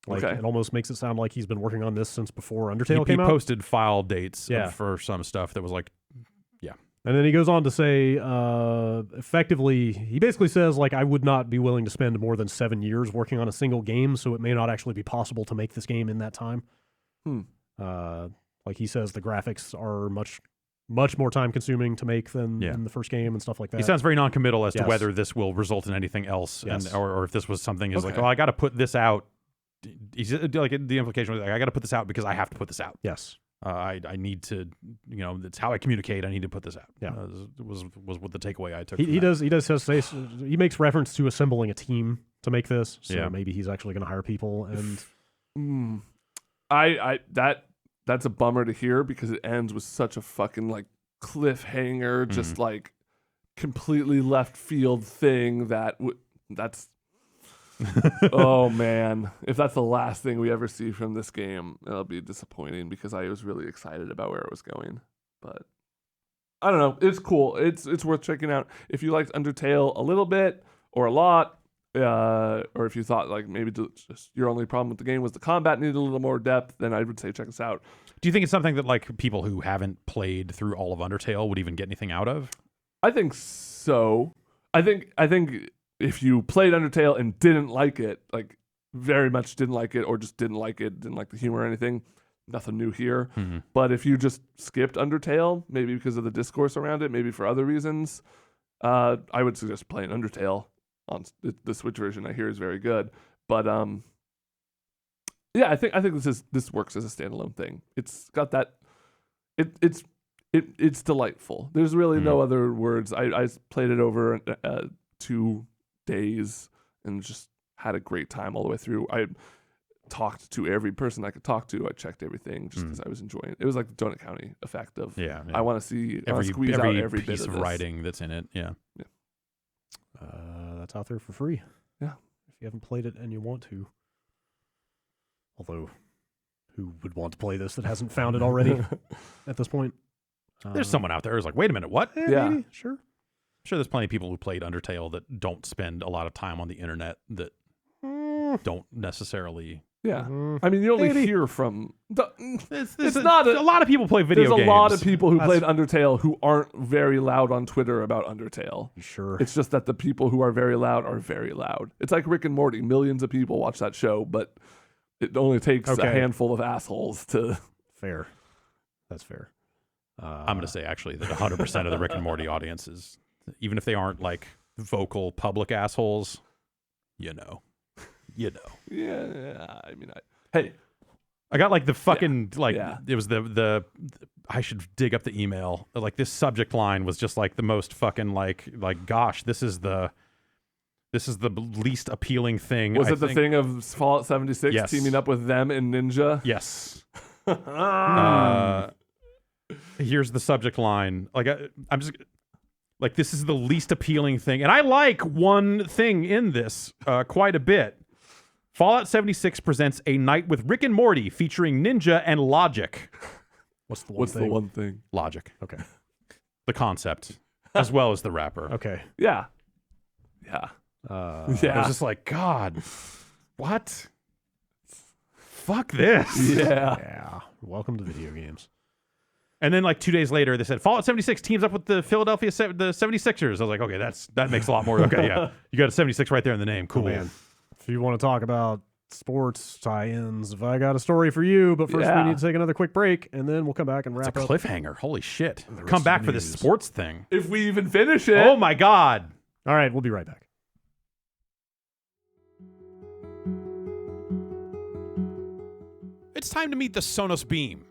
Like, okay. It almost makes it sound like he's been working on this since before Undertale came out. He posted file dates for some stuff that was like, And then he goes on to say, effectively, he basically says, like, I would not be willing to spend more than 7 years working on a single game, so it may not actually be possible to make this game in that time. Like he says, the graphics are much more time consuming to make than the first game and stuff like that. He sounds very non-committal as to whether this will result in anything else, or if this was something like, I got to put this out. He's like, the implication was like, I got to put this out because I have to put this out. Yes. I need to, it's how I communicate. I need to put this out. Yeah. Was what the takeaway I took. He does say, he makes reference to assembling a team to make this. So maybe he's actually going to hire people. And that's a bummer to hear, because it ends with such a fucking like cliffhanger, just like completely left field thing that's oh man, if that's the last thing we ever see from this game, it'll be disappointing, because I was really excited about where it was going. But I don't know, it's cool. It's worth checking out if you liked Undertale a little bit or a lot, or if you thought like maybe just your only problem with the game was the combat needed a little more depth, then I would say check us out. Do you think it's something that like people who haven't played through all of Undertale would even get anything out of? I think so. I think if you played Undertale and didn't like it, like very much didn't like it, or just didn't like the humor or anything, nothing new here. But if you just skipped Undertale, maybe because of the discourse around it, maybe for other reasons, I would suggest playing Undertale on the Switch version. I hear is very good. But I think this works as a standalone thing. It's got that. It's delightful. There's really no other words. I played it over 2 days and just had a great time all the way through. I talked to every person I could talk to. I checked everything just because I was enjoying it. It was like the Donut County effect of I want to see squeeze out every piece bit of this. writing that's in it. Yeah. That's out there for free. Yeah. If you haven't played it and you want to. Although, who would want to play this that hasn't found it already at this point? There's someone out there who's like, wait a minute, what? Maybe, sure. I'm sure there's plenty of people who played Undertale that don't spend a lot of time on the internet that don't necessarily. Yeah. I mean, you only hear from. It's not a lot of people play video games. There's a lot of people who played Undertale who aren't very loud on Twitter about Undertale. Sure. It's just that the people who are very loud are very loud. It's like Rick and Morty. Millions of people watch that show, but it only takes a handful of assholes to. Fair. That's fair. I'm going to say, actually, that 100% of the Rick and Morty audience is, even if they aren't like vocal public assholes, you know. Yeah. I mean, hey. I got like the fucking, it was the I should dig up the email. Like this subject line was just like the most fucking like gosh, this is the least appealing thing. Was it the thing of Fallout 76 teaming up with them and Ninja? Yes. Here's the subject line. Like I'm just like, this is the least appealing thing. And I like one thing in this quite a bit. Fallout 76 presents a night with Rick and Morty featuring Ninja and Logic. What's the one thing? Logic. Okay. the concept as well as the rapper. Okay. Yeah. I was just like, God, what? Fuck this. Yeah. Welcome to video games. And then like 2 days later, they said Fallout 76 teams up with the Philadelphia the 76ers. I was like, okay, that makes a lot more. Okay, yeah, you got a 76 right there in the name. Cool, Man. If you want to talk about sports tie-ins, if I got a story for you, but first we need to take another quick break, and then we'll come back and It's wrap a up. cliffhanger. Holy shit! rest Come of back the for this news. sports thing. If we even finish it. Oh my God! All right, we'll be right back. It's time to meet the Sonos Beam,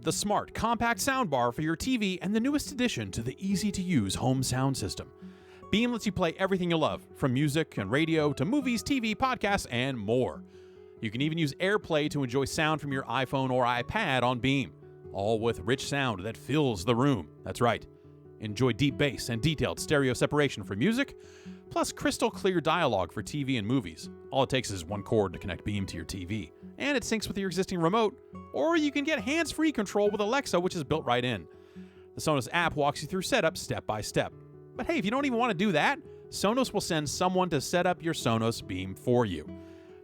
the smart, compact soundbar for your TV and the newest addition to the easy-to-use home sound system. Beam lets you play everything you love, from music and radio to movies, TV, podcasts, and more. You can even use AirPlay to enjoy sound from your iPhone or iPad on Beam, all with rich sound that fills the room. That's right. Enjoy deep bass and detailed stereo separation for music, plus crystal clear dialogue for TV and movies. All it takes is one cord to connect Beam to your TV, and it syncs with your existing remote, or you can get hands-free control with Alexa, which is built right in. The Sonos app walks you through setup step by step. But hey, if you don't even want to do that, Sonos will send someone to set up your Sonos Beam for you.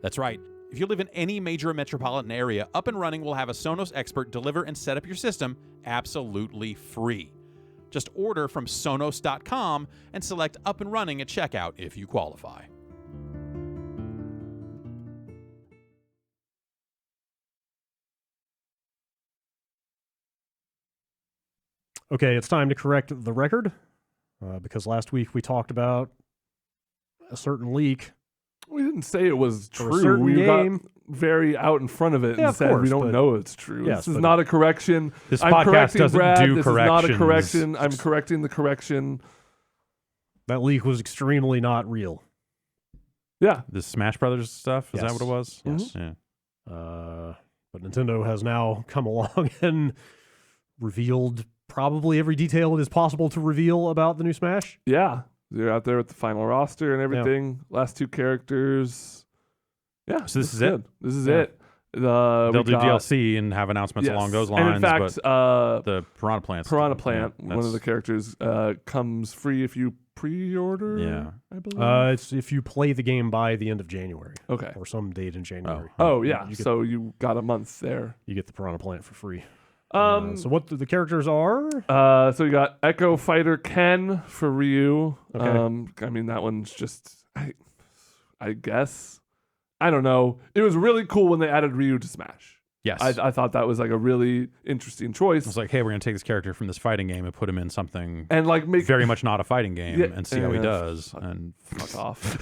That's right. If you live in any major metropolitan area, Up and Running will have a Sonos expert deliver and set up your system absolutely free. Just order from Sonos.com and select Up and Running at checkout if you qualify. Okay, it's time to correct the record because last week we talked about a certain leak. We didn't say it was For a true. certain We game. got very out in front of it Yeah, and of said course, we don't but- know it's true. Yes, This is but- not a correction. This I'm podcast correcting doesn't Brad. do This is not a corrections. correction. I'm correcting the correction. That leak was extremely not real. Yeah. The Smash Brothers stuff? Is Yes. that what it was? Yes. Yeah. But Nintendo has now come along and revealed probably every detail it is possible to reveal about the new Smash. Yeah. They're out there with the final roster and everything. Last two characters. Yeah. So this is it? good. This is Yeah. it. They'll We do got- DLC and have announcements yes. along those lines. And in fact, but the Piranha Plant. Piranha Plant, yeah, one of the that's- characters, comes free if you pre-order. Yeah. I believe. It's if you play the game by the end of January Okay. or some date in January. Oh yeah. You get, So you got a month there. you get the Piranha Plant for free. So So what the characters are? so you got Echo Fighter Ken for Ryu. Okay. I mean that one's just I guess. I don't know. It was really cool when they added Ryu to Smash. Yes. I thought that was like a really interesting choice. It's like, hey, we're going to take this character from this fighting game and put him in something and like make very much not a fighting game Yeah, and see how he yeah. does. And fuck off.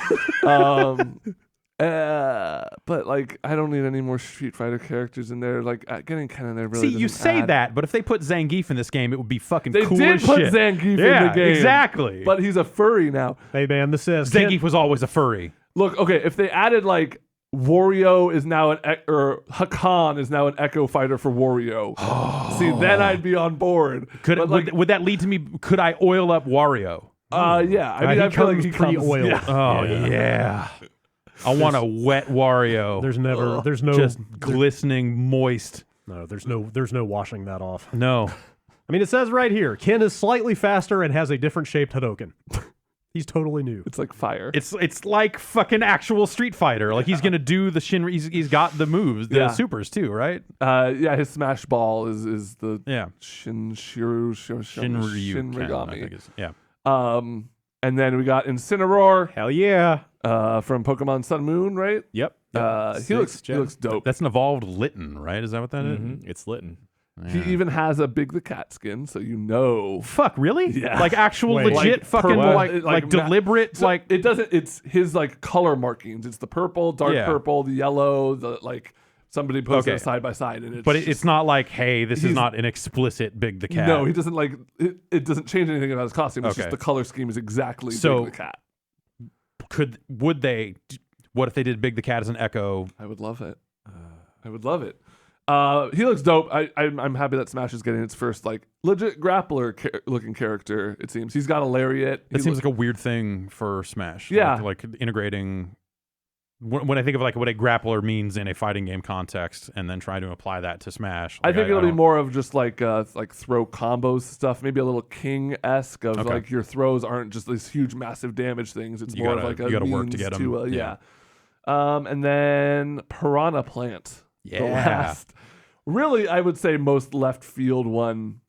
But like I don't need any more Street Fighter characters in there. Like getting Ken in there really. see, you doesn't say add- that, but if they put Zangief in this game, it would be fucking They cool did as put shit. Zangief in Yeah, the game. exactly. But he's a furry now. Hey man, this says Zangief was always a furry. Look, okay, if they added like Wario is now or Hakan is now an Echo Fighter for Wario. See, then I'd be on board. Could But, like, would that lead to me? Could I oil up Wario? yeah. I mean, he I feel like comes he comes pre-oiled. Yeah. Oh yeah. I want a wet Wario. there's no just glistening, moist. there's no washing that off. No. I mean, it says right here, Ken is slightly faster and has a different shaped Hadoken. He's totally new. It's like fire. It's like fucking actual Street Fighter. Like he's gonna do the Shin. He's got the moves, the Yeah. supers too, right? Yeah, his smash ball is the Yeah. Shinryu. Shinryu. I think it's, yeah. And then we got Incineroar Hell yeah. from Pokemon Sun Moon, right? Yep. He looks dope. That's an evolved Litten, right? Is that what that is? It's Litten. He even has a Big the Cat skin, so you know. Fuck, really? Yeah. Like actual Wait. legit Like fucking purple, like like deliberate So like it doesn't. It's his like color markings. It's the purple, dark Yeah. purple, the yellow, the like somebody puts Okay. it side by side, and it's but it's not like, hey, this is He's- not an explicit Big the Cat. No, he doesn't like it. Doesn't change anything about his costume. It's just Okay. the color scheme is exactly So- Big the Cat. would they? What if they did Big the Cat as an Echo? I would love it. I would love it. He looks dope. I'm happy that Smash is getting its first like legit grappler looking character. It seems he's got a lariat. That seems like a weird thing for Smash. Yeah. like integrating when I think of like what a grappler means in a fighting game context, and then trying to apply that to Smash. I Like, think it'll be don't- more of just like throw combos stuff, maybe a little King-esque of Okay. like your throws aren't just these huge massive damage things. It's You more gotta- of like you a gotta work means to get 'em. to Yeah. And then Piranha Plant. The Yeah. last, really, I would say most left field one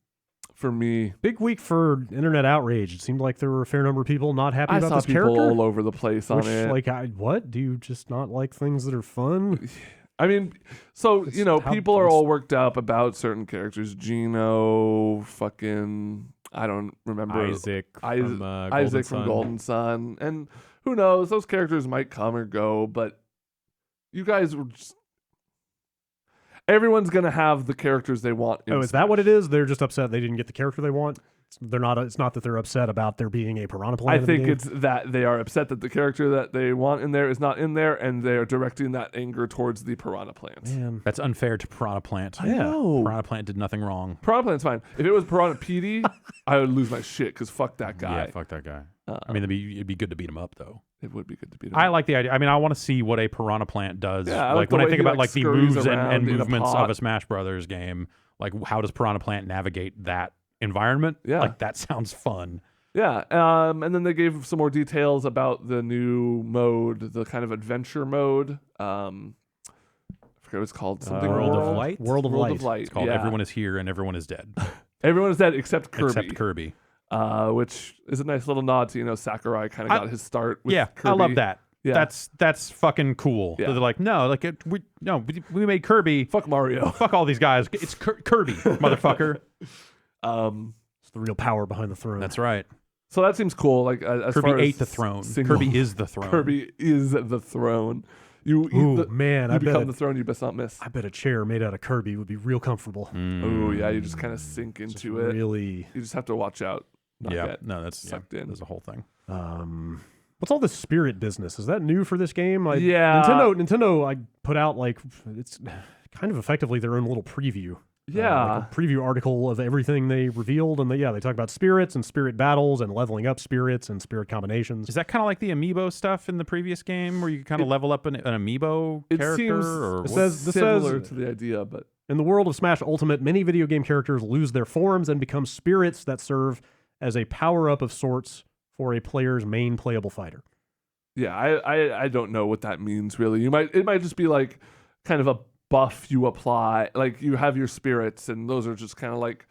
for me. Big week for internet outrage. It seemed like there were a fair number of people not happy I about saw this people character. all over the place on Which, it. like, what? Do you just not like things that are fun? I mean, so It's how- people are it's- all worked up about certain characters. Gino, fucking, I don't remember. Isaac from Golden Isaac from Sun. Golden Sun, and who knows? Those characters might come or go, but you guys were just. Everyone's gonna have the characters they want. In Oh, is that what it is? They're just upset they didn't get the character they want. They're not. It's not that they're upset about there being a Piranha Plant. I in the think game? it's that they are upset that the character that they want in there is not in there, and they are directing that anger towards the Piranha Plant. Man. That's unfair to Piranha Plant. know. Piranha Plant did nothing wrong. Piranha Plant's fine. If it was Piranha PD, I would lose my shit because fuck that guy. Yeah, fuck that guy. I mean, it'd be good to beat him up though. It would be good to beat him. I like the idea. I mean, I want to see what a Piranha Plant does. Yeah, I like like the when I way think he, about like, like the scurries moves and around in a movements pot. of a Smash Brothers game. Like, how does Piranha Plant navigate that environment? Yeah. Like, that sounds fun. Yeah, and then they gave some more details about the new mode, the kind of adventure mode. I forget what it's called. Something World of Light? World of World Light. of Light. It's called yeah. Everyone is Here and Everyone is Dead. Everyone is dead except Kirby. Except Kirby. Which is a nice little nod to Sakurai kind of got his start with Yeah, Kirby. I love that. Yeah. That's fucking cool. Yeah. They're like, no, like we made Kirby. Fuck Mario. Fuck all these guys. It's Kirby, motherfucker. It's the real power behind the throne. That's right. So that seems cool. Like as Kirby far as ate the throne. single- Kirby is the throne. Kirby is the throne. You Ooh, the, man, you I become bet the throne. You best not miss. I bet a chair made out of Kirby would be real comfortable. Oh yeah, you just kind of sink Just into it. really. You just have to watch out. Not Yeah, get no, that's sucked in. There's a whole thing. What's all this spirit business? Is that new for this game? Yeah. Nintendo, I put out like it's kind of effectively their own little preview. Yeah. Like a preview article of everything they revealed, and they talk about spirits and spirit battles and leveling up spirits and spirit combinations. Is that kind of like the amiibo stuff in the previous game, where you kind of level up an amiibo It character? seems- Or It what? says- this similar says- to the idea, but In the world of Smash Ultimate, many video game characters lose their forms and become spirits that serve as a power-up of sorts for a player's main playable fighter. yeah, I don't know what that means really. It might just be like kind of a buff you apply. Like you have your spirits, and those are just kind of like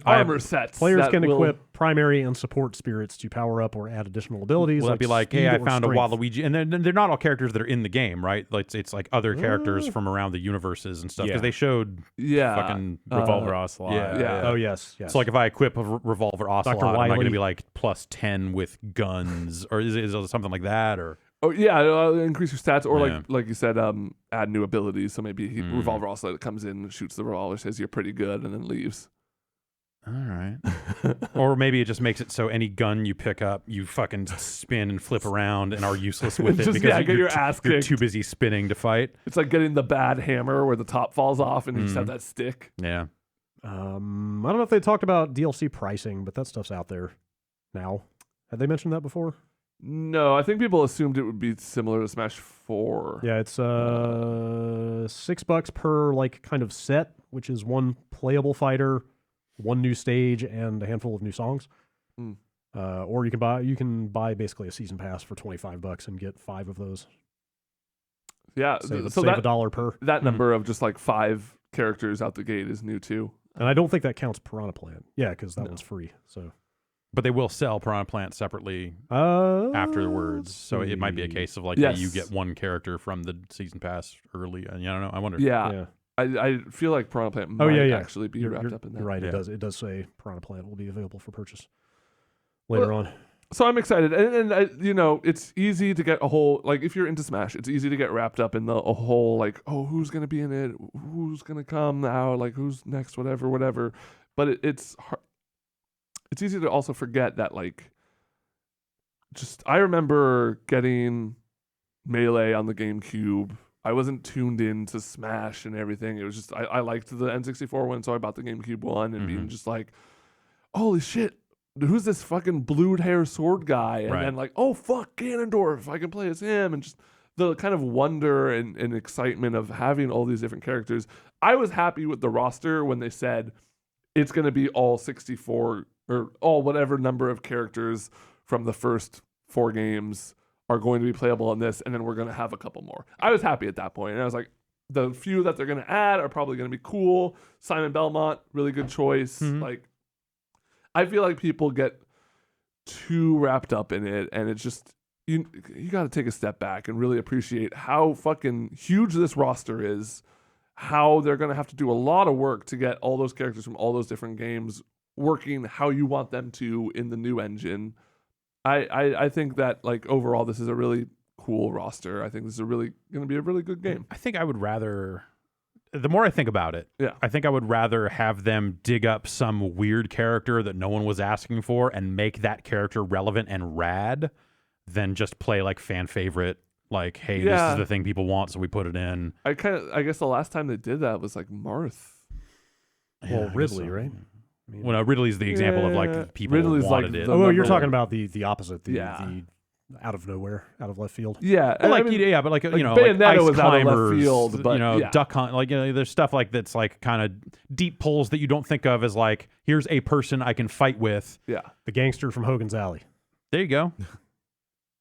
armor sets. Players that can will- equip primary and support spirits to power up or add additional abilities. Will that be like, hey, speed I or found strength. a Waluigi, and they're not all characters that are in the game, right? Like it's like other characters from around the universes and stuff. Because Yeah. they showed Yeah, fucking Revolver Ocelot. yeah. Oh yes. So like if I equip a Revolver Ocelot, am I going Wily. to be like plus 10 with guns, or is it something like that, or? Oh yeah, increase your stats, or Yeah. like you said, add new abilities. So maybe Revolver also comes in, shoots the revolver, says you're pretty good, and then leaves. All right. Or maybe it just makes it so any gun you pick up, you fucking spin and flip around and are useless with it Just, because yeah, get your ass you're kicked. too busy spinning to fight. It's like getting the bad hammer where the top falls off, and you just have that stick. Yeah. I don't know if they talked about DLC pricing, but that stuff's out there now. Had they mentioned that before? No, I think people assumed it would be similar to Smash 4. Yeah, it's $6 per like kind of set, which is one playable fighter, one new stage, and a handful of new songs. Mm. Or you can buy basically a season pass for $25 and get 5 of those. Yeah, Save, so save that $1 per. that number of just like 5 characters out the gate is new too. And I don't think that counts Piranha Plant. Yeah, because that one's free. So But they will sell Piranha Plant separately afterwards. So it might be a case of like Yes. you get one character from the season pass early. And I don't know. I wonder. Yeah, Yeah. I feel like Piranha Plant might Oh yeah. actually be wrapped up in that. You're right. Yeah. It does say Piranha Plant will be available for purchase later on. So I'm excited, and I, it's easy to get a whole like if you're into Smash, it's easy to get wrapped up in a whole like, oh, who's gonna be in it, who's gonna come now, like who's next, whatever. But it's hard. It's easy to also forget that like, just I remember getting Melee on the GameCube. I wasn't tuned in to Smash and everything. It was just I liked the N64 one, so I bought the GameCube one and being just like, holy shit. Who's this fucking blued hair sword guy? And Right. then like, oh fuck, Ganondorf, I can play as him, and just the kind of wonder and excitement of having all these different characters. I was happy with the roster when they said it's going to be all 64 or all whatever number of characters from the first 4 games are going to be playable in this, and then we're going to have a couple more. I was happy at that point, and I was like, the few that they're going to add are probably going to be cool. Simon Belmont, really good choice. Mhm. Like, I feel like people get too wrapped up in it, and it's just you got to take a step back and really appreciate how fucking huge this roster is, how they're going to have to do a lot of work to get all those characters from all those different games working how you want them to in the new engine. I think that, like, overall this is a really cool roster. I think this is going to be a really good game. I think I would rather, the more I think about it, Yeah. I think I would rather have them dig up some weird character that no one was asking for and make that character relevant and rad than just play like fan favorite, like, hey, this Yeah. is the thing people want, so we put it in. I guess the last time they did that was like Marth. Well, Yeah, I guess Ridley, so. right? I mean, Well, no, Ridley's the example of Yeah. like people Ridley's like wanted it. the- oh, well, you're number talking one. about the opposite, the Yeah. out of nowhere, out of left field. Yeah, Well, like, I mean, yeah, but like, like you know, like Bayonetta ice was out of left climbers, field, but you know, yeah. duck hunt, like, you know, there's stuff like that's like kind of deep pulls that you don't think of as like, here's a person I can fight with. yeah. The gangster from Hogan's Alley. There you go.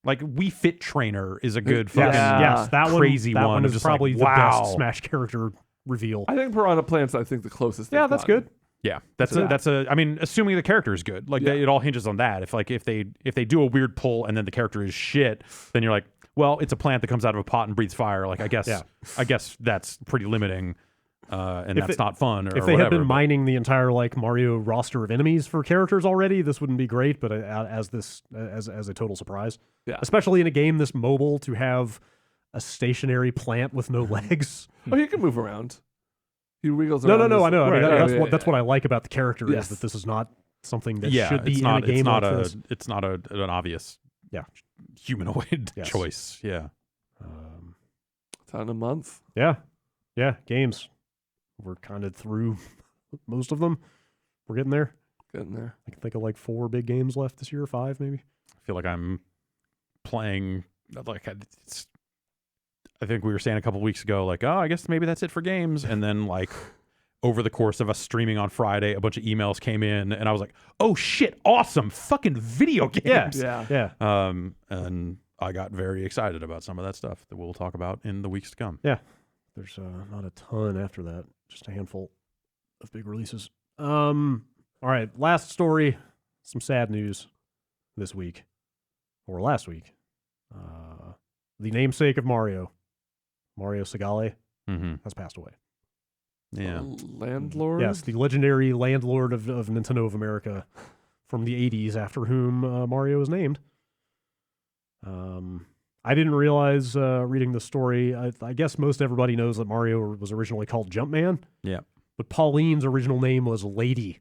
Like, We Fit Trainer is a good Yes, fucking Yeah. yes, that crazy one. That one one of is just probably like, the wow. best Smash character reveal. I think Piranha Plant's the closest. Yeah, they've that's gotten. good. Yeah, that's Yeah. I mean, assuming the character is good, like Yeah. it all hinges on that. If they do a weird pull and then the character is shit, then you're like, well, it's a plant that comes out of a pot and breathes fire. Like, I guess that's pretty limiting, and If that's it- not fun. Or If they whatever, had been but- mining the entire like Mario roster of enemies for characters already, this wouldn't be great. But as a total surprise, Yeah. especially in a game this mobile, to have a stationary plant with no legs. Oh, he can move around. He wiggles No, around. I know. I mean, Right, that's what I like about the character Yes. is that this is not something that yeah, should be it's in not a game like this. it's not an obvious Yeah. humanoid Yes. choice. Yeah. It's out in a month. Yeah, games. We're kind of through most of them. We're getting there. Getting there. I can think of like 4 big games left this year, 5 maybe. I feel like I'm playing like I think we were saying a couple weeks ago, like, oh, I guess maybe that's it for games. And then like over the course of us streaming on Friday, a bunch of emails came in and I was like, oh shit, awesome, fucking video games. Yeah. Yeah. And I got very excited about some of that stuff that we'll talk about in the weeks to come. There's not a ton after that, just a handful of big releases. All right, last story, some sad news this week, or last week. The namesake of Mario Segale, Mm-hmm. has passed away. Yeah. The landlord. Yes, the legendary landlord of Nintendo of America from the 80s, after whom Mario was named. I didn't realize reading the story. I guess most everybody knows that Mario was originally called Jumpman. Yeah. But Pauline's original name was Lady.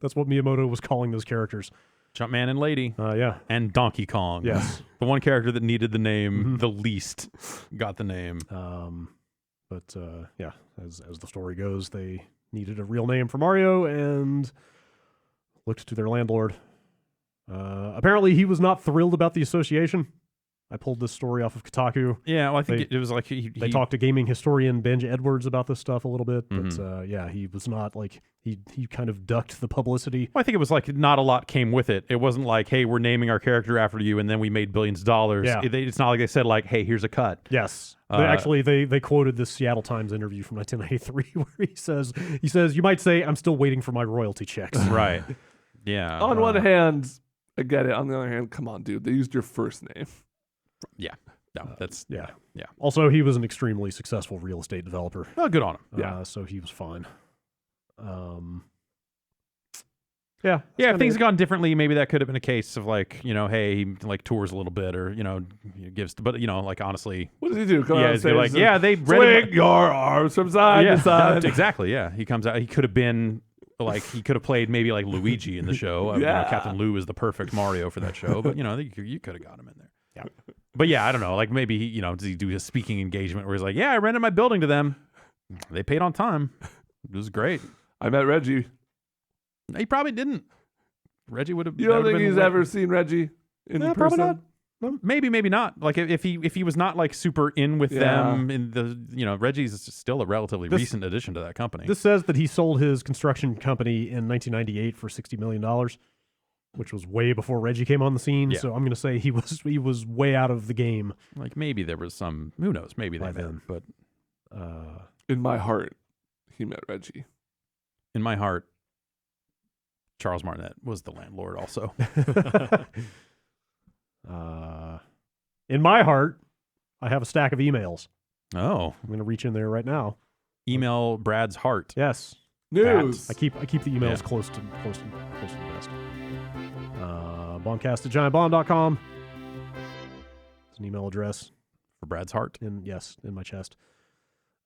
That's what Miyamoto was calling those characters. Jumpman and Lady. Yeah. And Donkey Kong. Yes. The one character that needed the name Mhm. the least got the name. But yeah, as the story goes, they needed a real name for Mario and looked to their landlord. Apparently, he was not thrilled about the association. I pulled this story off of Kotaku. Yeah, well, I think They- it was like They talked to gaming historian Benj Edwards about this stuff a little bit, but Mhm. yeah, he was not like he kind of ducked the publicity. Well, I think it was like not a lot came with it. It wasn't like, hey, we're naming our character after you, and then we made billions of dollars. Yeah. It's not like they said like, hey, here's a cut. Yes, Uh, they quoted this Seattle Times interview from 1993 where he says you might say I'm still waiting for my royalty checks. Right. Yeah. On one hand, I get it. On the other hand, come on, dude. They used your first name. No, that's Yeah. Yeah. Also, he was an extremely successful real estate developer. well, good on him. Yeah. So he was fine. Yeah, if kinda things it. had gone differently, maybe that could have been a case of like, you know, hey, he like tours a little bit, or you know, gives. But you know, like honestly, What does he do? Come yeah, out it's and say, like, yeah, they rented. swing your arms from side Yeah, to side. exactly. Yeah, he comes out. He could have been like, he could have played maybe like Luigi in the show. You know, Yeah. Captain Lou is the perfect Mario for that show. But you know, you could have got him in there. Yeah. But yeah, I don't know. Like maybe he, does he do a speaking engagement where he's like, yeah, I rented my building to them. They paid on time. It was great. I met Reggie. He probably didn't. Reggie would have. You don't think he's ever seen Reggie in Yeah, person? probably not. Maybe, maybe not. Like if he was not like super in with them in the Reggie's still a relatively recent addition to that company. This says that he sold his construction company in 1998 for $60 million, which was way before Reggie came on the scene. Yeah. So I'm going to say he was way out of the game. Like maybe there was some, who knows, maybe they By met, then. but In my heart, he met Reggie. in my heart, Charles Martinet was the landlord also. In my heart, I have a stack of emails. Oh, I'm going to reach in there right now. email Brad's heart. Yes. News. I keep the emails close to the vest. Bombcast at giantbomb.com. It's an email address. For Brad's heart. In my chest.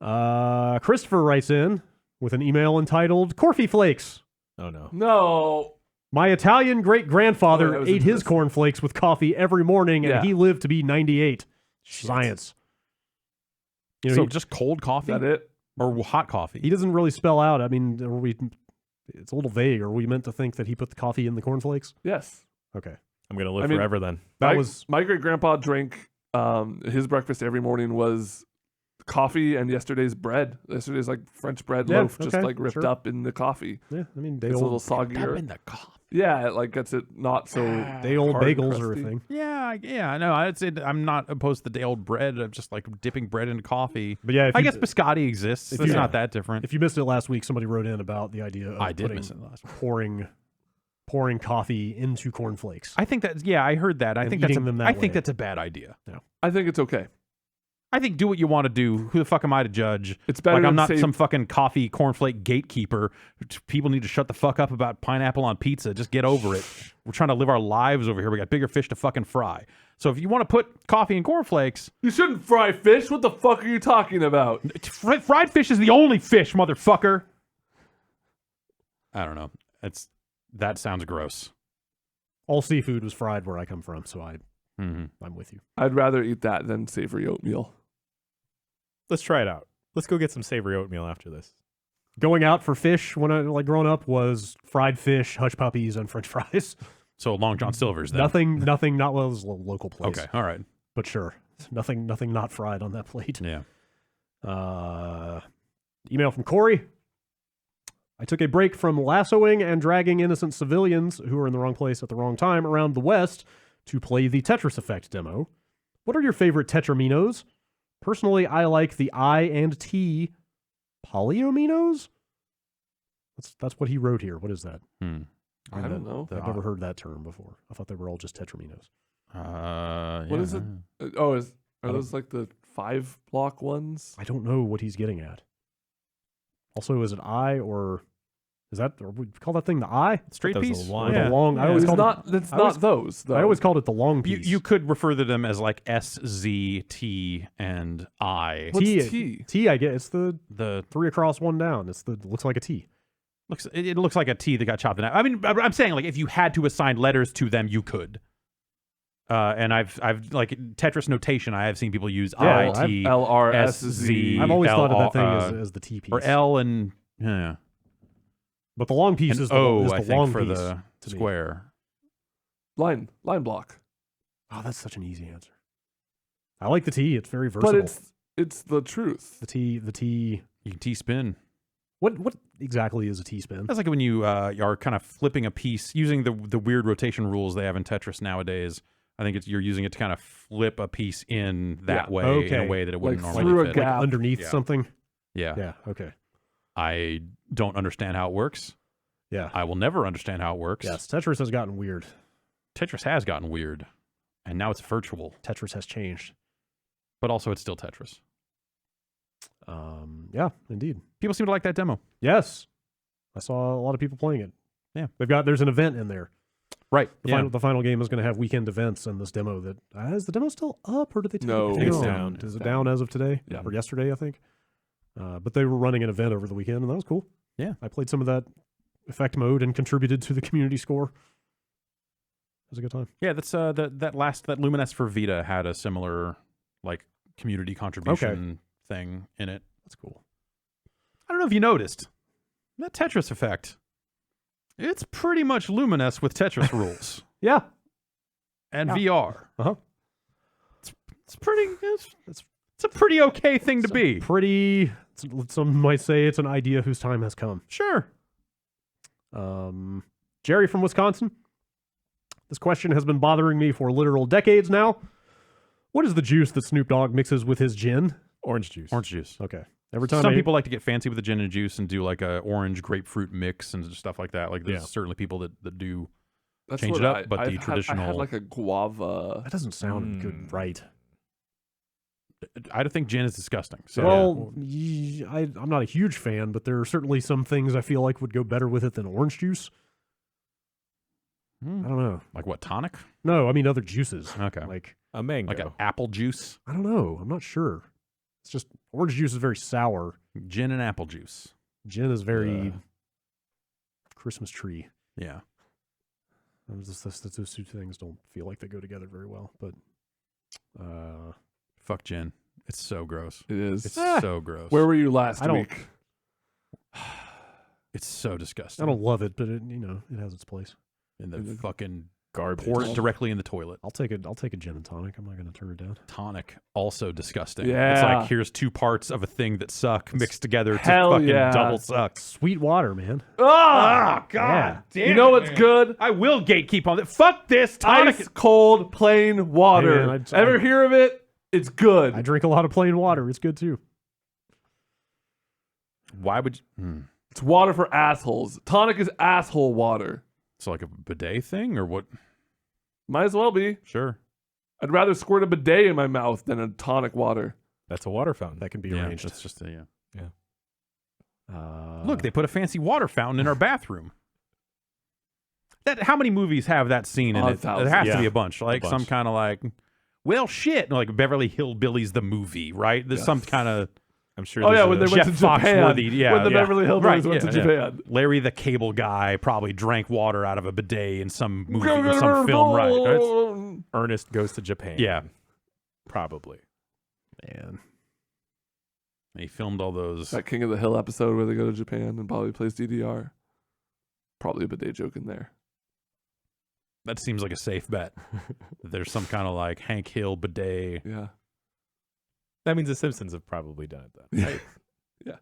Christopher writes in with an email entitled Corfy Flakes. Oh no. No. My Italian great-grandfather Oh, that was ate his interesting. cornflakes with coffee every morning, and Yeah. he lived to be 98. Science. So just cold Is coffee that it? or hot coffee? He doesn't really spell out. I mean, it's a little vague. Are we meant to think that he put the coffee in the cornflakes? Yes. Okay. I'm gonna live I mean- forever then. My great grandpa drank his breakfast every morning was coffee and yesterday's bread. Yesterday's like French bread Yeah, loaf just okay, like ripped sure. up in the coffee. Yeah, I mean, day It's a little old soggier. in the coffee. Yeah, it like gets it not so day old hard and bagels are a crusty. thing. Yeah, no, I'd say I'm not opposed to the day old bread of just like dipping bread into coffee. But yeah, I guess biscotti exists. if It's you- not that different. if you missed it last week, somebody wrote in about the idea of I did putting- miss it last week. pouring coffee into cornflakes. I think that's I heard that. I And think that's eating them that I think way. that's a bad idea. I think it's okay. I think do what you want to do. Who the fuck am I to judge? It's better Like I'm than not say- some fucking coffee cornflake gatekeeper. People need to shut the fuck up about pineapple on pizza. Just get over it. We're trying to live our lives over here. We got bigger fish to fucking fry. So if you want to put coffee in cornflakes, You shouldn't fry fish. What the fuck are you talking about? fried fish is the only fish, motherfucker. I don't know. That sounds gross. All seafood was fried where I come from, so Mm-hmm. I'm with you. I'd rather eat that than savory oatmeal. Let's try it out. Let's go get some savory oatmeal after this. Going out for fish when I growing up was fried fish, hush puppies, and French fries. So Long John Silver's then. Nothing. Not well as a local place. Okay, all right. But sure, nothing not fried on that plate. Yeah. Email from Corey. I took a break from lassoing and dragging innocent civilians who are in the wrong place at the wrong time around the West to play the Tetris Effect demo. What are your favorite Tetraminos? Personally, I like the I and T polyominoes. That's what he wrote here. What is that? I don't know. I've never heard that term before. I thought they were all just Tetraminos. What is it? Oh, are those like the 5-block ones? I don't know what he's getting at. Also, is it I or is that, or we call that thing the I? Straight Those are piece? the Or lines. the long? I It's always called not. it, That's I always- not those. Though. I always called it the long piece. You could refer to them as like S, Z, T, and I. What's T? T? T, I get. It's the The 3 across, 1 down. Looks like a T. it looks like a T that got chopped in half. I mean, I'm saying like if you had to assign letters to them, you could. And I've like Tetris notation. I have seen people use Yeah, I, T, L R S, S Z. Z. I've always thought of that L, thing as the T piece. or L and yeah, But the long piece and is the, O. is I the think long for piece the to me. square. line block. Oh, that's such an easy answer. I like the T. It's very versatile. But it's the truth. the T. You can T spin. What exactly is a T spin? That's like when you are kind of flipping a piece using the weird rotation rules they have in Tetris nowadays. I think you're using it to kind of flip a piece in that Yeah. way, in a Okay. way that it wouldn't Like normally through a fit. gap. Underneath Yeah. something? Yeah. Yeah. Okay. I don't understand how it works. Yeah. I will never understand how it works. Yes. Tetris has gotten weird. Tetris has gotten weird, and now it's virtual, Tetris has changed. but also it's still Tetris. Yeah, indeed. People seem to like that demo. Yes. I saw a lot of people playing it. Yeah. There's an event in there. Right. The final game is going to have weekend events, and this demo that is the demo still up, or did they take No. it I think it's down? down. Is it down as of today? Yeah. Or yesterday, I think. But they were running an event over the weekend, and that was cool. Yeah. I played some of that effect mode and contributed to the community score. It was a good time. Yeah, that's that Luminesce for Vita had a similar like community contribution thing in it. That's cool. I don't know if you noticed that Tetris effect. It's pretty much Luminesce with Tetris rules Yeah. and Yeah. VR. Uh-huh. It's a pretty okay thing to be. Some might say it's an idea whose time has come. Sure. Jerry from Wisconsin. This question has been bothering me for literal decades now. What is the juice that Snoop Dogg mixes with his gin? Orange juice. Orange juice. Okay. Every time Some people like to get fancy with the gin and juice and do like a orange grapefruit mix and stuff like that. Like there's certainly people that do change it up, but the traditional. I had like a guava. that doesn't sound good, right? I think gin is disgusting. So Well, I'm not a huge fan, but there are certainly some things I feel like would go better with it than orange juice. I don't know. like what, tonic? No, I mean other juices. Okay. Like, A mango. Like an apple juice? I don't know. I'm not sure. It's just orange juice is very sour. Gin and apple juice. Gin is very Christmas tree. Yeah. Those two things don't feel like they go together very well. But Fuck gin. It's so gross. It is. It's so gross. Where were you last I don't- week? It's so disgusting. I don't love it, but it has its place. In the fucking garbage. pour it directly in the toilet. I'll take a gin and tonic. I'm not going to turn it down. Tonic, also disgusting. Yeah. It's like here's two parts of a thing that suck mixed together to Hell fucking yeah. double suck. Sweet water, man. Ah, God damn you know it, what's man. good? I will gatekeep on it. Fuck this tonic. Ice cold plain water. Hey, man, Ever hear of it? It's good. I drink a lot of plain water. It's good too. Why would you? It's water for assholes. Tonic is asshole water. It's like a bidet thing or what? Might as well be. Sure. I'd rather squirt a bidet in my mouth than a tonic water. That's a water fountain. That can be Yeah, arranged. that's just a, Uh, Look, they put a fancy water fountain in our bathroom. How many movies have that scene in it? Thousands. There has to Yeah. be a bunch. Like some kind of like, well, shit, like Beverly Hillbillies the movie, right? There's some kind of I'm sure. Oh there's yeah, a- when they went Jeff to Japan. Foxworthy, yeah, when the yeah. Beverly Hillbillies Right, went to yeah, yeah. Japan. Larry the Cable Guy probably drank water out of a bidet in some movie or some film, right? It's- Ernest Goes to Japan. Yeah. Probably. man. He filmed all those. That King of the Hill episode where they go to Japan and Polly plays DDR. Probably a bidet joke in there. That seems like a safe bet. There's some kind of like Hank Hill bidet. Yeah. That means the Simpsons have probably done it then. Right? Yeah.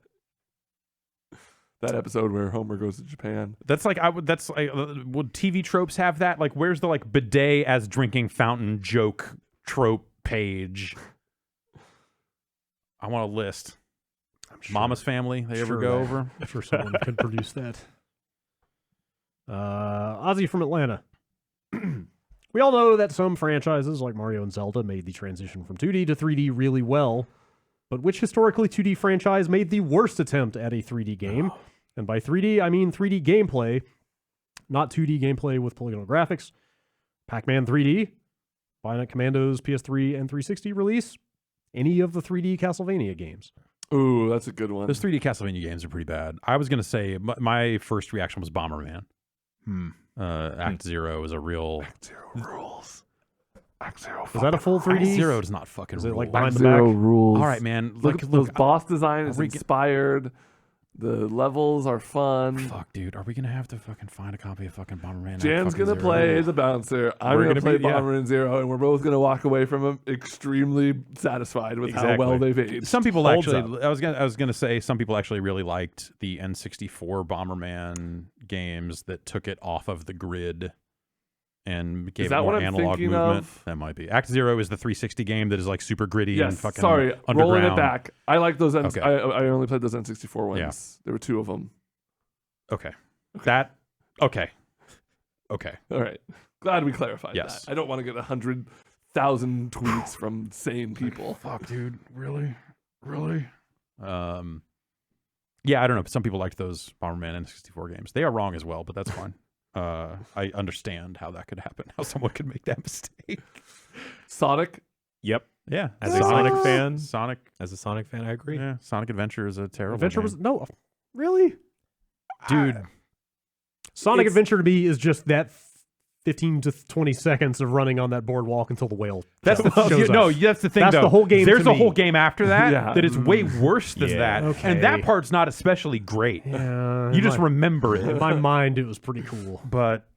That episode where Homer goes to Japan. That's like that's like would TV tropes have that? Like where's the like bidet as drinking fountain joke trope page? I want a list. Mama's Family. They ever go over? I'm sure someone could produce that. Ozzy from Atlanta. We all know that some franchises like Mario and Zelda made the transition from 2D to 3D really well, but which historically 2D franchise made the worst attempt at a 3D game? And by 3D, I mean 3D gameplay, not 2D gameplay with polygonal graphics. Pac-Man 3D, Bionic Commando's PS3 and 360 release, any of the 3D Castlevania games. Ooh, that's a good one. Those 3D Castlevania games are pretty bad. I was gonna say my first reaction was Bomberman. Act Zero is a real. Act Zero rules. Act Zero. Is that a full 3D? Act Zero does not fucking. Is it rule. like Act behind the Zero back? rules. All right, man. Look, Look, those boss design is inspired. The levels are fun. Fuck, dude. Are we gonna have to fucking find a copy of fucking Bomberman? Act Jan's fucking gonna Zero? play the bouncer. I'm We're gonna gonna play be- yeah. Bomberman Zero, and we're both gonna walk away from him extremely satisfied with how Exactly. well they've aged. Some people Holds actually. I was gonna say some people actually really liked the N64 Bomberman games that took it off of the grid and gave that it more what I'm analog thinking movement. of? That might be. Act Zero is the 360 game that is like super gritty and Yes, fucking sorry, underground. rolling it back. I like those. Okay. I only played those N64 ones. Yeah. There were two of them. Okay. That. Okay. Okay. All right. Glad we clarified Yes. that. I don't want to get 100,000 tweets from sane people. Fuck, dude. Really? Yeah, I don't know. Some people liked those Bomberman N64 games. They are wrong as well, but that's fine. I understand how that could happen. How someone could make that mistake. Sonic. Yep. Yeah. As a Sonic fan, Sonic. as a Sonic fan, I agree. Yeah. Sonic Adventure is a terrible. Adventure game. was no, really, dude. Sonic It's- Adventure to me is just that 15 to 20 seconds of running on that boardwalk until the whale. That's shows the up. that's the thing. That's though. the whole game There's to a me. whole game after that Yeah. that is way worse than Yeah. that, Okay. and that part's not especially great. Yeah, You just in remember in it, my mind, it was pretty cool. but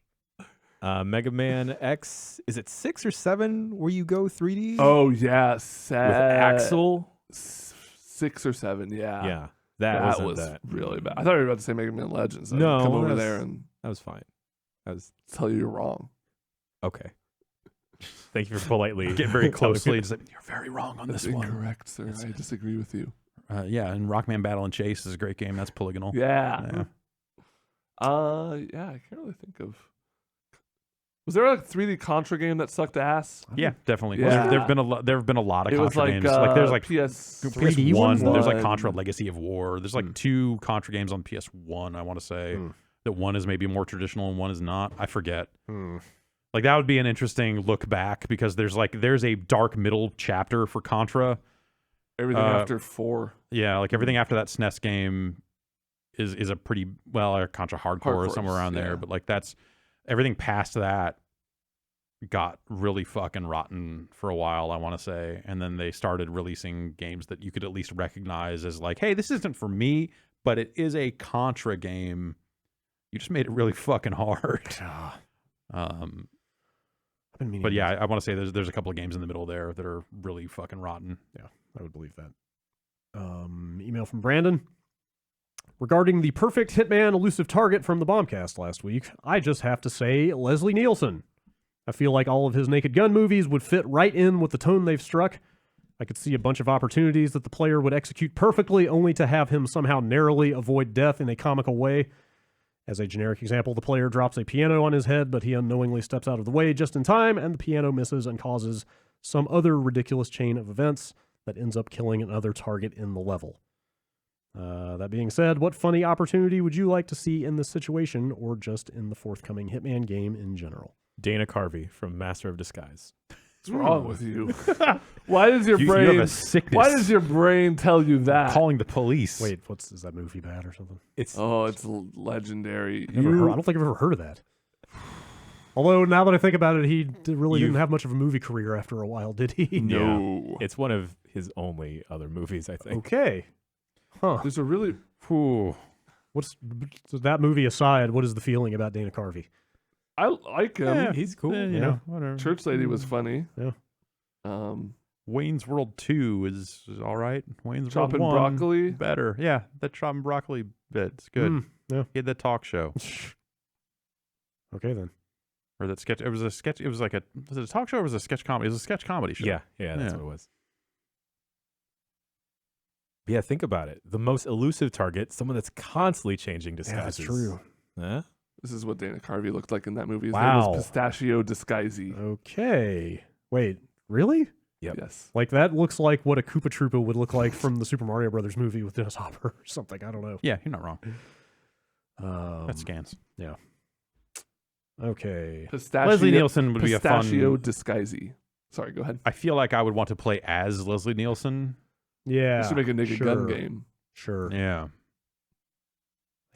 Mega Man X, is it 6 or 7 where you go 3D? Oh yeah, with Axel. 6 or 7. Yeah, Yeah, that was wasn't that. really bad. I thought you were about to say Mega Man Legends. I'd No, come over that's- there and That was fine. That was tell you you're wrong. okay. Thank you for politely Get very telling me. closely and say, you're very wrong on That's this one. incorrect, sir. I disagree with you. Yeah, and Rockman Battle and Chase is a great game. That's polygonal. Yeah. Yeah. Yeah, I can't really think of. Was there a 3D Contra game that sucked ass? Yeah, definitely. Yeah. There have been a lot of It was Contra like, games. Like there's like PS 3D PS1. ones? There's like One. Contra Legacy of War. There's like 2 Contra games on PS1. I want to say that one is maybe more traditional and one is not. I forget. Like that would be an interesting look back because there's a dark middle chapter for Contra. everything after 4. Yeah, like everything after that SNES game is a pretty Contra Hardcore or somewhere around there. yeah. But like that's everything past that got really fucking rotten for a while, I want to say. And then they started releasing games that you could at least recognize as like, hey, this isn't for me, but it is a Contra game. You just made it really fucking hard. I've been meaning But yeah, to- I want to say there's a couple of games in the middle there that are really fucking rotten. Yeah, I would believe that. Email from Brandon. Regarding the perfect hitman elusive target from the Bombcast last week, I just have to say Leslie Nielsen. I feel like all of his Naked Gun movies would fit right in with the tone they've struck. I could see a bunch of opportunities that the player would execute perfectly, only to have him somehow narrowly avoid death in a comical way. As a generic example, the player drops a piano on his head, but he unknowingly steps out of the way just in time, and the piano misses and causes some other ridiculous chain of events that ends up killing another target in the level. That being said, what funny opportunity would you like to see in this situation, or just in the forthcoming Hitman game in general? Dana Carvey from Master of Disguise. What's wrong with you? Why does your You brain? have a sickness. Why does your brain tell you that? Calling the police? Wait, is that movie bad or something? It's Oh, it's legendary. I don't think I've ever heard of that. Although, now that I think about it, he really You- didn't have much of a movie career after a while, did he? No. it's one of his only other movies, I think. Okay. Huh. There's a really Ooh. So that movie aside, what is the feeling about Dana Carvey? I like him. Yeah, He's cool. you Yeah. know, whatever. Church Lady was funny. Yeah. Wayne's World 2 is all right. Wayne's Chopping World 1 broccoli. better. Yeah, that chopping broccoli bit's good. Yeah. He had that talk show Okay, then. or that sketch. It was a sketch. It was like was it a talk show or was it a sketch comedy? It was a sketch comedy show. Yeah, that's Yeah. what it was. Yeah, think about it. The most elusive target, someone that's constantly changing Yeah, disguises. that's true. Huh? This is what Dana Carvey looked like in that movie. His name Wow. was Pistachio Disguisey. Okay. Wait, really? Yep. Yes. Like, that looks like what a Koopa Troopa would look like from the Super Mario Brothers movie with Dennis Hopper or something. I don't know. Yeah, you're not wrong. That scans. Okay. Pistachio, Leslie Nielsen would be a Pistachio fun. Disguisey. Sorry, go ahead. I feel like I would want to play as Leslie Nielsen. Yeah. You should make a Naked sure, Gun game. Sure. Yeah.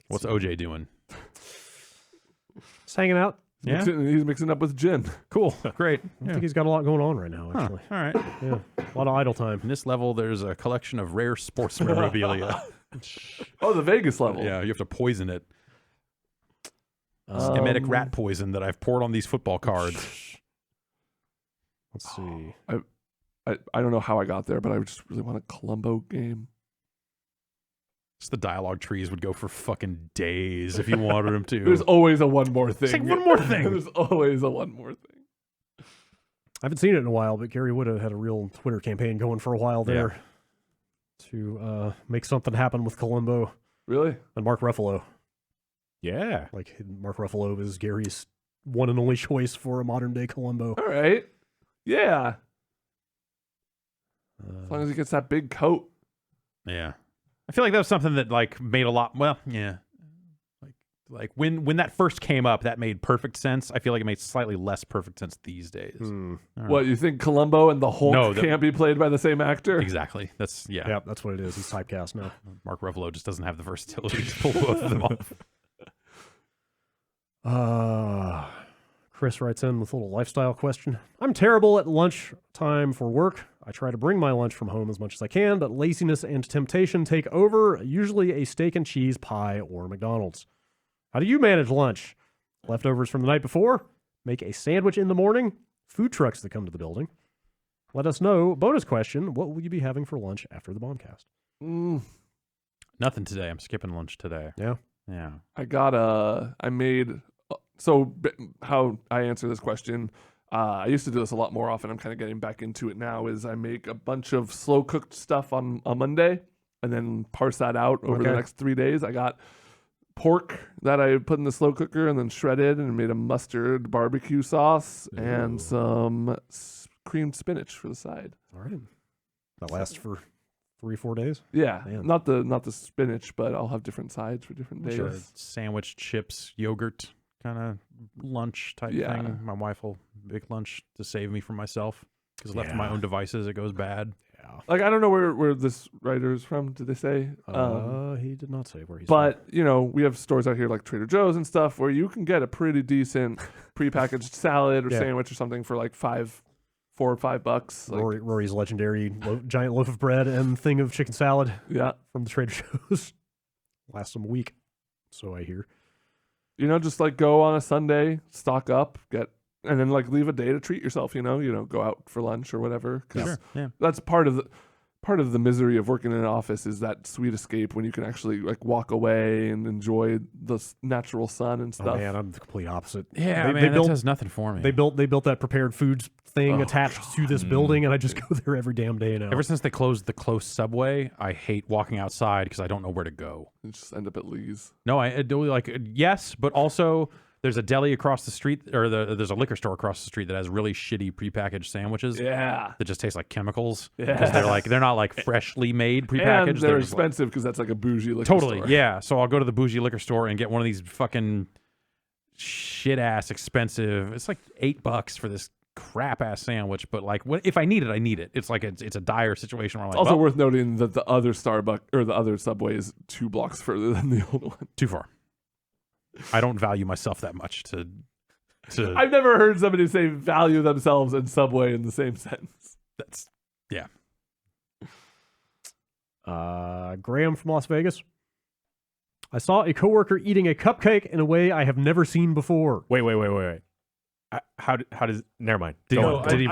What's OJ doing? Just hanging out. Yeah. He's mixing up with gin. Cool. Great. I think he's got a lot going on right now, Huh. actually. All right. Yeah. A lot of idle time. In this level, there's a collection of rare sports memorabilia. Oh, the Vegas level. Yeah, you have to poison it. Um, Emetic rat poison that I've poured on these football cards. Let's see. I don't know how I got there, but I just really want a Columbo game. Just the dialogue trees would go for fucking days if you wanted them to. There's always a one more thing. Say one more thing. There's always a one more thing. I haven't seen it in a while, but Gary Wood had a real Twitter campaign going for a while there to make something happen with Columbo Really? and Mark Ruffalo. Yeah. Like, Mark Ruffalo is Gary's one and only choice for a modern day Columbo. All right. Yeah. As long as he gets that big coat. Yeah. I feel like that was something that like made a lot. Well, yeah. Like when that first came up, that made perfect sense. I feel like it makes slightly less perfect sense these days. I don't know. What, you think Columbo and the Hulk No, can't be played by the same actor? Exactly. That's Yeah, that's what it is. He's typecast now. Mark Ruffalo just doesn't have the versatility to pull both of them off. Chris writes in with a little lifestyle question. I'm terrible at lunch time for work. I try to bring my lunch from home as much as I can, but laziness and temptation take over, usually a steak and cheese pie or McDonald's. How do you manage lunch? Leftovers from the night before? make a sandwich in the morning, food trucks that come to the building. Let us know. Bonus question, what will you be having for lunch after the Bombcast? Nothing today. I'm skipping lunch today. Yeah. Yeah. How I answer this question, I used to do this a lot more often. I'm kind of getting back into it now, is I make a bunch of slow cooked stuff on a Monday and then parse that out over the next 3 days. I got pork that I put in the slow cooker and then shredded and made a mustard barbecue sauce and some creamed spinach for the side. All right. That lasts for 3-4 days? Yeah, Man. not the spinach, but I'll have different sides for different days. Sure. Sandwich, chips, yogurt kind of lunch type thing. My wife will make lunch to save me from myself because left to my own devices, it goes bad. Yeah. Like, I don't know where this writer is from. Did they say? He did not say where he's But, you know, we have stores out here like Trader Joe's and stuff where you can get a pretty decent prepackaged salad or sandwich or something for like $4 or $5. Like, Rory's legendary giant loaf of bread and thing of chicken salad from the Trader Joe's. Lasts them a week, so I hear. You know, just like go on a Sunday, stock up, and then like leave a day to treat yourself, you know, go out for lunch or whatever. Because that's part of the misery of working in an office is that sweet escape when you can actually like walk away and enjoy the natural sun and stuff. Oh man, I'm the complete opposite. Yeah, that does nothing for me. They built that prepared foods thing attached to this building, and I just go there every damn day now. Ever since they closed the close subway, I hate walking outside because I don't know where to go. You just end up at Lee's. No, I do yes, but also there's a deli across the street, or there's a liquor store across the street that has really shitty prepackaged sandwiches. Yeah, that just taste like chemicals. Yeah, because they're not like freshly made prepackaged. And they're expensive because that's like a bougie liquor totally, store. Yeah. So I'll go to the bougie liquor store and get one of these fucking shit ass expensive. It's like $8 for this crap ass sandwich, but like if I need it, I need it. It's like it's a dire situation where I'm like, also worth noting that the other Starbucks or the other Subway is 2 blocks further than the old one. Too far. I don't value myself that much to I've never heard somebody say value themselves and Subway in the same sentence. That's yeah. Graham from Las Vegas. I saw a coworker eating a cupcake in a way I have never seen before. Wait. How does? Never mind. Did he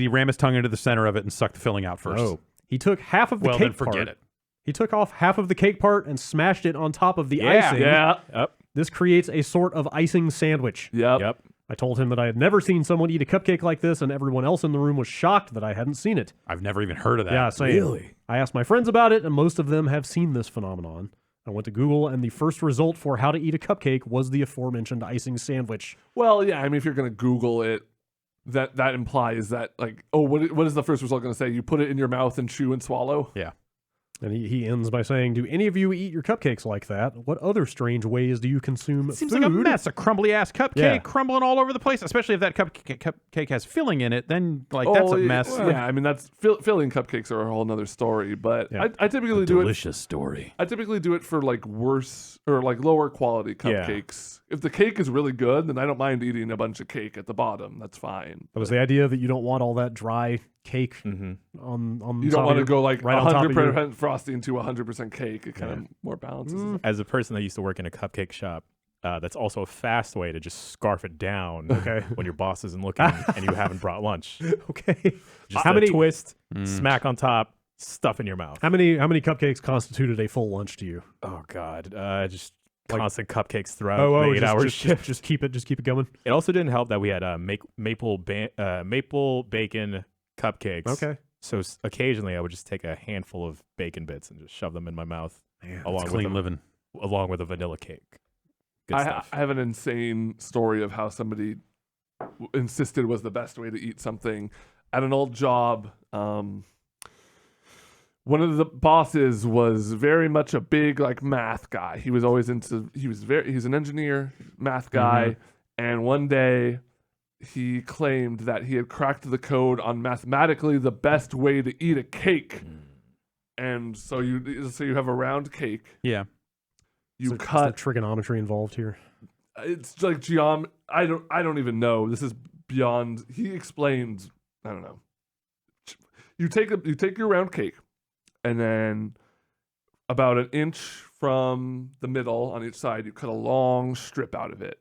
ram his tongue into the center of it and suck the filling out first? Oh, he took half of the cake then forget part. it. He took off half of the cake part and smashed it on top of the icing. Yeah. Yep. This creates a sort of icing sandwich. Yep. I told him that I had never seen someone eat a cupcake like this, and everyone else in the room was shocked that I hadn't seen it. I've never even heard of that. Yeah, same. Really? I asked my friends about it, and most of them have seen this phenomenon. I went to Google, and the first result for how to eat a cupcake was the aforementioned icing sandwich. Well, yeah. I mean, if you're going to Google it, that implies that like, oh, what is the first result going to say? You put it in your mouth and chew and swallow. Yeah. And he ends by saying, do any of you eat your cupcakes like that? What other strange ways do you consume Seems food? like a mess, a crumbly ass cupcake crumbling all over the place. Especially if that cupcake has filling in it, then that's a mess. Well, yeah, I mean that's filling cupcakes are a whole nother story. But I typically do it. Delicious story. I typically do it for like worse or like lower quality cupcakes. If the cake is really good, then I don't mind eating a bunch of cake at the bottom. That's fine. That was the idea that you don't want all that dry cake on You don't want to go like right on top of 100% frosting to 100% cake. It kind of more balances. As a person that used to work in a cupcake shop, that's also a fast way to just scarf it down. When your boss isn't looking and you haven't brought lunch. Okay. Just how many twist, smack on top, stuff in your mouth. How many cupcakes constituted a full lunch to you? Oh God, just constant cupcakes throughout the 8 hours. Just keep it going. It also didn't help that we had maple bacon cupcakes. Okay. So occasionally I would just take a handful of bacon bits and just shove them in my mouth. Man, along with clean living. Along with a vanilla cake. Good I stuff. have an insane story of how somebody insisted was the best way to eat something at an old job. One of the bosses was very much a big like math guy. He was always he's an engineer, math guy, and one day he claimed that he had cracked the code on mathematically the best way to eat a cake. And so you have a round cake. Yeah. You Is cut there trigonometry involved here? It's like I don't even know. This is beyond. He explained. I don't know. You take your round cake, and then about an inch from the middle on each side, you cut a long strip out of it,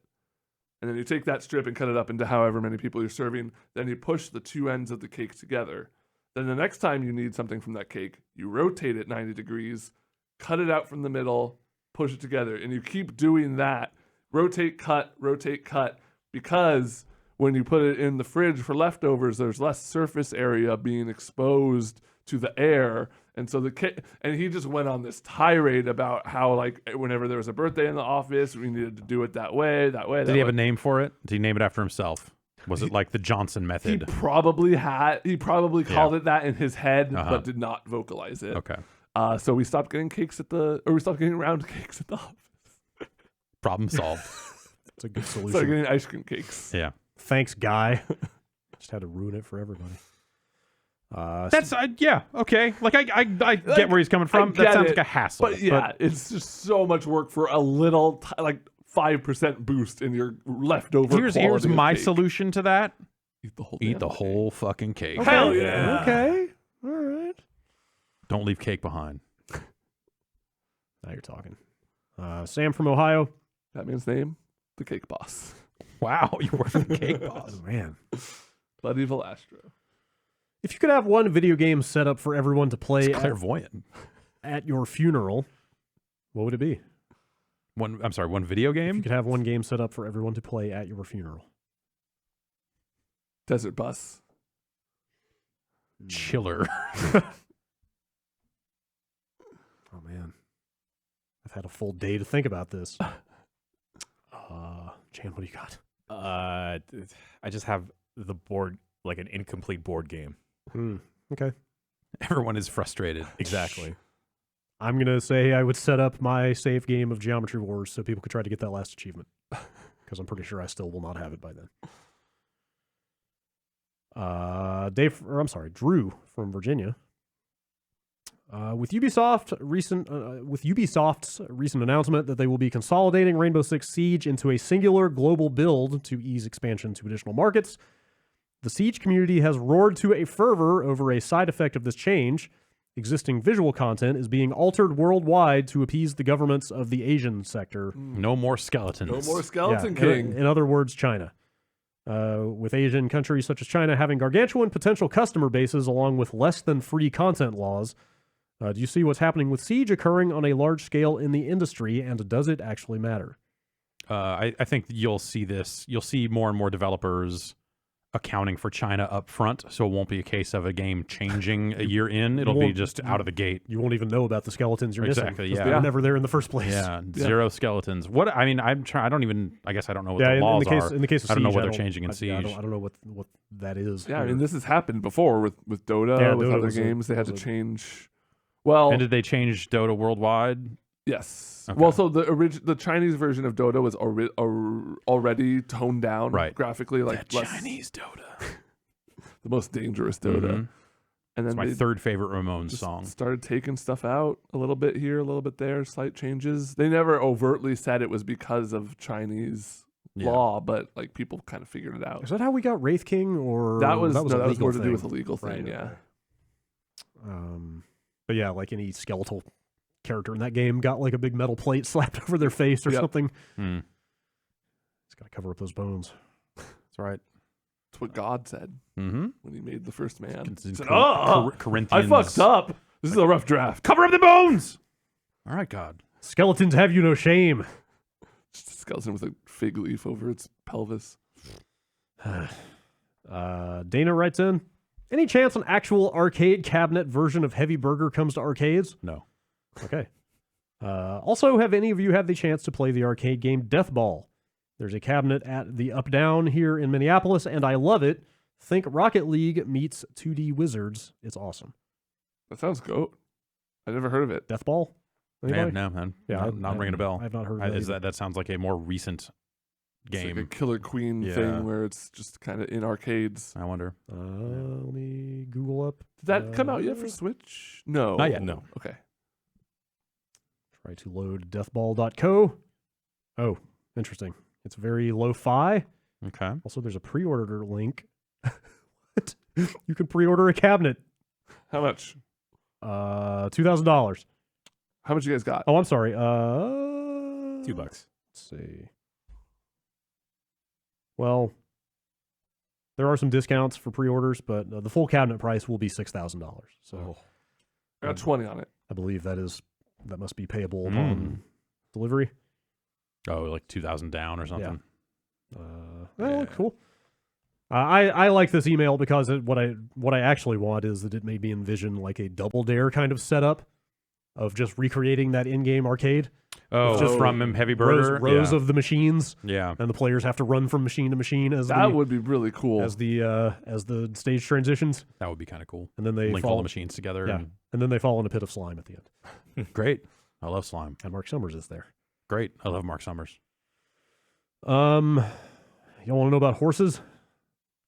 And then you take that strip and cut it up into however many people you're serving. Then you push the two ends of the cake together. Then the next time you need something from that cake, you rotate it 90 degrees, cut it out from the middle, push it together. And you keep doing that. Rotate, cut, because when you put it in the fridge for leftovers, there's less surface area being exposed to the air. And so and he just went on this tirade about how, like, whenever there was a birthday in the office, we needed to do it that way. Did he have a name for it? Did he name it after himself? Was it like the Johnson method? He probably called it that in his head, but did not vocalize it. Okay. So we stopped getting we stopped getting round cakes at the office. Problem solved. It's a good solution. Started getting ice cream cakes. Yeah. Thanks, guy. Just had to ruin it for everybody. That's yeah, okay. Like I get where he's coming from. That sounds like a hassle. But yeah, it's just so much work for a little like 5% boost in your leftover. Here's my cake. solution to that. Eat the whole fucking cake. Okay. Hell yeah. Okay. All right. Don't leave cake behind. Now you're talking. Sam from Ohio. That man's name, the Cake Boss. Wow, you work for the cake boss. Oh, man. Bloody Velastro. If you could have one video game set up for everyone to play It's clairvoyant. at your funeral, what would it be? One video If you game? could have one game set up for everyone to play at your funeral. Desert Bus. Chiller. Oh, man. I've had a full day to think about this. Chan, what do you got? I just have the board, like an incomplete board game. Okay. Everyone is frustrated. Exactly. I'm going to say I would set up my save game of Geometry Wars so people could try to get that last achievement. Because I'm pretty sure I still will not have it by then. Drew from Virginia. With Ubisoft's recent announcement that they will be consolidating Rainbow Six Siege into a singular global build to ease expansion to additional markets, the Siege community has roared to a fervor over a side effect of this change. Existing visual content is being altered worldwide to appease the governments of the Asian sector. No more skeletons. No more Skeleton Yeah, King. In other words, China. With Asian countries such as China having gargantuan potential customer bases along with less than free content laws, do you see what's happening with Siege occurring on a large scale in the industry, and does it actually matter? I think you'll see this. You'll see more and more developers accounting for China up front, so it won't be a case of a game changing a year in. It'll be just out of the gate. You won't even know about the skeletons you're Exactly, missing. yeah. They were never there in the first place. Yeah, zero skeletons. What I mean, I'm trying. I don't even. I guess I don't know what the in laws the case, are. In the case of I don't know Siege, what they're changing in Siege. I don't know what that is. Yeah, I here. mean, this has happened before with Dota, Yeah, with Dota other was games. They had to was a- change. Well, And did they change Dota worldwide? yes. Okay. Well, so the Chinese version of Dota was already toned down graphically, like the less, Chinese Dota. the most dangerous Dota. Mhm. And then It's my they third favorite Ramones just song. started taking stuff out a little bit here, a little bit there, slight changes. They never overtly said it was because of Chinese Yeah. law, but like people kind of figured it out. Is that how we got Wraith King, or That was a more legal to do thing? with a legal thing, Right, yeah. okay. But yeah, like any skeletal character in that game got like a big metal plate slapped over their face or Yep. something. Hmm. It's got to cover up those bones. That's right. That's what God said Mm-hmm. when He made the first man. It's in He said, Cor- I Corinthians. fucked up. This is a rough draft. Cover up the bones. All right, God. Skeletons have you no shame. Just a skeleton with a fig leaf over its pelvis. Dana writes in, any chance an actual arcade cabinet version of Heavy Burger comes to arcades? No. Okay. Also, have any of you had the chance to play the arcade game Death Ball? There's a cabinet at the Up Down here in Minneapolis, and I love it. Think Rocket League meets 2D Wizards. It's awesome. That sounds goat. I never heard of it. Death Ball? Yeah, Anybody? no, man. Yeah, not ringing a bell. I've not heard of Is that. that sounds like a more recent It's game? like a Killer Queen Yeah. thing where it's just kind of in arcades. I wonder. Let me Google up. Did that come out yet for Switch? No. Not yet. No. Okay. Try to load deathball.co. Oh, interesting. It's very lo-fi. Okay. Also, there's a pre-order link. What? You can pre-order a cabinet. How much? $2,000. How much you guys got? Oh, I'm sorry. $2. Let's see. Well, there are some discounts for pre-orders, but the full cabinet price will be $6,000. So I got 20 on it. I believe that must be payable upon delivery. Oh, like 2,000 down or something. Well, cool. I like this email because what I actually want is that it made me envision like a Double Dare kind of setup of just recreating that in-game arcade. Oh, just from Heavy Burger? Rows of the machines. Yeah. And the players have to run from machine to machine That would be really cool. as the stage transitions. That would be kind of cool. And then they link all the machines together. Yeah. And then they fall in a pit of slime at the end. Great. I love slime. And Mark Summers is there. Great. I love Mark Summers. You want to know about horses?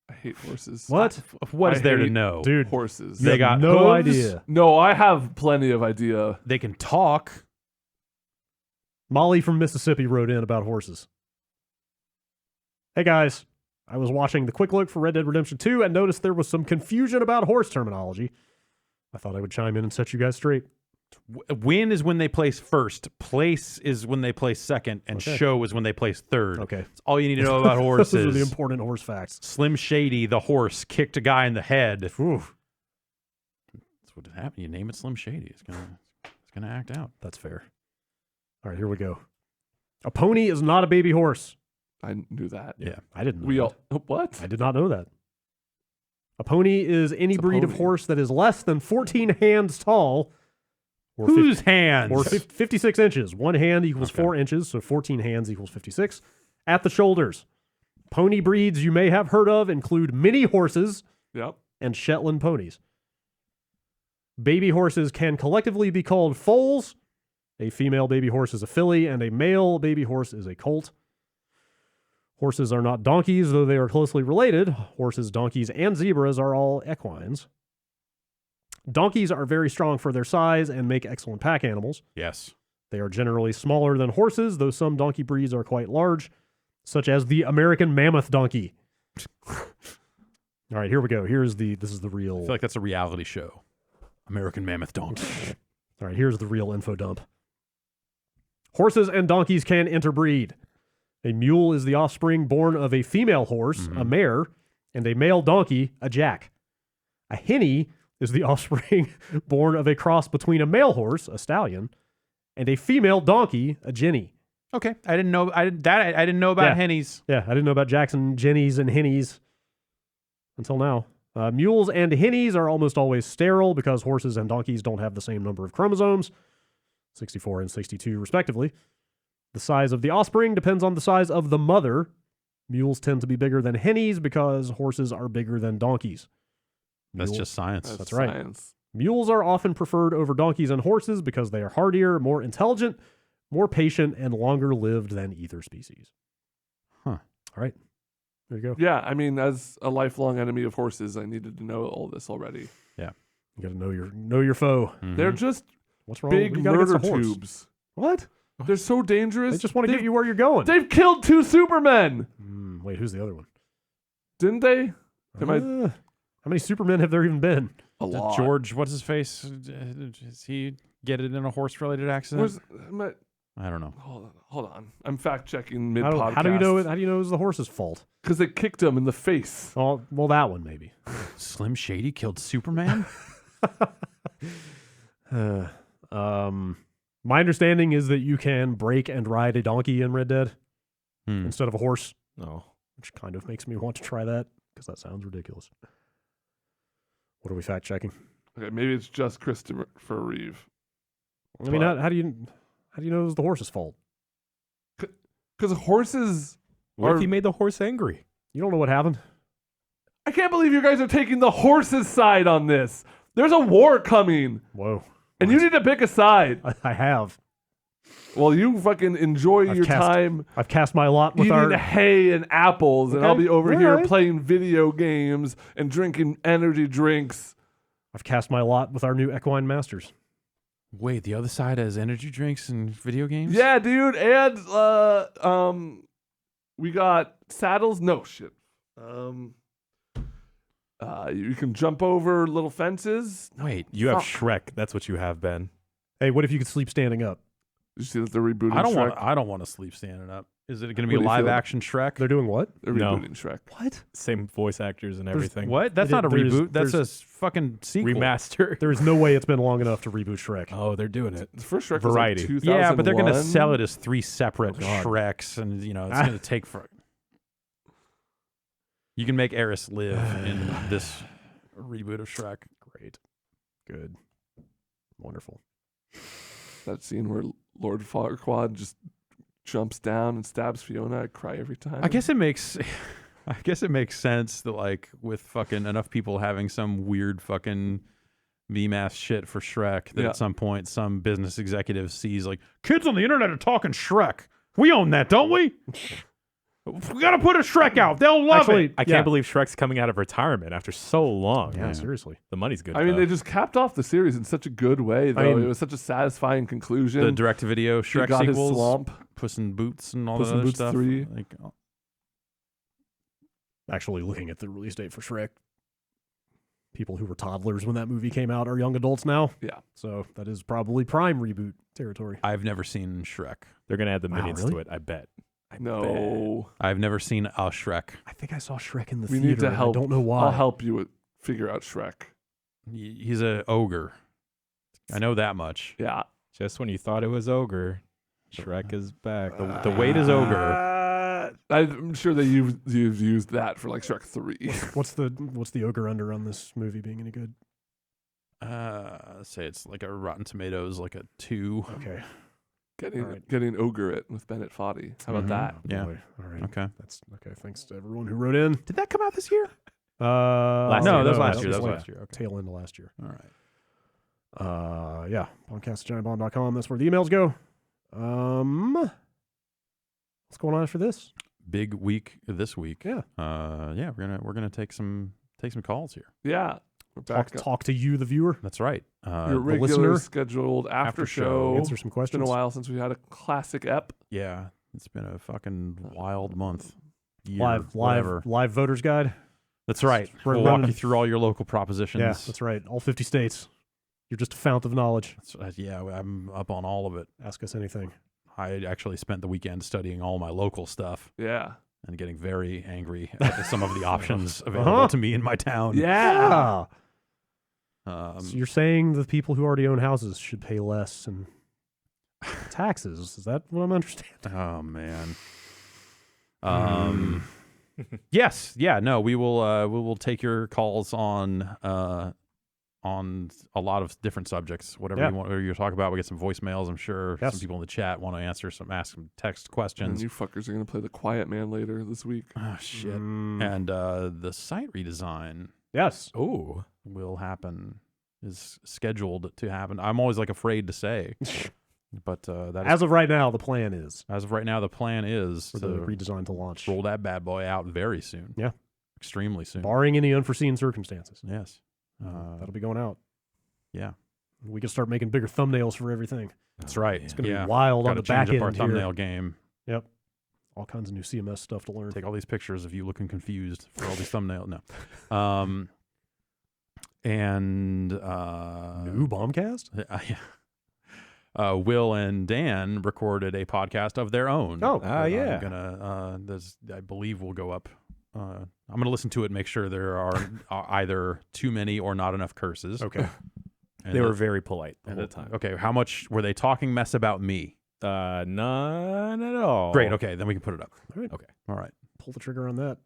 I hate horses. What? What is I there to hate know? Dude, Horses. They got no hooves. idea. No, I have plenty of idea. They can talk. Molly from Mississippi wrote in about horses. Hey guys, I was watching the quick look for Red Dead Redemption 2 and noticed there was some confusion about horse terminology. I thought I would chime in and set you guys straight. Win is when they place first. Place is when they place second. And Okay. show is when they place third. Okay. That's all you need to know about horses. Those are the important horse facts. Slim Shady, the horse, kicked a guy in the head. Ooh, That's what happened. You name it Slim Shady. It's gonna act out. that's fair. All right, here we go. A pony is not a baby horse. I knew that. Yeah. I didn't know We that. all. What? I did not know that. A pony is any It's a breed of pony. horse that is less than 14 hands tall. Or Whose hands? Or 56 inches. One hand equals 4 inches, so 14 hands equals 56. At the shoulders. Pony breeds you may have heard of include mini horses Yep. and Shetland ponies. Baby horses can collectively be called foals. A female baby horse is a filly, and a male baby horse is a colt. Horses are not donkeys, though they are closely related. Horses, donkeys, and zebras are all equines. Donkeys are very strong for their size and make excellent pack animals. Yes. They are generally smaller than horses, though some donkey breeds are quite large, such as the American Mammoth donkey. All right, here we go. This is the I real. feel like that's a reality show. American Mammoth Donkey. All right, here's the real info dump. Horses and donkeys can interbreed. A mule is the offspring born of a female horse, a mare, and a male donkey, a jack. A hinny is the offspring born of a cross between a male horse, a stallion, and a female donkey, a jenny. Okay. I didn't know I didn't know about hennies. Yeah, I didn't know about jacks and jennies and hinnies until now. Mules and hinnies are almost always sterile because horses and donkeys don't have the same number of chromosomes, 64 and 62 respectively. The size of the offspring depends on the size of the mother. Mules tend to be bigger than hinnies because horses are bigger than donkeys. That's just science. That's right. Science. Mules are often preferred over donkeys and horses because they are hardier, more intelligent, more patient, and longer lived than either species. Huh. All right. There you go. Yeah, I mean, as a lifelong enemy of horses, I needed to know all this already. You got to know your foe. Mhm. They're just What's wrong? big You gotta get murder some horse. tubes. What? They're so dangerous. They just want to get They've- you where you're going. They've killed 2 Supermen, Wait, who's the other one? didn't they? Am I How many Supermen have there even been? a lot? George, what's his face? Does he get it in a horse-related accident? Where's, am I, I don't know. hold on. I'm fact checking mid How podcast. do you know it? How do you know it was the horse's fault? Because they kicked him in the face. Oh, well, that one maybe. Slim Shady killed Superman? My understanding is that you can break and ride a donkey in Red Dead instead of a horse, No. which kind of makes me want to try that because that sounds ridiculous. What are we fact checking? Okay, maybe it's just Christopher Reeve. I mean, how do you know it was the horse's fault? Because horses What are. if he made the horse angry? You don't know what happened. I can't believe you guys are taking the horse's side on this. There's a war coming, Whoa! and you need to pick a side. I have. Well, you fucking enjoy I've your cast time I've cast my lot with eating our. hay and apples, and I'll Okay, be over all here right. playing video games and drinking energy drinks. I've cast my lot with our new equine masters. Wait, the other side has energy drinks and video games? Yeah, dude, and we got saddles. No shit. You can jump over little fences. Wait, You have Fuck. Shrek. That's what you have, Ben. Hey, what if you could sleep standing up? Did you see that they're rebooting I don't Shrek? want to sleep standing up. Is it going to be a What do you live feel? action Shrek? They're doing what? They're No. rebooting Shrek. What? Same voice actors and everything. What? That's There- not a there's- reboot. That's a there's- fucking sequel. Remaster. There is no way it's been long enough to reboot Shrek. Oh, they're doing it. The first Shrek Variety. was like 2001. Yeah, but they're going to sell it as 3 separate God. Shreks, and it's going to take for. You can make Eris live in this reboot of Shrek. Great. Good. Wonderful. That scene where Lord Farquaad just jumps down and stabs Fiona. I cry every time. I guess it makes sense that like with fucking enough people having some weird fucking VMAS shit for Shrek that Yeah. at some point some business executive sees like kids on the internet are talking Shrek. We own that, don't we? We gotta put a Shrek out. They'll love it. I can't believe Shrek's coming out of retirement after so long. Yeah, seriously. The money's good. I mean, though. they just capped off the series in such a good way, though. mean, it was such a satisfying conclusion. The direct-to-video He Shrek got his sequels, swamp. Puss in Boots and all Puss that in other Boots stuff. 3. Like, Actually, looking at the release date for Shrek, people who were toddlers when that movie came out are young adults now. Yeah. So that is probably prime reboot territory. I've never seen Shrek. They're gonna add the Wow, minions really? to it. I bet. No. I've never seen a Shrek. I think I saw Shrek in the We theater. need to and help. I don't know why. I'll help you figure out Shrek. He's a ogre. I know that much. Yeah. Just when you thought it was ogre, Shrek is back. The weight is ogre. I'm sure that you've used that for like Shrek 3. What's the ogre under on this movie being any good? Say it's like a Rotten Tomatoes, like a 2. Okay. getting Alright. ogre it with Bennett Foddy. How about Mhm. that? Yeah. Boy. All right. Okay. That's okay. Thanks to everyone who wrote in. Did that come out this year? Last no, year, that was no, last year. That was like last year. Okay. Tail end of last year. All right. Yeah. Bombcast@giantbomb.com. That's where the emails go. What's going on after this? Big week this week. Yeah. Yeah, we're gonna take some calls here. Yeah. We're back. Talk to you, the viewer. That's right. Your the regular listener. scheduled after After show. show. Answer some It's questions. been a while since we had a classic ep. Yeah, it's been a fucking wild month. Year, Live whatever. voters guide. That's right. We're We'll walk running- you through all your local propositions. Yeah, that's right. All 50 states. You're just a fount of knowledge. Yeah, I'm up on all of it. Ask us anything. I actually spent the weekend studying all my local stuff Yeah. and getting very angry at some of the options available to me in my town. Yeah. So you're saying the people who already own houses should pay less in taxes? Is that what I'm understanding? Oh man. Yes. Yeah. No. We will take your calls on a lot of different subjects. Whatever you want. Whatever you talk about. We get some voicemails. I'm sure Yes. some people in the chat want to ask some text And questions. you fuckers are going to play The Quiet Man later this week. Oh shit. Mm, And the site redesign yes. Oh, will happen. Is scheduled to happen. I'm always like afraid to say, but that is, As of right now, the plan is as of right now, the plan is for to the redesign to launch, roll that bad boy out very soon. Yeah. Extremely soon. barring any unforeseen circumstances. Yes. That'll be going out. Yeah. We can start making bigger thumbnails for everything. That's right. It's going to yeah. be wild on Gotta the back change end up our here. thumbnail game. Yep. All kinds of new CMS stuff to learn. Take all these pictures of you looking confused for all these thumbnails. No. And New Bombcast? Will and Dan recorded a podcast of their own. Oh, that yeah. I'm gonna. I believe will go up. I'm gonna listen to it, and make sure there are either too many or not enough curses. Okay. And they were that- very polite the and whole that- time. Okay, how much were they talking mess about me? None at all. Great. Okay, then we can put it up. All right. Okay. All right. Pull the trigger on that.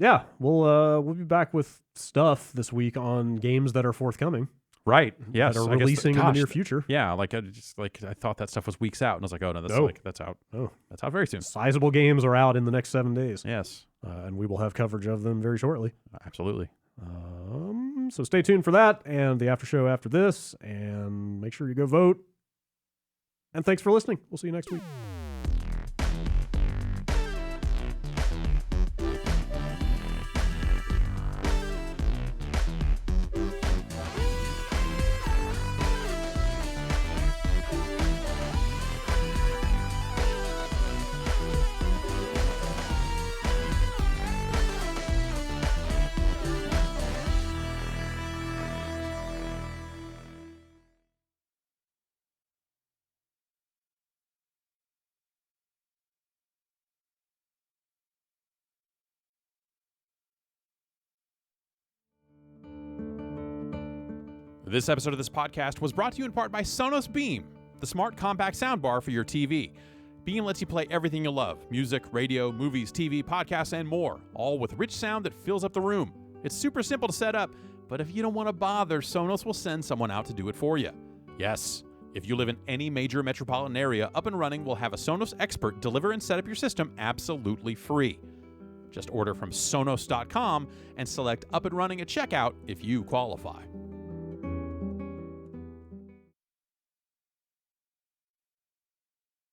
Yeah, we'll be back with stuff this week on games that are forthcoming. Right. Yes. that are I guess- releasing in the gosh, near future. Yeah. Like I thought that stuff was weeks out, and I was like, oh no, that's No. that's out. Oh. That's out very soon. Sizable games are out in the next 7 days, Yes. and we will have coverage of them very shortly. Absolutely. So stay tuned for that and the after show after this, and make sure you go vote. And thanks for listening. We'll see you next week. This episode of this podcast was brought to you in part by Sonos Beam, the smart compact soundbar for your TV. Beam lets you play everything you love: music, radio, movies, TV, podcasts, and more, all with rich sound that fills up the room. It's super simple to set up, but if you don't want to bother, Sonos will send someone out to do it for you. Yes, if you live in any major metropolitan area, Up and Running will have a Sonos expert deliver and set up your system absolutely free. Just order from Sonos.com and select Up and Running at checkout if you qualify.